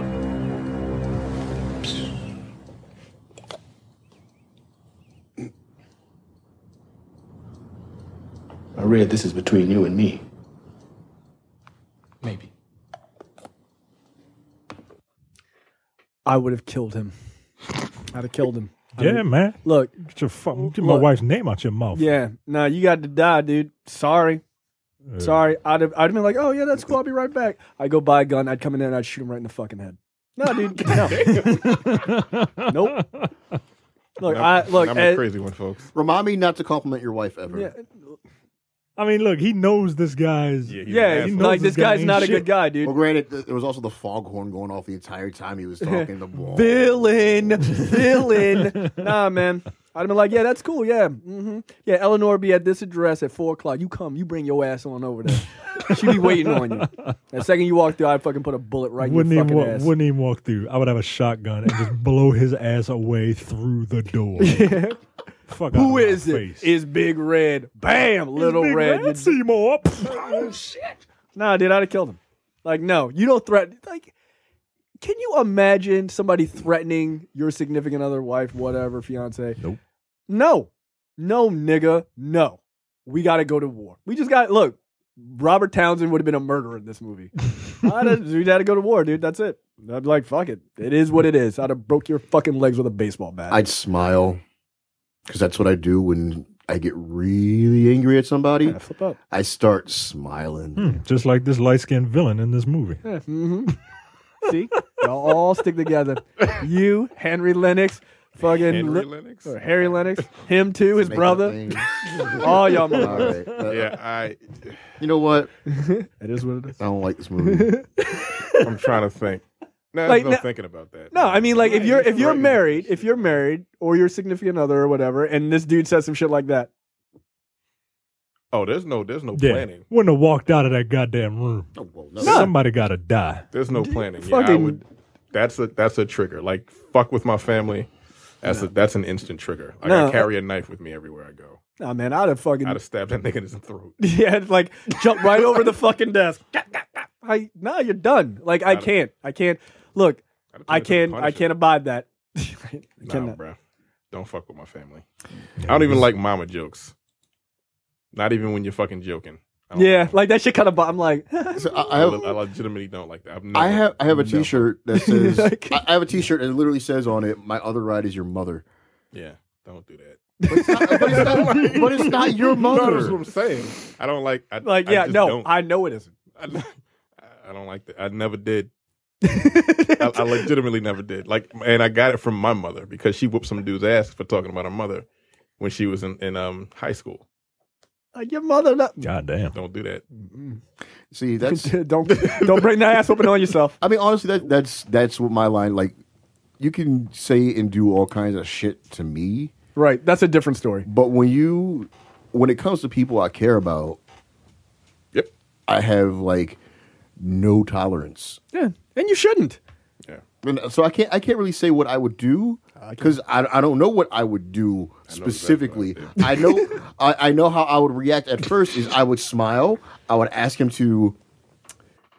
Speaker 3: I read this is between you and me.
Speaker 14: Maybe.
Speaker 1: I would have killed him. I'd have killed him.
Speaker 5: Yeah, man.
Speaker 1: Look.
Speaker 5: Get my wife's name out your mouth.
Speaker 1: Yeah. No, you got to die, dude. Sorry. Sorry. I'd have been like, oh, yeah, that's cool. I'll be right back. I'd go buy a gun. I'd come in there and I'd shoot him right in the fucking head. No, dude. No. Nope. Look,
Speaker 7: I'm a crazy one, folks.
Speaker 6: Remind me not to compliment your wife ever.
Speaker 1: Yeah.
Speaker 5: I mean, look, he knows this guy's.
Speaker 1: Yeah, like this guy's not a good guy, dude.
Speaker 6: Well, granted, there was also the foghorn going off the entire time he was talking. The ball.
Speaker 1: Villain. Nah, man. I'd have been like, yeah, that's cool. Yeah. Mm-hmm. Yeah, Eleanor be at this address at 4 o'clock. You come. You bring your ass on over there. She be waiting on you. The second you walk through, I'd fucking put a bullet right in your fucking ass.
Speaker 5: Wouldn't even walk through. I would have a shotgun and just blow his ass away through the door.
Speaker 1: Yeah.
Speaker 5: Fuck
Speaker 1: Who is it? Is Big Red. Bam, Little
Speaker 5: Big
Speaker 1: Red.
Speaker 5: Seymour.
Speaker 1: Oh, shit. Nah, dude, I'd have killed him. Like, no, you don't threaten. Like, can you imagine somebody threatening your significant other, wife, whatever, fiance?
Speaker 5: Nope.
Speaker 1: No, nigga, no. We got to go to war. We just got, look, Robert Townsend would have been a murderer in this movie. We got to go to war, dude. That's it. I'd be like, fuck it. It is what it is. I'd have broke your fucking legs with a baseball bat.
Speaker 6: I'd smile because that's what I do when I get really angry at somebody.
Speaker 1: Yeah, flip up.
Speaker 6: I start smiling.
Speaker 5: Just like this light-skinned villain in this movie.
Speaker 1: Yeah, See? Y'all all stick together. You, Henry Lennix, fucking
Speaker 7: Henry Lennix?
Speaker 1: or Harry Lennix, him too, his brother. All y'all motherfuckers.
Speaker 6: All right.
Speaker 7: Yeah,
Speaker 6: You know what?
Speaker 1: It is what it is.
Speaker 6: I don't like this movie.
Speaker 7: I'm trying to think. No,
Speaker 1: Like,
Speaker 7: no
Speaker 1: no-
Speaker 7: thinking about that.
Speaker 1: No, I mean, like, if you're
Speaker 7: right.
Speaker 1: married or your significant other or whatever, and this dude says some shit like that,
Speaker 7: Oh, there's no
Speaker 5: Yeah.
Speaker 7: planning.
Speaker 5: Wouldn't have walked out of that goddamn room.
Speaker 6: Oh, well, no.
Speaker 5: Somebody got to die.
Speaker 7: There's no planning. Yeah,
Speaker 1: fucking-
Speaker 7: I would. That's a trigger. Like fuck with my family. That's an instant trigger. Like
Speaker 1: No.
Speaker 7: I carry a knife with me everywhere I go.
Speaker 1: nah, man, I'd have fucking
Speaker 7: I'd have stabbed that nigga in his throat.
Speaker 1: yeah, like jump right over the fucking desk. Nah, you're done. Like I can't. Look, I can't abide that. I
Speaker 7: Nah,
Speaker 1: cannot.
Speaker 7: bro. Don't fuck with my family. I don't even like mama jokes. Not even when you're fucking joking.
Speaker 1: Yeah, like that shit kind of. I'm like,
Speaker 6: So
Speaker 7: I legitimately don't like that.
Speaker 6: I have a T-shirt that says
Speaker 1: Like-
Speaker 6: I have a T-shirt and it literally says on it, "My other ride is your mother."
Speaker 7: Yeah, don't do that.
Speaker 6: But it's not your mother.
Speaker 7: No, that's what I'm saying. I don't like. I just
Speaker 1: no,
Speaker 7: don't.
Speaker 1: I know it isn't.
Speaker 7: I don't like that. I never did. I legitimately never did. Like, and I got it from my mother because she whooped some dude's ass for talking about her mother when she was in high school.
Speaker 1: Like your mother.
Speaker 5: God damn.
Speaker 7: Don't do that.
Speaker 6: See, that's
Speaker 1: don't bring that ass whooping on yourself.
Speaker 6: I mean, honestly, that's what my line. Like, you can say and do all kinds of shit to me,
Speaker 1: Right, that's a different story.
Speaker 6: but when it comes to people I care about,
Speaker 7: Yep.
Speaker 6: I have like no tolerance.
Speaker 1: Yeah, and you shouldn't.
Speaker 7: Yeah.
Speaker 6: And so I can't really say what I would do because I don't know what I would do specifically. I know I know how I would react at first is I would smile. I would ask him to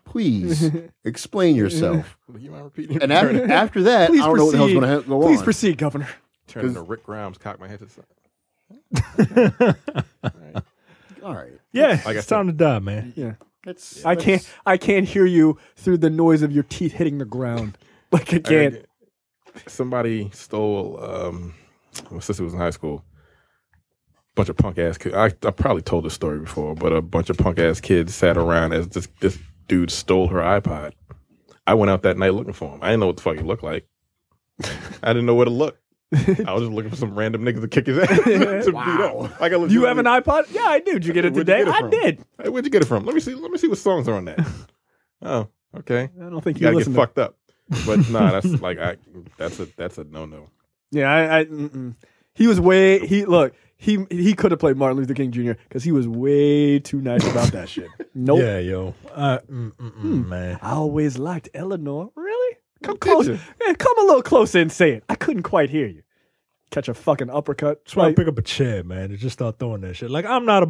Speaker 6: please explain yourself.
Speaker 7: You mind repeating?
Speaker 6: And after that,
Speaker 1: Please
Speaker 6: I don't know what the hell's
Speaker 1: proceed.
Speaker 6: going to go on.
Speaker 1: Please proceed, Governor.
Speaker 7: Turn into Rick Grimes, cock my head to the side.
Speaker 6: All right.
Speaker 5: Yeah,
Speaker 7: Like I
Speaker 5: it's
Speaker 7: said-
Speaker 5: time to die, man.
Speaker 1: Yeah,
Speaker 6: That's
Speaker 1: I can't hear you through the noise of your teeth hitting the ground. Like I can't.
Speaker 7: Somebody stole. My sister was in high school. Bunch of punk ass kids. I probably told this story before, but a bunch of punk ass kids sat around as this dude stole her iPod. I went out that night looking for him. I didn't know what the fuck he looked like. I didn't know where to look. I was just looking for some random nigga to kick his ass to beat up. Like
Speaker 1: You have an iPod? Yeah, I do. Did you get it
Speaker 7: Where'd you
Speaker 1: today?
Speaker 7: get it
Speaker 1: I
Speaker 7: from?
Speaker 1: did.
Speaker 7: Hey, where'd you get it from? Let me see what songs are on that. Oh, okay.
Speaker 1: I don't think
Speaker 7: You
Speaker 1: you
Speaker 7: gotta
Speaker 1: listen
Speaker 7: get
Speaker 1: to-
Speaker 7: fucked up. But nah, that's like that's a no.
Speaker 1: Yeah, he was way he could have played Martin Luther King Jr. because he was way too nice about that shit. Nope.
Speaker 5: Yeah, yo. Man.
Speaker 1: I always liked Eleanor. Really? Come closer. Yeah, come a little closer and say it. I couldn't quite hear you. Catch a fucking uppercut.
Speaker 5: That's why I pick up a chair, man, and just start throwing that shit. Like I'm not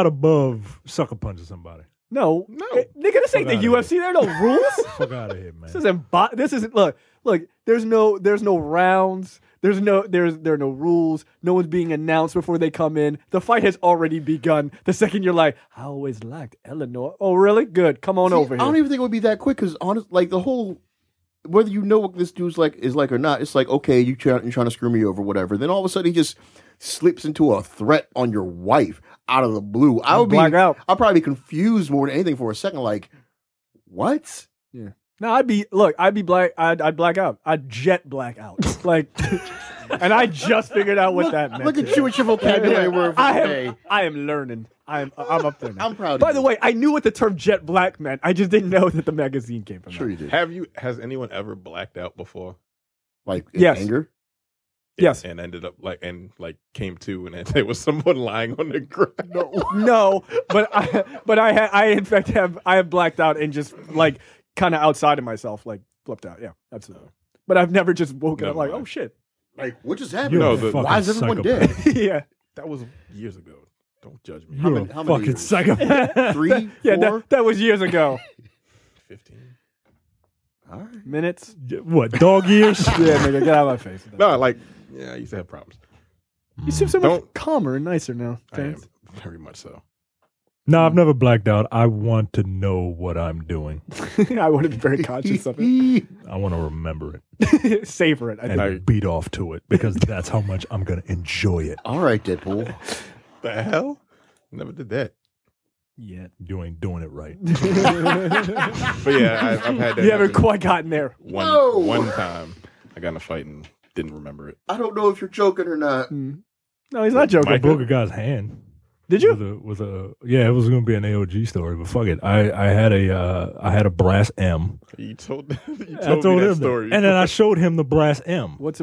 Speaker 5: above sucker punching somebody.
Speaker 1: No. Nigga, this ain't the UFC. There are no rules.
Speaker 5: Fuck out of here, man.
Speaker 1: This isn't look. There's no rounds. There are no rules. No one's being announced before they come in. The fight has already begun. The second you're like, I always liked Eleanor. Oh, really? Good. Come on over
Speaker 6: I
Speaker 1: here.
Speaker 6: don't even think it would be that quick because like the whole whether you know what this dude's like is like or not, it's like okay, you're trying to screw me over, whatever. Then all of a sudden he just slips into a threat on your wife out of the blue. I would
Speaker 1: black out.
Speaker 6: I'll probably be confused more than anything for a second. Like, what?
Speaker 1: Yeah. No, I'd be black. I'd black out. I'd jet black out. Like, and I just figured out what that meant.
Speaker 6: Look at you with your vocabulary word for today.
Speaker 1: I am learning. I'm up there now.
Speaker 6: I'm proud of
Speaker 1: By
Speaker 6: you.
Speaker 1: the way, I knew what the term jet black meant. I just didn't know that the magazine came from.
Speaker 6: Sure
Speaker 1: that.
Speaker 6: you did.
Speaker 7: Has anyone ever blacked out before?
Speaker 6: Like in
Speaker 1: Yes.
Speaker 6: anger?
Speaker 1: Yes.
Speaker 7: And ended up came to and there was someone lying on the ground.
Speaker 1: No, but I in fact have blacked out and just like kind of outside of myself, like flipped out. Yeah, absolutely. But I've never just woken up like, oh shit.
Speaker 6: Like, what just happened?
Speaker 5: You're
Speaker 7: No,
Speaker 5: a
Speaker 7: the-
Speaker 5: fucking
Speaker 6: Why is everyone
Speaker 5: psychopath.
Speaker 6: dead?
Speaker 1: Yeah.
Speaker 7: That was years ago. Don't judge me.
Speaker 5: You're
Speaker 6: how
Speaker 5: a
Speaker 6: many
Speaker 5: fucking
Speaker 6: years?
Speaker 5: psychopath.
Speaker 6: 3,
Speaker 1: Yeah,
Speaker 6: 4?
Speaker 1: that was years ago.
Speaker 7: 15.
Speaker 6: All right.
Speaker 1: Minutes.
Speaker 5: What, dog years?
Speaker 1: Yeah, nigga, get out of my face.
Speaker 7: No, I used to have problems.
Speaker 1: You seem so much
Speaker 7: Don't-
Speaker 1: calmer and nicer now.
Speaker 7: I am
Speaker 1: Terrence.
Speaker 7: very much so.
Speaker 5: No, I've never blacked out. I want to know what I'm doing.
Speaker 1: I want to be very conscious of it.
Speaker 5: I want to remember it.
Speaker 1: Savor it.
Speaker 5: And beat off to it because that's how much I'm going to enjoy it.
Speaker 6: All right, Deadpool.
Speaker 7: The hell? Never did that.
Speaker 1: Yeah.
Speaker 5: You ain't doing it right.
Speaker 7: But yeah, I've had that.
Speaker 1: You haven't quite gotten there.
Speaker 7: One time I got in a fight and didn't remember it.
Speaker 6: I don't know if you're joking or not.
Speaker 1: No, he's not joking.
Speaker 5: I broke a guy's hand.
Speaker 1: Did you?
Speaker 5: Yeah, it was going to be an AOG story, but fuck it. I had a brass M.
Speaker 7: You told me
Speaker 5: that
Speaker 7: story.
Speaker 5: And then I showed him the brass M.
Speaker 1: What's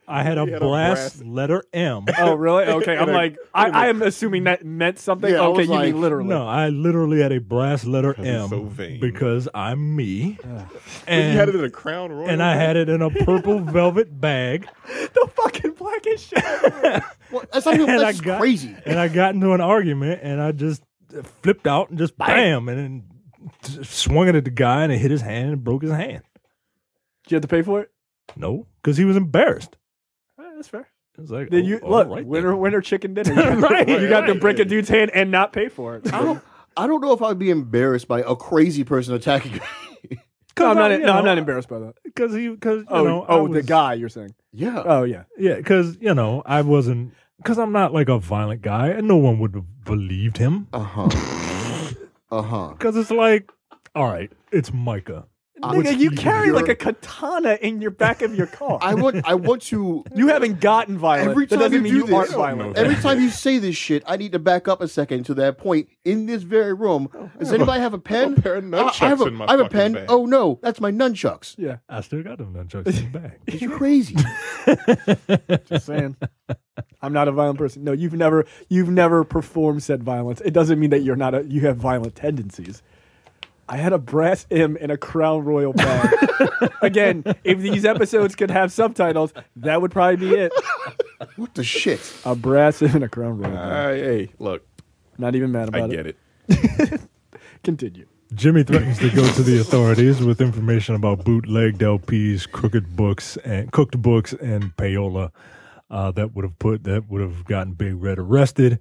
Speaker 5: I had a brass letter M.
Speaker 1: Oh, really? Okay. I'm like, I am assuming that meant something.
Speaker 6: Yeah,
Speaker 1: okay, you mean literally.
Speaker 5: No, I literally had a brass letter M
Speaker 7: so vain.
Speaker 5: because I'm me.
Speaker 7: And you had it in a Crown Royal.
Speaker 5: And I had it in a purple velvet bag.
Speaker 1: The fucking blackest shit.
Speaker 6: Well, that's crazy.
Speaker 5: And I got into an argument, and I just flipped out and just bam, and then swung it at the guy, and it hit his hand and broke his hand.
Speaker 1: Did you have to pay for it?
Speaker 5: No, because he was embarrassed.
Speaker 1: All right, that's fair.
Speaker 5: It was like,
Speaker 1: then winner chicken dinner. You got to break a dude's hand and not pay for it.
Speaker 6: I don't know if I'd be embarrassed by a crazy person attacking me.
Speaker 1: No, I'm not embarrassed by that.
Speaker 5: Because
Speaker 1: the guy you're saying.
Speaker 6: Yeah.
Speaker 1: Oh yeah.
Speaker 5: Yeah, because I wasn't. Because I'm not like a violent guy, and no one would have believed him. Because it's like, all right, it's Micah.
Speaker 1: Nigga, you carry like a katana in your back of your car.
Speaker 6: I want to.
Speaker 1: You haven't gotten violent.
Speaker 6: Every
Speaker 1: that
Speaker 6: time
Speaker 1: doesn't mean
Speaker 6: do
Speaker 1: you
Speaker 6: this,
Speaker 1: aren't violent.
Speaker 6: Every time you say this shit, I need to back up a second to that point in this very room. Does anybody have a pen?
Speaker 7: A pair of nunchucks in my
Speaker 6: I have a
Speaker 7: fucking
Speaker 6: pen.
Speaker 7: bag.
Speaker 6: Oh no, that's my nunchucks.
Speaker 1: Yeah,
Speaker 5: I still got them nunchucks in the bag.
Speaker 6: You're crazy.
Speaker 1: Just saying. I'm not a violent person. No, you've never performed said violence. It doesn't mean that you have violent tendencies. I had a brass M in a Crown Royal bag. Again, if these episodes could have subtitles, that would probably be it.
Speaker 6: What the shit?
Speaker 1: A brass M in a Crown Royal bag.
Speaker 7: Hey, look.
Speaker 1: Not even mad about
Speaker 7: I get it.
Speaker 1: Continue.
Speaker 5: Jimmy threatens to go to the authorities with information about bootlegged LPs, crooked books, and cooked books, and payola. That would have gotten Big Red arrested.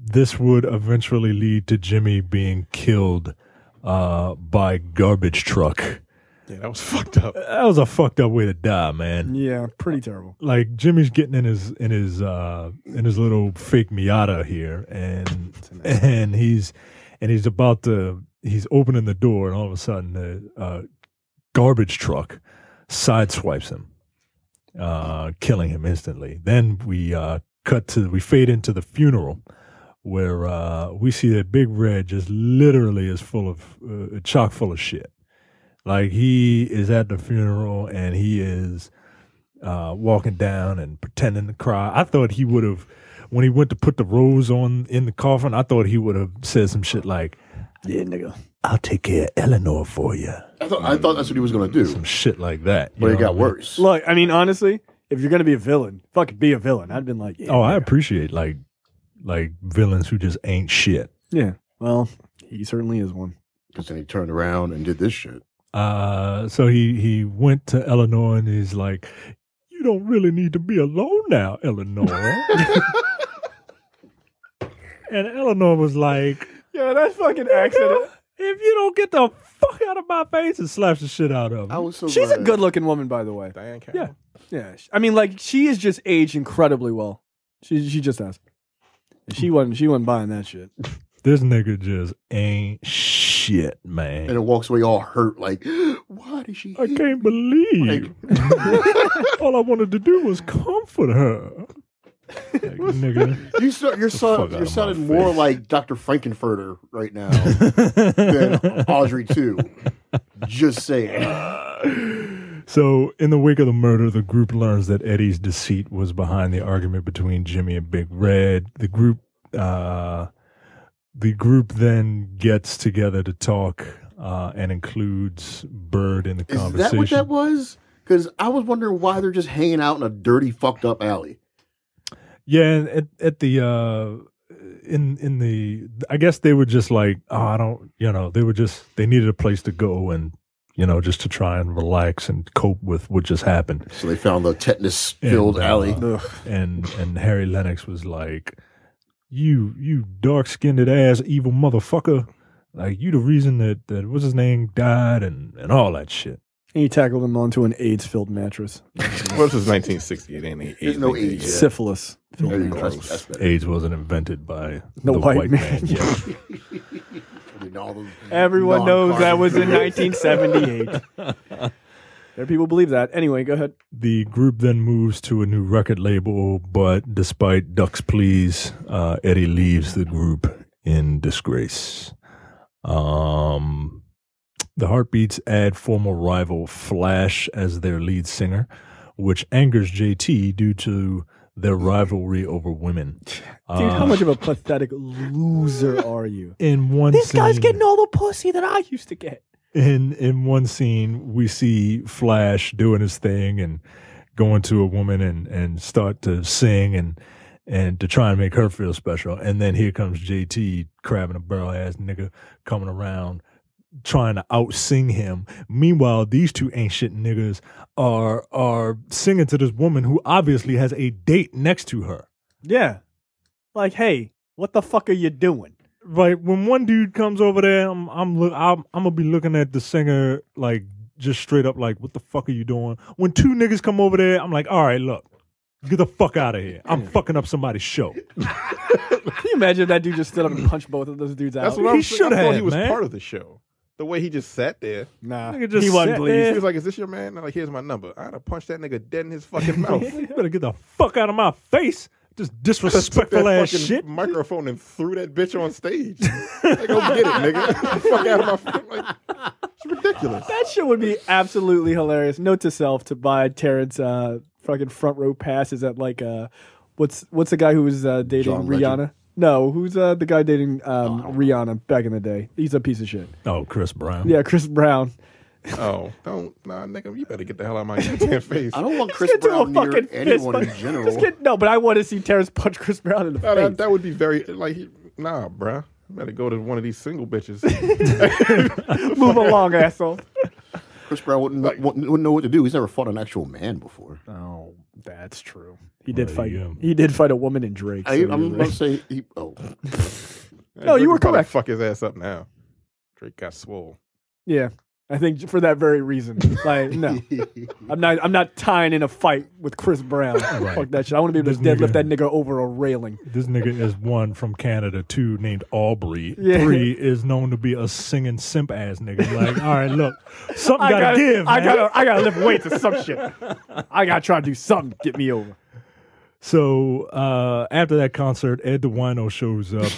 Speaker 5: This would eventually lead to Jimmy being killed by garbage truck.
Speaker 7: Yeah, that was fucked up.
Speaker 5: That was a fucked up way to die, man.
Speaker 1: Yeah, pretty terrible.
Speaker 5: Like Jimmy's getting in his little fake Miata here, and he's opening the door, and all of a sudden the garbage truck sideswipes him, killing him instantly. Then we fade into the funeral, where we see that Big Red just literally is full of chock full of shit. Like he is at the funeral and he is walking down and pretending to cry. I thought he would have, when he went to put the rose on in the coffin, I thought he would have said some shit like,
Speaker 1: "Yeah, nigga,
Speaker 5: I'll take care of Eleanor for you."
Speaker 6: I thought that's what he was going to do.
Speaker 5: Some shit like that.
Speaker 6: But it got worse.
Speaker 1: Look, I mean, honestly, if you're going to be a villain, fucking be a villain. I'd been like, yeah,
Speaker 5: I appreciate like villains who just ain't shit.
Speaker 1: Yeah, well, he certainly is one.
Speaker 6: Because then he turned around and did this shit.
Speaker 5: So he went to Eleanor and he's like, "You don't really need to be alone now, Eleanor." And Eleanor was like,
Speaker 1: "Yeah, that's fucking accident.
Speaker 5: If you don't get the fuck out of my face," and slaps the shit out of him.
Speaker 1: She's a good-looking woman, by the way.
Speaker 7: Diane Campbell.
Speaker 1: Yeah. I mean, like, she is just aged incredibly well. She just has. She wasn't buying that shit.
Speaker 5: This nigga just ain't shit, man.
Speaker 6: And it walks away all hurt, like, why did she?
Speaker 5: I can't believe. All I wanted to do was comfort her. Like, nigga,
Speaker 6: you're sounding more like Dr. Frankenfurter right now than Audrey 2. Just saying.
Speaker 5: So, in the wake of the murder, the group learns that Eddie's deceit was behind the argument between Jimmy and Big Red. The group then gets together to talk and includes Bird in the conversation.
Speaker 6: Is that what that was? Because I was wondering why they're just hanging out in a dirty, fucked up alley.
Speaker 5: Yeah, and at the in the I guess they were just like, they needed a place to go and just to try and relax and cope with what just happened.
Speaker 6: So they found the tetanus filled alley.
Speaker 5: And Harry Lennix was like, you dark-skinned ass evil motherfucker. Like, you the reason that what's his name died and all that shit.
Speaker 1: And he tackled him onto an AIDS-filled mattress.
Speaker 7: Well, this is 1968, ain't it?
Speaker 6: There's no AIDS.
Speaker 7: yet.
Speaker 1: Syphilis.
Speaker 6: There you go. That's better.
Speaker 5: AIDS wasn't invented by
Speaker 1: The
Speaker 5: the
Speaker 1: white
Speaker 5: white
Speaker 1: man.
Speaker 5: man. Yeah.
Speaker 1: Everyone knows that was in 1978. There are people who believe that. Anyway, go ahead.
Speaker 5: The group then moves to a new record label, but despite Duck's pleas, Eddie leaves the group in disgrace. The Heartbeats add former rival Flash as their lead singer, which angers JT due to their rivalry over women.
Speaker 1: Dude, how much of a pathetic loser are you?
Speaker 5: In one
Speaker 1: This guy's
Speaker 5: scene-
Speaker 1: getting all the pussy that I used to get.
Speaker 5: In one scene, we see Flash doing his thing and going to a woman and start to sing and to try and make her feel special. And then here comes JT, crabbing a barrel ass nigga, coming around trying to out-sing him. Meanwhile, these two ancient niggas are singing to this woman who obviously has a date next to her.
Speaker 1: Yeah. Like, hey, what the fuck are you doing?
Speaker 5: Right, when one dude comes over there, I'm gonna be looking at the singer like just straight up like, what the fuck are you doing? When two niggas come over there, I'm like, all right, look, get the fuck out of here. I'm fucking up somebody's show.
Speaker 1: Can you imagine if that dude just stood up and punched both of those dudes out?
Speaker 7: That's what I'm saying. I thought he was
Speaker 5: man.
Speaker 7: part of the show. The way he just sat there.
Speaker 1: Nah,
Speaker 5: Nigga just
Speaker 1: he wasn't
Speaker 5: sat
Speaker 1: pleased.
Speaker 5: there.
Speaker 7: He was like, is this your man? I'm like, here's my number. I'd have punched that nigga dead in his fucking mouth.
Speaker 5: You better get the fuck out of my face. Just
Speaker 7: Took
Speaker 5: disrespectful
Speaker 7: that
Speaker 5: ass
Speaker 7: fucking
Speaker 5: shit.
Speaker 7: microphone and threw that bitch on stage. Like, go get it, nigga. Get the fuck out of my face. Like, it's ridiculous.
Speaker 1: That shit would be absolutely hilarious. Note to self to buy Terrence fucking front row passes at like what's the guy who was dating
Speaker 6: John
Speaker 1: Rihanna?
Speaker 6: Legend?
Speaker 1: No, who's the guy dating Rihanna back in the day? He's a piece of shit.
Speaker 5: Oh, Chris Brown.
Speaker 1: Yeah, Chris Brown.
Speaker 7: Oh, nigga, you better get the hell out of my goddamn face.
Speaker 6: I don't want Chris
Speaker 1: Let's get to
Speaker 6: Brown
Speaker 1: a
Speaker 6: near
Speaker 1: fucking
Speaker 6: anyone
Speaker 1: fist
Speaker 6: in
Speaker 1: fight.
Speaker 6: general.
Speaker 1: No, but I want to see Terrence punch Chris Brown in the face.
Speaker 7: That would be very, like, nah, bruh. You better go to one of these single bitches.
Speaker 1: Move along, asshole.
Speaker 6: Chris Brown wouldn't know what to do. He's never fought an actual man before.
Speaker 1: Oh, that's true. He did
Speaker 5: Well,
Speaker 1: fight.
Speaker 5: yeah.
Speaker 1: He did fight a woman in Drake. so
Speaker 6: I'm
Speaker 1: you're
Speaker 6: about to
Speaker 1: right.
Speaker 6: say,
Speaker 1: No, you were
Speaker 7: Probably
Speaker 1: correct.
Speaker 7: Fuck his ass up now. Drake got swole.
Speaker 1: Yeah, I think for that very reason. Like, no, I'm not tying in a fight with Chris Brown. Fuck that shit. I want to be able to
Speaker 5: This
Speaker 1: deadlift
Speaker 5: nigga-
Speaker 1: that nigga over a railing.
Speaker 5: This nigga is one from Canada, two named Aubrey.
Speaker 1: Yeah.
Speaker 5: Three is known to be a singing simp ass nigga. Like, all right, look, something gotta give.
Speaker 1: I
Speaker 5: man.
Speaker 1: gotta lift weights or some shit. I gotta try to do something to get me over.
Speaker 5: So after that concert, Ed the Wino shows up.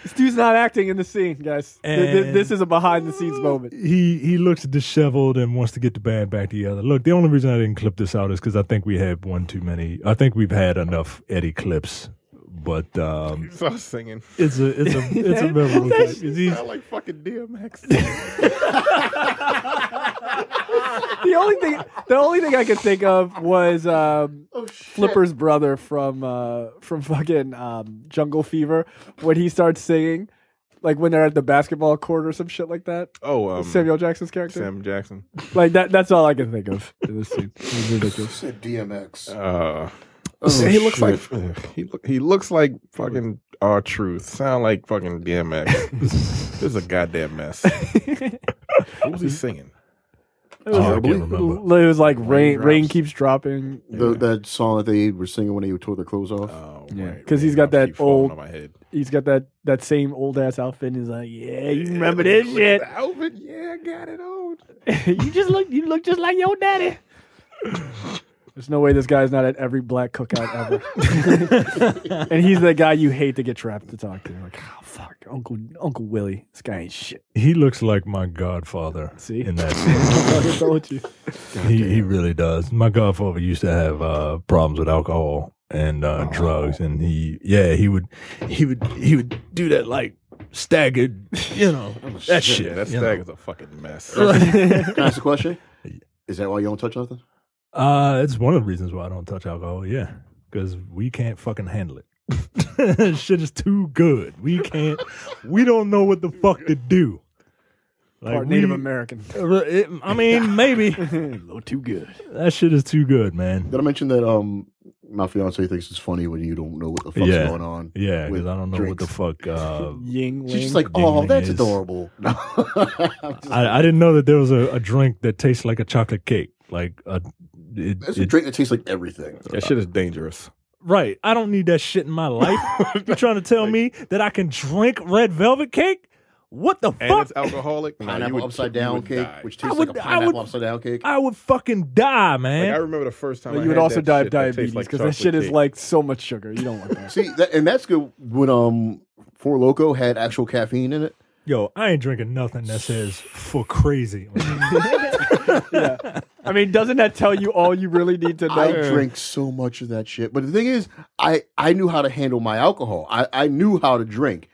Speaker 1: This dude's not acting in the scene, guys.
Speaker 5: And-
Speaker 1: This is a behind the scenes moment.
Speaker 5: He looks disheveled and wants to get the band back together. Look, the only reason I didn't clip this out is because I think we had one too many. I think we've had enough Eddie clips, but
Speaker 7: So I was singing.
Speaker 5: it's a memorable clip. 'Cause
Speaker 7: You
Speaker 5: he's-
Speaker 7: sound like fucking DMX.
Speaker 1: The only thing I could think of was Flipper's brother from fucking Jungle Fever when he starts singing, like when they're at the basketball court or some shit like that.
Speaker 7: Oh,
Speaker 1: Samuel Jackson's character.
Speaker 7: Sam Jackson.
Speaker 1: Like that. That's all I can think of in this scene. It's ridiculous.
Speaker 6: said DMX.
Speaker 7: He looks like he looks like fucking R-Truth. Sound like fucking DMX. This is a goddamn mess. What was he singing?
Speaker 1: It was like rain keeps dropping.
Speaker 6: That song that they were singing when they tore their clothes off.
Speaker 7: Oh,
Speaker 1: Yeah,
Speaker 7: right,
Speaker 1: because he's
Speaker 7: right.
Speaker 1: got that
Speaker 7: Keep falling
Speaker 1: old.
Speaker 7: on my head.
Speaker 1: He's got that same old ass outfit. And he's like, yeah, you remember this shit?
Speaker 7: The outfit, yeah, I got it on.
Speaker 1: you look just like your daddy. There's no way this guy's not at every black cookout ever. And he's the guy you hate to get trapped to talk to. Like, oh fuck, Uncle Willie. This guy ain't shit.
Speaker 5: He looks like my godfather.
Speaker 1: See?
Speaker 5: In that scene.
Speaker 1: I told you.
Speaker 5: He really does. My godfather used to have problems with alcohol and drugs, and he would do that like staggered, that shit.
Speaker 7: Yeah, that stagger's a fucking mess.
Speaker 6: Can I ask a question? Is that why you don't touch nothing?
Speaker 5: It's one of the reasons why I don't touch alcohol. Yeah, because we can't fucking handle it. Shit is too good. We don't know what the fuck to do.
Speaker 1: Part Native American.
Speaker 5: I mean, maybe
Speaker 1: a little too good.
Speaker 5: That shit is too good, man.
Speaker 6: Did I mention that My fiance thinks it's funny when you don't know what the fuck's going on.
Speaker 5: Yeah, because
Speaker 6: with
Speaker 5: I don't know
Speaker 6: drinks.
Speaker 5: what the fuck.
Speaker 1: Yingling.
Speaker 6: She's just like, oh, that's adorable. No.
Speaker 5: I didn't know that there was a drink that tastes like a chocolate cake. Like
Speaker 6: It's a drink that tastes like everything.
Speaker 7: That shit is dangerous.
Speaker 5: Right. I don't need that shit in my life. You trying to tell me that I can drink red velvet cake? What the
Speaker 7: And
Speaker 5: fuck?
Speaker 7: it's alcoholic.
Speaker 6: Pineapple upside down cake, which tastes like a pineapple upside down cake.
Speaker 5: I would fucking die, man.
Speaker 7: Like, I remember the first time
Speaker 1: But
Speaker 7: I
Speaker 1: you would
Speaker 7: had
Speaker 1: also
Speaker 7: that
Speaker 1: die of
Speaker 7: shit that tastes
Speaker 1: diabetes
Speaker 7: like
Speaker 1: because that shit
Speaker 7: chocolate
Speaker 1: is
Speaker 7: cake.
Speaker 1: like so much sugar. You don't want that.
Speaker 6: See, and that's good when Four Loko had actual caffeine in it.
Speaker 5: Yo, I ain't drinking nothing that says for crazy.
Speaker 1: Yeah. I mean, doesn't that tell you all you really need to know?
Speaker 6: I drink so much of that shit. But the thing is, I knew how to handle my alcohol. I knew how to drink.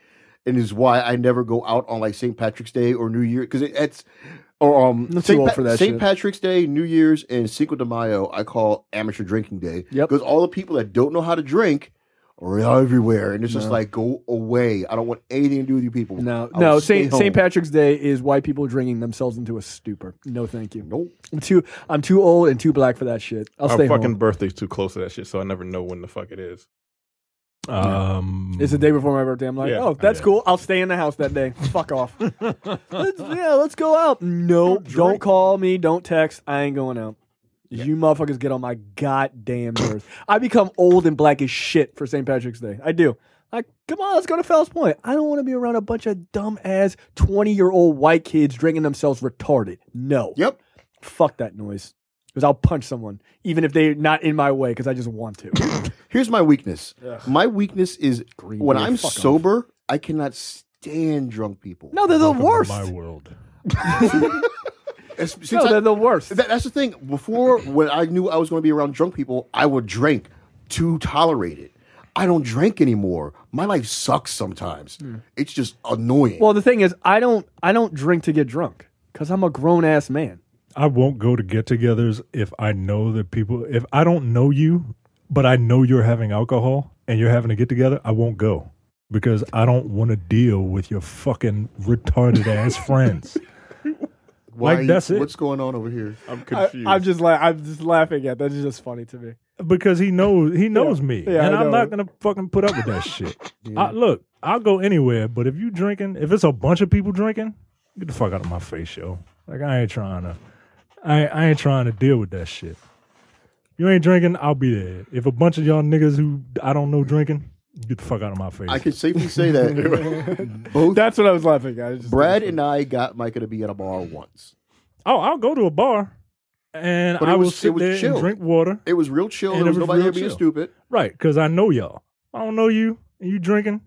Speaker 6: And is why I never go out on like St. Patrick's Day or New Year because it's or
Speaker 1: I'm too old for that
Speaker 6: St.
Speaker 1: shit.
Speaker 6: Patrick's Day, New Year's, and Cinco de Mayo I call amateur drinking day.
Speaker 1: Yep.
Speaker 6: Because all the people that don't know how to drink are everywhere, and it's just like go away. I don't want anything to do with you people.
Speaker 1: No. St. Patrick's Day is white people drinking themselves into a stupor. No, thank you.
Speaker 6: Nope.
Speaker 1: I'm too old and too black for that shit. I'll
Speaker 7: Our
Speaker 1: stay
Speaker 7: fucking
Speaker 1: home.
Speaker 7: birthday's too close to that shit, so I never know when the fuck it is.
Speaker 1: It's the day before my birthday. I'm like,
Speaker 7: Yeah.
Speaker 1: oh, that's cool. I'll stay in the house that day. Fuck off. Let's go out. No, don't call me. Don't text. I ain't going out. You motherfuckers get on my goddamn nerves. I become old and black as shit for St. Patrick's Day. I do. Like, come on, let's go to Fells Point. I don't want to be around a bunch of dumb ass 20-year-old white kids drinking themselves retarded. No.
Speaker 6: Yep.
Speaker 1: Fuck that noise. Because I'll punch someone, even if they're not in my way, because I just want to.
Speaker 6: Here's my weakness.
Speaker 1: Ugh.
Speaker 6: My weakness is when
Speaker 1: Bay,
Speaker 6: I'm
Speaker 1: fuck
Speaker 6: sober, I cannot stand drunk people.
Speaker 1: No, they're the
Speaker 5: Welcome to
Speaker 1: worst.
Speaker 5: my world.
Speaker 1: No, they're the worst.
Speaker 6: That's the thing. Before, when I knew I was going to be around drunk people, I would drink to tolerate it. I don't drink anymore. My life sucks sometimes. It's just annoying.
Speaker 1: Well, the thing is, I don't drink to get drunk because I'm a grown ass man.
Speaker 5: I won't go to get-togethers if I know that people. If I don't know you, but I know you're having alcohol and you're having a get-together, I won't go because I don't want to deal with your fucking retarded ass friends.
Speaker 6: Why,
Speaker 5: that's it.
Speaker 6: What's going on over here?
Speaker 7: I'm confused.
Speaker 1: I'm just laughing at that. That's just funny to me.
Speaker 5: Because he knows me,
Speaker 1: Yeah,
Speaker 5: and
Speaker 1: I
Speaker 5: I'm
Speaker 1: know.
Speaker 5: not gonna fucking put up with that shit. Look, I'll go anywhere, but if you drinking, if it's a bunch of people drinking, get the fuck out of my face, yo. Like I ain't trying to deal with that shit. You ain't drinking, I'll be there. If a bunch of y'all niggas who I don't know drinking, get the fuck out of my face.
Speaker 6: I can safely say that both
Speaker 1: That's what I was laughing at. It's just-
Speaker 6: Brad and I got Micah to be at a bar once.
Speaker 5: Oh, I'll go to a bar and
Speaker 6: But
Speaker 5: I
Speaker 6: it
Speaker 5: will
Speaker 6: was
Speaker 5: sit there
Speaker 6: chill.
Speaker 5: and drink water.
Speaker 6: It was real chill.
Speaker 5: And
Speaker 6: There was
Speaker 5: it was
Speaker 6: nobody
Speaker 5: real
Speaker 6: there being
Speaker 5: chill.
Speaker 6: stupid.
Speaker 5: Right, because I know y'all. I don't know you, and you drinking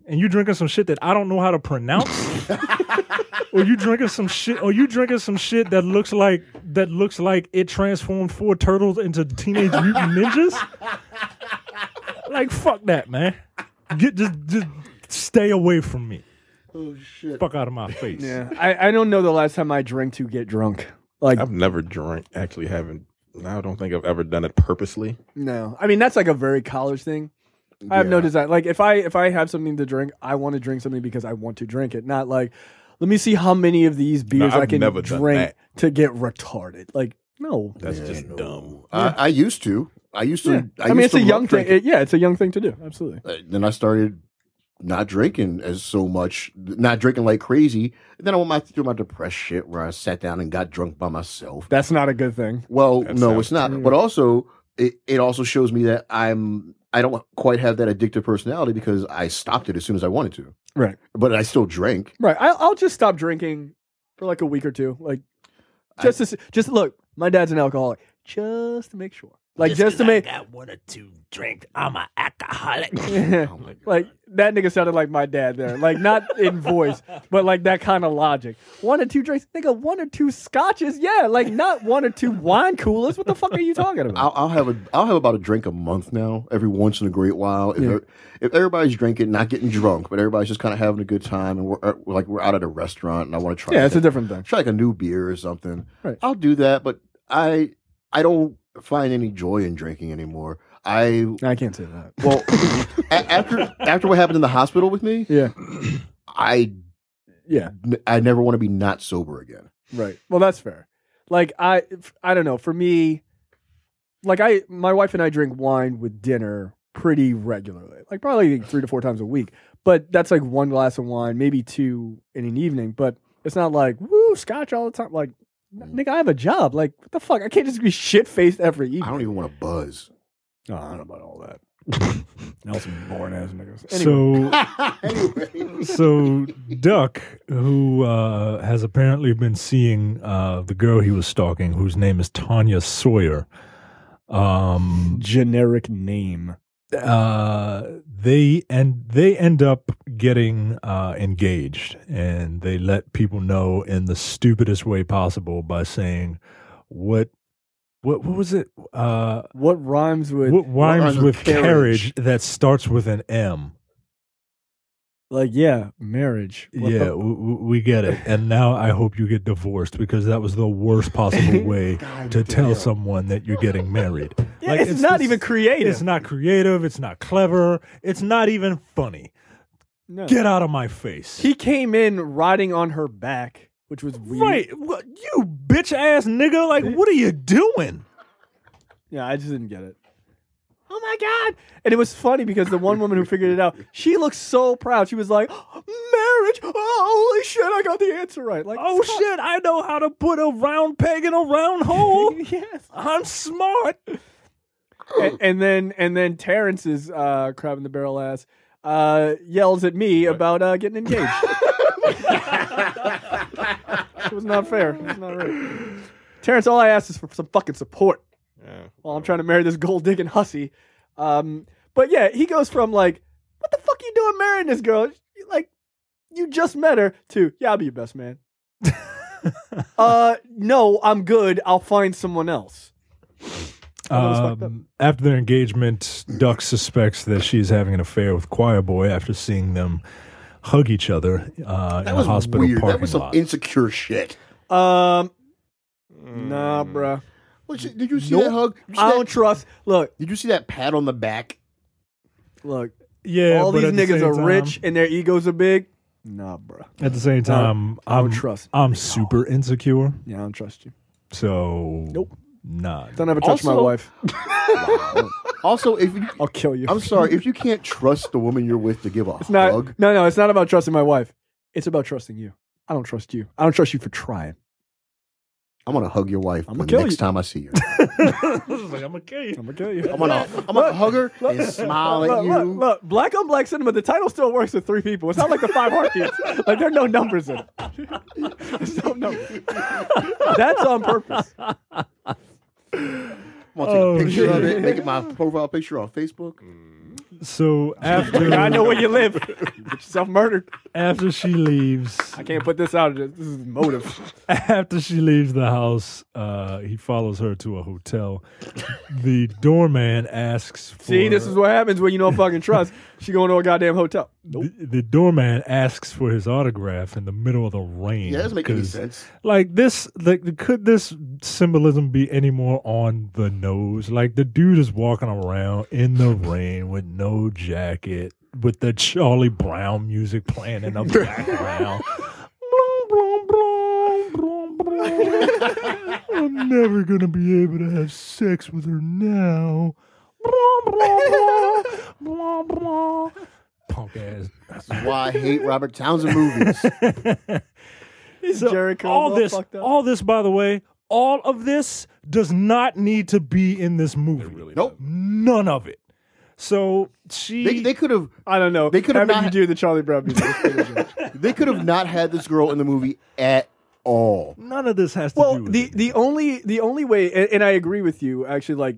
Speaker 5: some shit that I don't know how to pronounce. Or you drinking some shit that looks like it transformed 4 turtles into Teenage Mutant Ninjas. Like fuck that, man. Just stay away from me.
Speaker 6: Oh shit.
Speaker 5: Fuck out of my face.
Speaker 1: Yeah, I don't know the last time I drank to get drunk. Like
Speaker 7: I've never drank. Actually, haven't. I don't think I've ever done it purposely.
Speaker 1: no, I mean that's like a very college thing. I have no desire. Like if I have something to drink, I want to drink something because I want to drink it, not like let me see how many of these beers
Speaker 7: I've
Speaker 1: I can
Speaker 7: never done
Speaker 1: drink
Speaker 7: that.
Speaker 1: to get retarded. Like no,
Speaker 7: That's just dumb.
Speaker 6: I used to. I used to.
Speaker 1: Yeah. I
Speaker 6: used
Speaker 1: mean it's
Speaker 6: to
Speaker 1: a young
Speaker 6: love
Speaker 1: thing.
Speaker 6: drinking.
Speaker 1: It's a young thing to do. Absolutely.
Speaker 6: Then I started not drinking as so much, not drinking like crazy. And then I went through my depressed shit where I sat down and got drunk by myself.
Speaker 1: That's not a good thing.
Speaker 6: Well,
Speaker 7: That
Speaker 6: no,
Speaker 7: sounds
Speaker 6: it's not.
Speaker 1: terrible.
Speaker 6: But also, it also shows me that I don't quite have that addictive personality because I stopped it as soon as I wanted to.
Speaker 1: Right.
Speaker 6: But I still drank.
Speaker 1: Right. I'll just stop drinking for like a week or two. Like just look. My dad's an alcoholic. Just to make sure. Like just to make.
Speaker 9: I got 1 or 2 drink. I'm an alcoholic.
Speaker 6: Oh my God.
Speaker 1: Like that nigga sounded like my dad there. Like not in voice, but like that kind of logic. 1 or 2 drinks, nigga. 1 or 2 scotches, yeah. Like not 1 or 2 wine coolers. What the fuck are you talking about?
Speaker 6: I'll have about a drink a month now. Every once in a great while, if everybody's drinking, not getting drunk, but everybody's just kind of having a good time, and we're out at a restaurant, and I want to try.
Speaker 1: Yeah, it's a different thing.
Speaker 6: Try like a new beer or something.
Speaker 1: Right.
Speaker 6: I'll do that, but I don't find any joy in drinking anymore. I
Speaker 1: can't say that.
Speaker 6: Well, after what happened in the hospital with me,
Speaker 1: Yeah.
Speaker 6: I
Speaker 1: Yeah.
Speaker 6: never want to be not sober again.
Speaker 1: Right. Well, that's fair. Like I don't know. For me, like my wife and I drink wine with dinner pretty regularly, like probably 3 to 4 times a week. But that's like 1 glass of wine, maybe 2 in an evening. But it's not like woo scotch all the time. Like, nigga, I have a job. Like, what the fuck? I can't just be shit faced every evening.
Speaker 6: I don't even want to buzz.
Speaker 1: No, I don't know about all that. Nelson boring ass niggas. Anyway.
Speaker 5: So Duck, who has apparently been seeing the girl he was stalking, whose name is Tanya Sawyer.
Speaker 1: Generic name.
Speaker 5: They end up getting engaged, and they let people know in the stupidest way possible by saying what was it?
Speaker 1: What rhymes with
Speaker 5: carriage that starts with an M?
Speaker 1: Like, yeah, marriage.
Speaker 5: We get it. And now I hope you get divorced, because that was the worst possible way to tell someone that you're getting married.
Speaker 1: Yeah, like, it's not even creative.
Speaker 5: It's not creative. It's not clever. It's not even funny. No. Get out of my face.
Speaker 1: He came in riding on her back, which was weird.
Speaker 5: Right. You bitch ass nigga. Like, what are you doing?
Speaker 1: Yeah, I just didn't get it. Oh my God. And it was funny because the one woman who figured it out, she looked so proud. She was like, marriage. Oh, holy shit, I got the answer right. Like,
Speaker 5: oh shit, I know how to put a round peg in a round hole.
Speaker 1: Yes.
Speaker 5: I'm smart.
Speaker 1: And then Terrence's crab in the barrel ass yells at me about getting engaged. It was not fair. It was not right. Terrence, all I asked is for some fucking support.
Speaker 7: Yeah.
Speaker 1: While I'm trying to marry this gold digging hussy. But yeah, he goes from like, what the fuck you doing marrying this girl? Like, you just met her, to, yeah, I'll be your best man. No, I'm good. I'll find someone else.
Speaker 5: After their engagement, Duck suspects that she's having an affair with Choir Boy after seeing them hug each other in a hospital
Speaker 6: weird.
Speaker 5: parking
Speaker 6: That was some
Speaker 5: lot.
Speaker 6: insecure shit.
Speaker 1: Nah, bruh.
Speaker 6: Did you see that hug?
Speaker 1: I don't trust. Look.
Speaker 6: Did you see that pat on the back?
Speaker 1: Look.
Speaker 5: Yeah,
Speaker 1: all
Speaker 5: but
Speaker 1: these
Speaker 5: at the
Speaker 1: niggas
Speaker 5: same
Speaker 1: are
Speaker 5: time-
Speaker 1: rich and their egos are big. Nah, bruh.
Speaker 5: At the same time,
Speaker 1: I don't trust.
Speaker 5: I'm super insecure.
Speaker 1: Yeah, I don't trust you.
Speaker 5: So
Speaker 1: nope.
Speaker 5: Nah.
Speaker 1: Don't ever touch my wife.
Speaker 6: Also, if you,
Speaker 1: I'll kill you.
Speaker 6: I'm sorry, if you can't trust the woman you're with to give a
Speaker 1: It's not.
Speaker 6: hug.
Speaker 1: No, it's not about trusting my wife. It's about trusting you. I don't trust you. I don't trust you for trying.
Speaker 6: I'm gonna hug your wife the
Speaker 1: kill
Speaker 6: next
Speaker 1: you.
Speaker 6: time I see her.
Speaker 5: I'm gonna kill you.
Speaker 1: I'm gonna kill you.
Speaker 6: I'm gonna hug her and smile at you.
Speaker 1: Look, Black on Black Cinema, the title still works with 3 people. It's not like the 5 heartbeats. Like, there are no numbers in it. There's no numbers. That's on purpose.
Speaker 6: I'm gonna take a picture of it, make it my profile picture on Facebook.
Speaker 5: So after
Speaker 1: I know where you live. You get yourself murdered.
Speaker 5: After she leaves,
Speaker 1: I can't put this out. This is motive.
Speaker 5: After she leaves the house, he follows her to a hotel. The doorman asks for...
Speaker 1: See, this is what happens when you don't fucking trust. She going to a goddamn hotel. Nope.
Speaker 5: The doorman asks for his autograph in the middle of the rain.
Speaker 6: Yeah, that doesn't make any
Speaker 5: 'cause,
Speaker 6: sense.
Speaker 5: Like this, could this symbolism be any more on the nose? Like, the dude is walking around in the rain with no jacket, with the Charlie Brown music playing in the background. I'm never gonna be able to have sex with her now. Punk ass.
Speaker 6: That's why I hate Robert Townsend movies.
Speaker 5: So
Speaker 1: Jericho,
Speaker 5: all this, by the way, all of this does not need to be in this movie.
Speaker 6: Nope.
Speaker 5: None of it. So
Speaker 6: They could have.
Speaker 1: I don't know.
Speaker 6: They could have
Speaker 1: Having
Speaker 6: not.
Speaker 1: you do the Charlie Brown music.
Speaker 6: They could have not had this girl in the movie at all.
Speaker 5: None of this has to do with
Speaker 1: the only way, and I agree with you, actually, like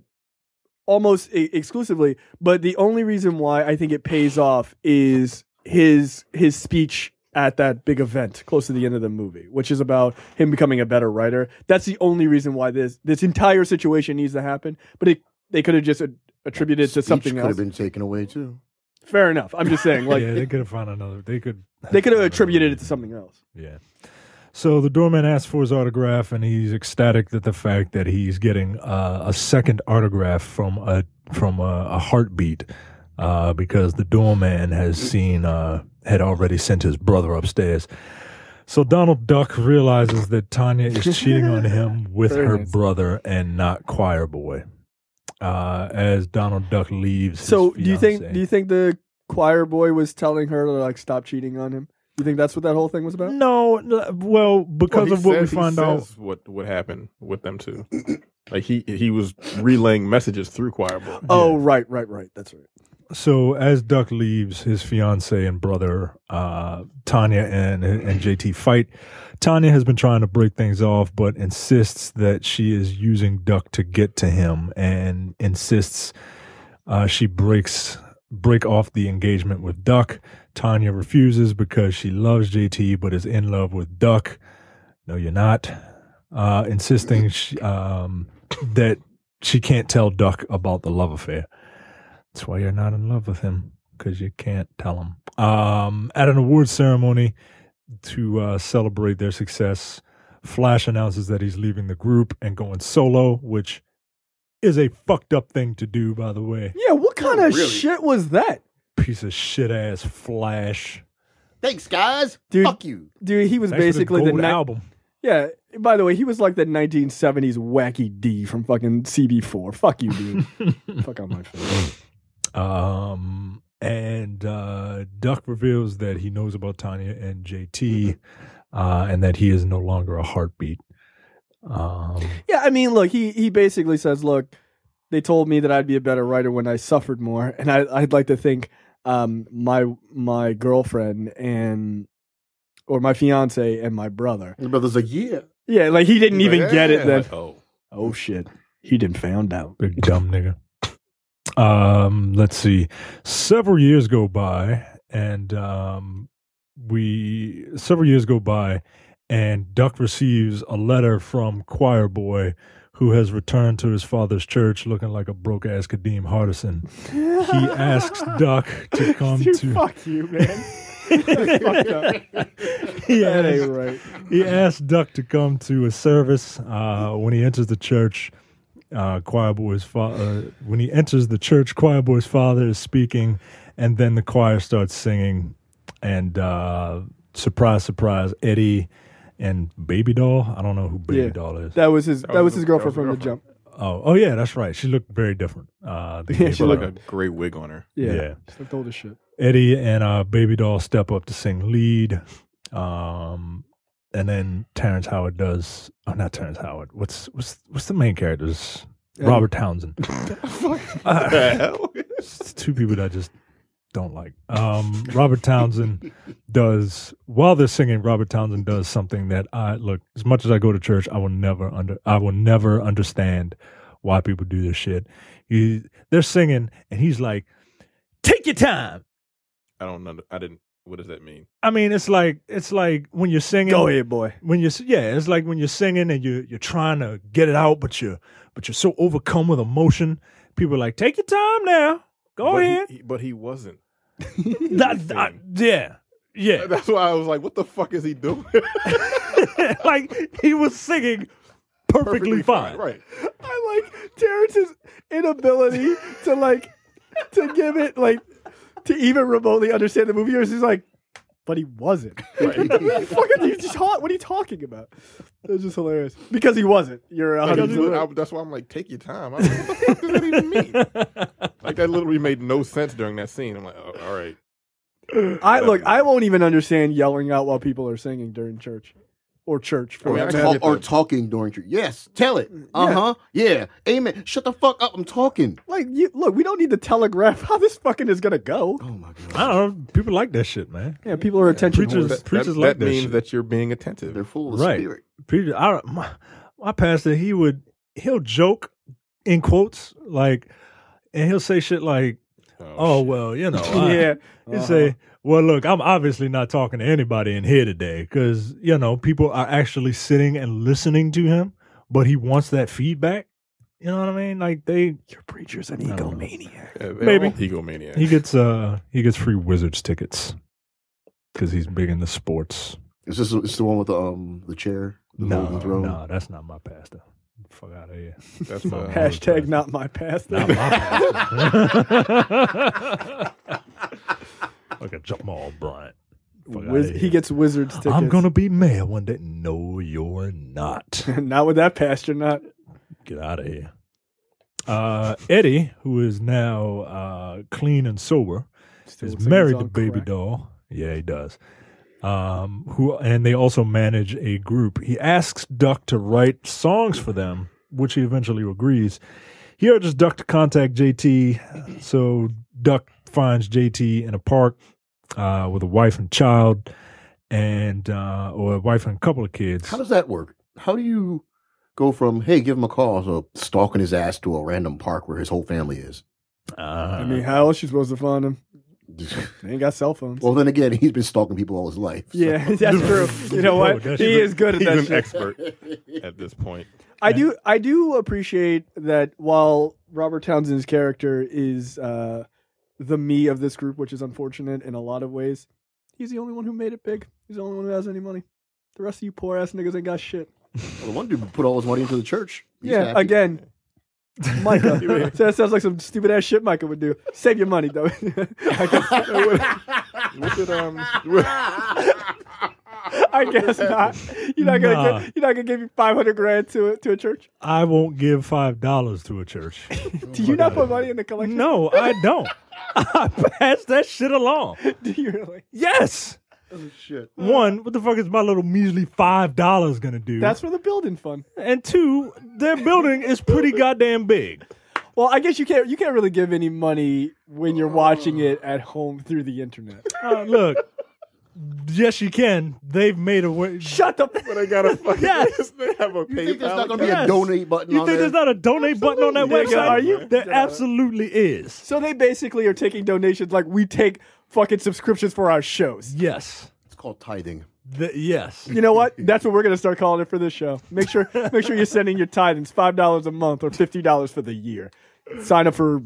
Speaker 1: almost exclusively, but the only reason why I think it pays off is his speech at that big event close to the end of the movie, which is about him becoming a better writer. That's the only reason why this entire situation needs to happen. But they could have just attributed it to something
Speaker 6: could
Speaker 1: else.
Speaker 6: have been taken away too.
Speaker 1: Fair enough. I'm just saying, like,
Speaker 5: yeah, they could have found another. They could
Speaker 1: have attributed it to something else.
Speaker 5: Yeah. So the doorman asks for his autograph, and he's ecstatic at the fact that he's getting a second autograph from a heartbeat, because the doorman had already sent his brother upstairs. So Donald Duck realizes that Tanya is cheating on him with
Speaker 1: Very
Speaker 5: her
Speaker 1: nice.
Speaker 5: brother and not Choir Boy. as Donald Duck leaves.
Speaker 1: So
Speaker 5: his
Speaker 1: do you
Speaker 5: fiancée.
Speaker 1: think the choir boy was telling her to like stop cheating on him? You think that's what that whole thing was about?
Speaker 5: No, well, because of what we find out.
Speaker 7: What happened with them two. Like he was relaying messages through choir boy.
Speaker 1: Oh, right. That's right.
Speaker 5: So as Duck leaves, his fiance and brother, Tanya and JT fight. Tanya has been trying to break things off, but insists that she is using Duck to get to him, and insists she break off the engagement with Duck. Tanya refuses because she loves JT, but is in love with Duck. No, you're not. Insisting that she can't tell Duck about the love affair. That's why you're not in love with him, because you can't tell him. At an awards ceremony to celebrate their success, Flash announces that he's leaving the group and going solo, which is a fucked up thing to do, by the way.
Speaker 1: Yeah, what kind of shit was that?
Speaker 5: Piece of shit ass Flash.
Speaker 6: Thanks, guys.
Speaker 1: Dude,
Speaker 6: Fuck you.
Speaker 1: Dude, he was
Speaker 5: Thanks for
Speaker 1: basically
Speaker 5: the
Speaker 1: the
Speaker 5: gold album.
Speaker 1: Yeah, by the way, he was like the 1970s Wacky D from fucking CB4. Fuck you, dude. Fuck out my face.
Speaker 5: And Duck reveals that he knows about Tanya and JT, and that he is no longer a heartbeat.
Speaker 1: Yeah, I mean, look, he basically says, look, they told me that I'd be a better writer when I suffered more, and I'd like to think my girlfriend or my fiance and my brother.
Speaker 6: Your brother's like, yeah.
Speaker 1: Yeah, like he didn't even get it then.
Speaker 7: Like,
Speaker 1: oh shit. He didn't found out.
Speaker 5: Big dumb nigga. Let's see. Several years go by, and Duck receives a letter from Choir Boy, who has returned to his father's church looking like a broke ass Kadeem Hardison. He asks Duck to come to.
Speaker 1: Fuck you, man.
Speaker 5: He asked Duck to come to a service. When he enters the church, Choir Boy's father is speaking, and then the choir starts singing, and surprise, surprise, Eddie and Baby Doll. I don't know who Baby Doll is.
Speaker 1: That was his girlfriend from the jump.
Speaker 5: Oh yeah, that's right. She looked very different.
Speaker 7: She looked like a great wig on her.
Speaker 1: Yeah. She looked old as shit.
Speaker 5: Eddie and Baby Doll step up to sing lead. And then Terrence Howard does. Oh, not Terrence Howard. What's the main characters? Robert Townsend. It's two people that I just don't like. Robert Townsend does, while they're singing, Robert Townsend does something that as much as I go to church, I will never understand why people do this shit. They're singing and he's like, take your time.
Speaker 7: I don't know. What does that mean?
Speaker 5: I mean, it's like when you're singing.
Speaker 1: Go ahead, boy.
Speaker 5: It's like when you're singing and you're trying to get it out, but you're so overcome with emotion. People are like, take your time now. Go ahead.
Speaker 7: But he wasn't.
Speaker 5: Yeah.
Speaker 7: That's why I was like, what the fuck is he doing?
Speaker 5: Like he was singing perfectly fine.
Speaker 7: Right.
Speaker 1: I like Terrence's inability to give it to even remotely understand the movie. He's like, but he wasn't.
Speaker 7: Right.
Speaker 1: What are you talking about? It's just hilarious because he wasn't. You're 100%.
Speaker 7: That's why I'm like, take your time. I was like, what the fuck does that even mean? Like that literally made no sense during that scene. I'm like, oh, all right.
Speaker 1: I won't even understand yelling out while people are singing during church. Or church.
Speaker 6: Or talking during church. Yes, tell it. Yeah. Amen. Shut the fuck up. I'm talking.
Speaker 1: Look, we don't need to telegraph how this fucking is going to go.
Speaker 6: Oh, my God.
Speaker 5: I don't know. People like that shit, man.
Speaker 1: Yeah, people are attention.
Speaker 5: Preachers
Speaker 7: that means
Speaker 5: shit.
Speaker 7: that you're being attentive.
Speaker 6: They're full of spirit.
Speaker 5: Preachers, my pastor, he'll joke in quotes, and he'll say shit like, well, you know.
Speaker 1: Yeah.
Speaker 5: He'll say, well, look, I'm obviously not talking to anybody in here today because, people are actually sitting and listening to him, but he wants that feedback. You know what I mean?
Speaker 1: Your preacher's an egomaniac.
Speaker 7: Yeah,
Speaker 5: maybe.
Speaker 7: Egomaniac.
Speaker 5: He gets free Wizards tickets because he's big into sports.
Speaker 6: Is this the one with the chair?
Speaker 5: No, that's not my pastor. Fuck out of here.
Speaker 7: That's
Speaker 1: hashtag not my pastor.
Speaker 5: Not my pastor. Like a Jamal Bryant.
Speaker 1: He gets Wizards tickets.
Speaker 5: I'm gonna be mayor one day. No, you're not.
Speaker 1: Not with that pastor. Not.
Speaker 5: Get out of here. Eddie, who is now clean and sober,
Speaker 1: Still
Speaker 5: is
Speaker 1: looks like
Speaker 5: married
Speaker 1: he's
Speaker 5: to
Speaker 1: on
Speaker 5: Baby
Speaker 1: crack.
Speaker 5: Doll. Yeah, he does. And they also manage a group. He asks Duck to write songs for them, which he eventually agrees. He urges Duck to contact JT. So Duck finds JT in a park with a wife and child, or a wife and a couple of kids.
Speaker 6: How does that work? How do you go from, hey, give him a call, to stalking his ass to a random park where his whole family is?
Speaker 1: I mean, how else you supposed to find him? They ain't got cell phones.
Speaker 6: Well, then again, he's been stalking people all his life. So.
Speaker 1: Yeah, that's true. You know what? He is good at that
Speaker 7: He's
Speaker 1: shit.
Speaker 7: an expert at this point.
Speaker 1: I do appreciate that while Robert Townsend's character is the me of this group, which is unfortunate in a lot of ways, he's the only one who made it big. He's the only one who has any money. The rest of you poor ass niggas ain't got shit.
Speaker 6: Well, the one dude put all his money into the church. He's
Speaker 1: Yeah,
Speaker 6: happy.
Speaker 1: again. Micah. So that sounds like some stupid ass shit Micah would do. Save your money though.
Speaker 7: What did
Speaker 1: I guess not. You're not gonna give me $500,000 to a church.
Speaker 5: I won't give $5 to a church.
Speaker 1: Do you not put money in the collection?
Speaker 5: No, I don't. I pass that shit along.
Speaker 1: Do you really?
Speaker 5: Yes.
Speaker 6: Oh, shit.
Speaker 5: One, what the fuck is my little measly $5 gonna do?
Speaker 1: That's for the building fund.
Speaker 5: And two, their building is pretty goddamn big.
Speaker 1: Well, I guess you can't really give any money when you're watching it at home through the internet.
Speaker 5: Look, yes, you can. They've made a way.
Speaker 1: Shut up.
Speaker 7: But I gotta fucking
Speaker 5: Yes.
Speaker 7: they have a
Speaker 6: You think there's
Speaker 7: PayPal
Speaker 6: not going to be
Speaker 5: Yes.
Speaker 6: a donate button
Speaker 5: You
Speaker 6: on
Speaker 5: think
Speaker 6: there?
Speaker 5: there's not a donate button on that
Speaker 1: Absolutely.
Speaker 5: website?
Speaker 1: Are you?
Speaker 5: There absolutely is.
Speaker 1: So they basically are taking donations like we take fucking subscriptions for our shows.
Speaker 5: Yes.
Speaker 6: It's called tithing.
Speaker 5: Yes.
Speaker 1: You know what? That's what we're gonna start calling it for this show. Make sure you're sending your tithings $5 a month or $50 for the year. Sign up for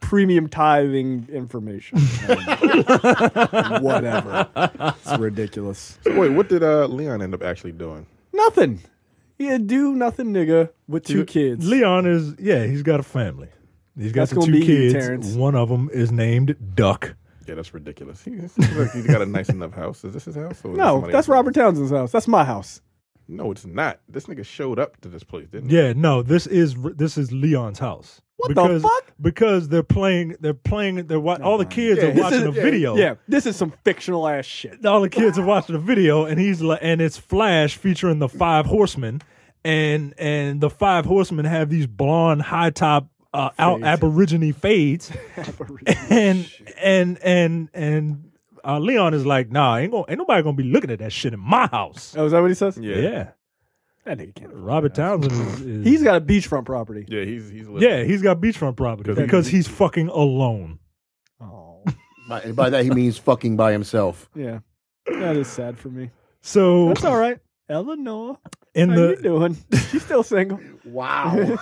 Speaker 1: premium tithing information. Whatever. It's ridiculous.
Speaker 7: So wait, what did Leon end up actually doing?
Speaker 1: Nothing. He a do nothing nigga with two kids.
Speaker 5: Leon he's got a family. He's got
Speaker 1: That's
Speaker 5: the
Speaker 1: gonna
Speaker 5: two
Speaker 1: be you,
Speaker 5: kids.
Speaker 1: Terrence.
Speaker 5: One of them is named Duck.
Speaker 7: Yeah, that's ridiculous. He seems like he's got a nice enough house. Is this his house? Or is
Speaker 1: No,
Speaker 7: somebody
Speaker 1: that's
Speaker 7: else's?
Speaker 1: Robert Townsend's house. That's my house.
Speaker 7: No, it's not. This nigga showed up to this place, didn't he?
Speaker 5: Yeah, no, this is Leon's house.
Speaker 1: What the fuck?
Speaker 5: Because all the kids are watching a video.
Speaker 1: Yeah, this is some fictional ass shit.
Speaker 5: All the kids are watching a video, and it's Flash featuring the Five Horsemen, and the Five Horsemen have these blonde high top Aborigine fades, and Leon is like, nah, ain't nobody gonna be looking at that shit in my house.
Speaker 1: Oh, is that what he says?
Speaker 5: Yeah.
Speaker 1: That nigga can't.
Speaker 5: Robert Townsend is
Speaker 1: He's got a beachfront property.
Speaker 7: Yeah, he's living.
Speaker 5: yeah, he's got beachfront property because he's fucking alone.
Speaker 1: Oh,
Speaker 6: And by that, he means fucking by himself.
Speaker 1: yeah. That is sad for me.
Speaker 5: So
Speaker 1: That's all right. Eleanor,
Speaker 5: in
Speaker 1: how you
Speaker 5: the
Speaker 1: doing? She's still single.
Speaker 6: Wow.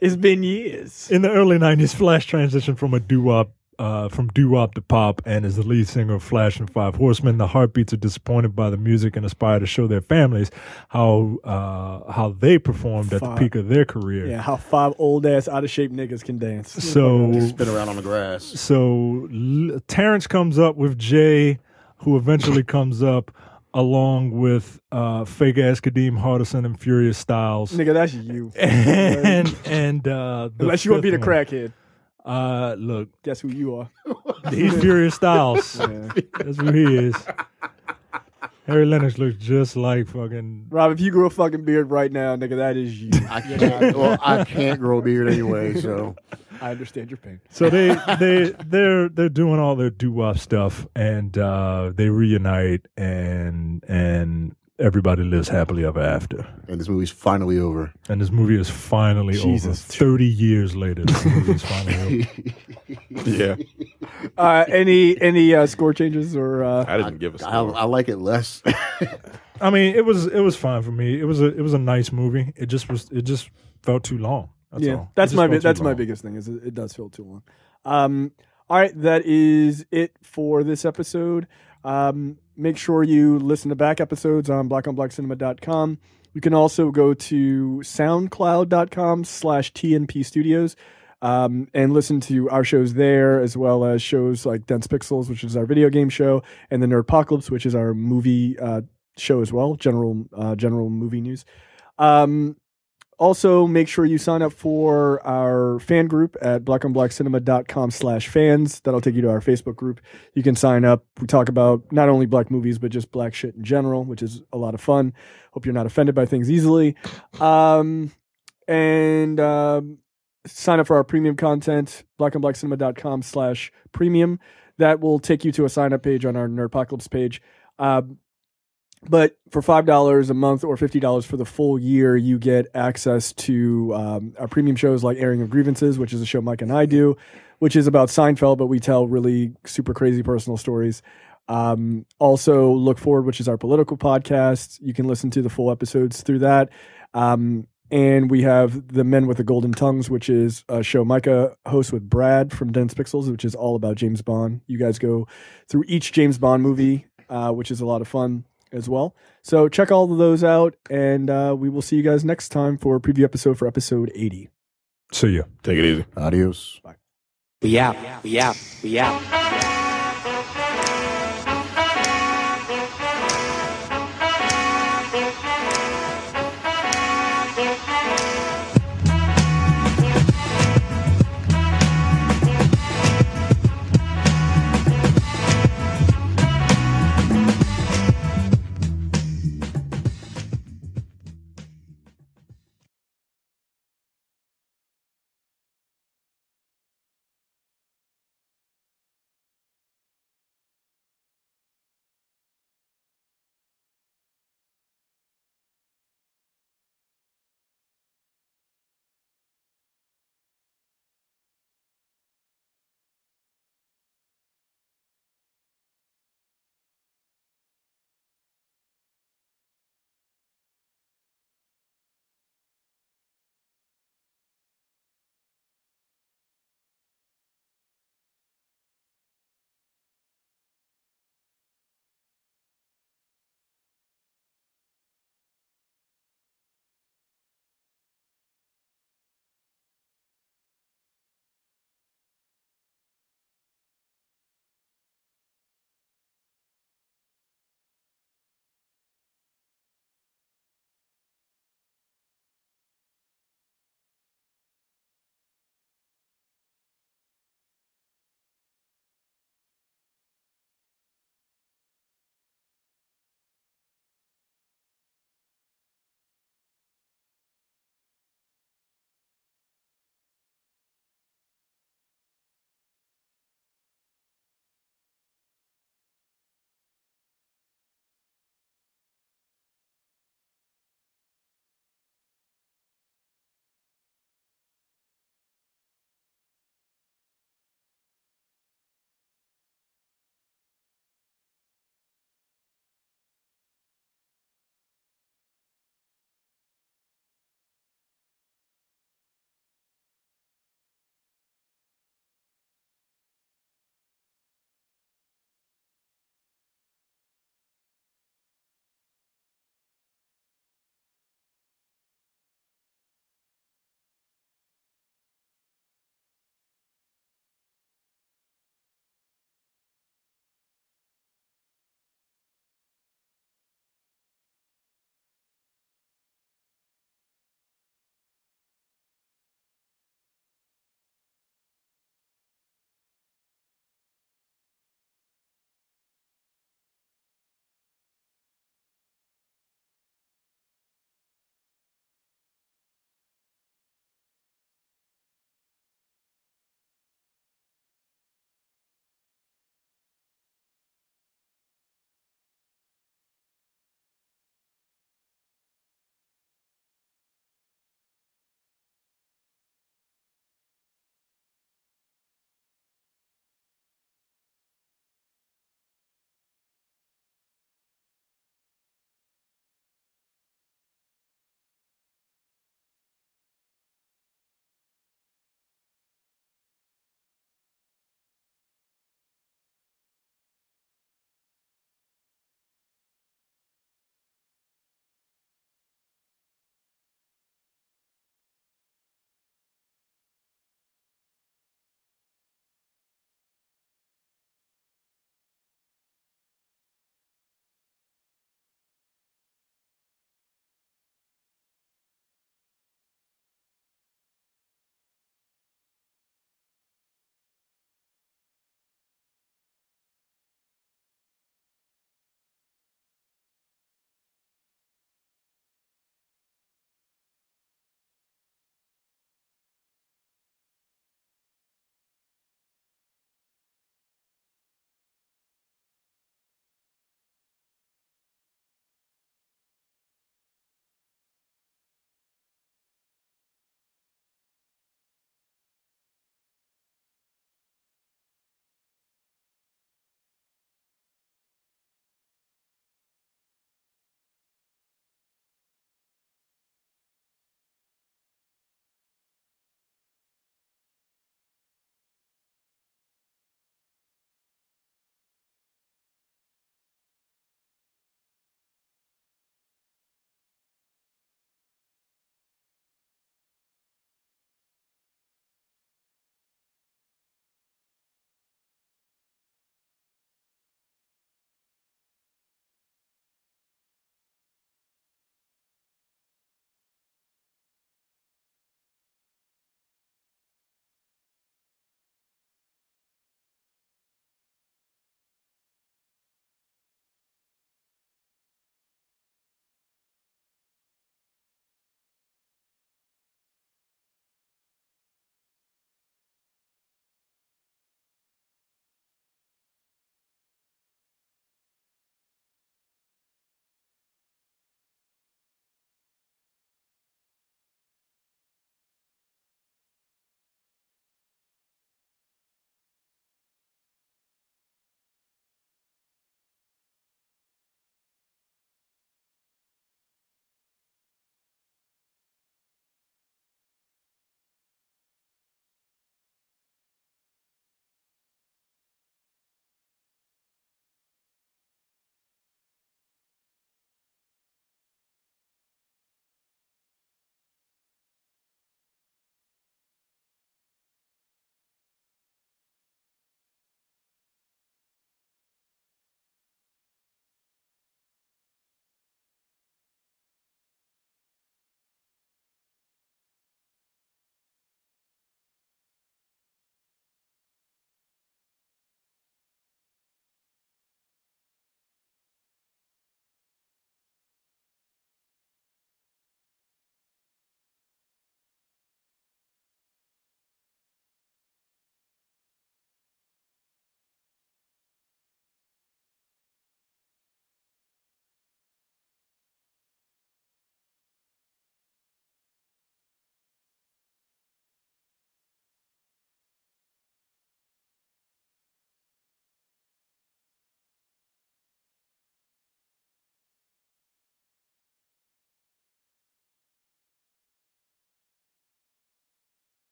Speaker 1: It's been years.
Speaker 5: in the early '90s, Flash transitioned from a doo-wop to pop, and is the lead singer of Flash and Five Horsemen. The Heartbeats are disappointed by the music and aspire to show their families how they performed at the peak of their career.
Speaker 1: Yeah, how 5 old ass out of shape niggas can dance.
Speaker 5: So
Speaker 6: Spin around on the grass.
Speaker 5: So Terrence comes up with Jay, who eventually comes up along with fake ass Kadeem Hardison and Furious Styles.
Speaker 1: Nigga, that's you.
Speaker 5: and
Speaker 1: Unless you want to be the
Speaker 5: fifth one.
Speaker 1: crackhead.
Speaker 5: Look,
Speaker 1: Guess who you are?
Speaker 5: he's Furious Styles.
Speaker 1: Yeah.
Speaker 5: That's who he is. Harry Lennix looks just like fucking.
Speaker 1: Rob, if you grew a fucking beard right now, nigga, that is you.
Speaker 6: I can't grow a beard anyway, so
Speaker 1: I understand your pain.
Speaker 5: So they're doing all their doo-wop stuff, and they reunite, and everybody lives happily ever after.
Speaker 6: And this movie's finally over.
Speaker 5: And this movie is finally
Speaker 1: Jesus.
Speaker 5: over. 30 years later, this movie is finally over.
Speaker 7: Yeah.
Speaker 5: Any
Speaker 1: score changes or?
Speaker 7: I didn't give a score.
Speaker 6: I like it less.
Speaker 5: I mean, it was fine for me. It was a nice movie. It just felt too long. That's all.
Speaker 1: That's
Speaker 5: It just felt
Speaker 1: that's
Speaker 5: too
Speaker 1: my
Speaker 5: long.
Speaker 1: biggest thing is it does feel too long. All right, that is it for this episode. Make sure you listen to back episodes on blackonblackcinema.com. You can also go to soundcloud.com/TNP Studios and listen to our shows there, as well as shows like Dense Pixels, which is our video game show, and the Nerdpocalypse, which is our movie show as well, general movie news. Also, make sure you sign up for our fan group at blackonblackcinema.com/fans. That'll take you to our Facebook group. You can sign up. We talk about not only black movies, but just black shit in general, which is a lot of fun. Hope you're not offended by things easily. And sign up for our premium content, blackonblackcinema.com/premium. That will take you to a sign up page on our Nerdpocalypse page. But for $5 a month or $50 for the full year, you get access to our premium shows like Airing of Grievances, which is a show Mike and I do, which is about Seinfeld, but we tell really super crazy personal stories. Also, Look Forward, which is our political podcast. You can listen to the full episodes through that. And we have The Men with the Golden Tongues, which is a show Micah hosts with Brad from Dense Pixels, which is all about James Bond. You guys go through each James Bond movie, which is a lot of fun as well. So check all of those out, and we will see you guys next time for a preview episode for episode 80.
Speaker 5: See ya.
Speaker 7: Take it easy.
Speaker 6: Adios.
Speaker 1: Bye.
Speaker 11: We out. We out. We out.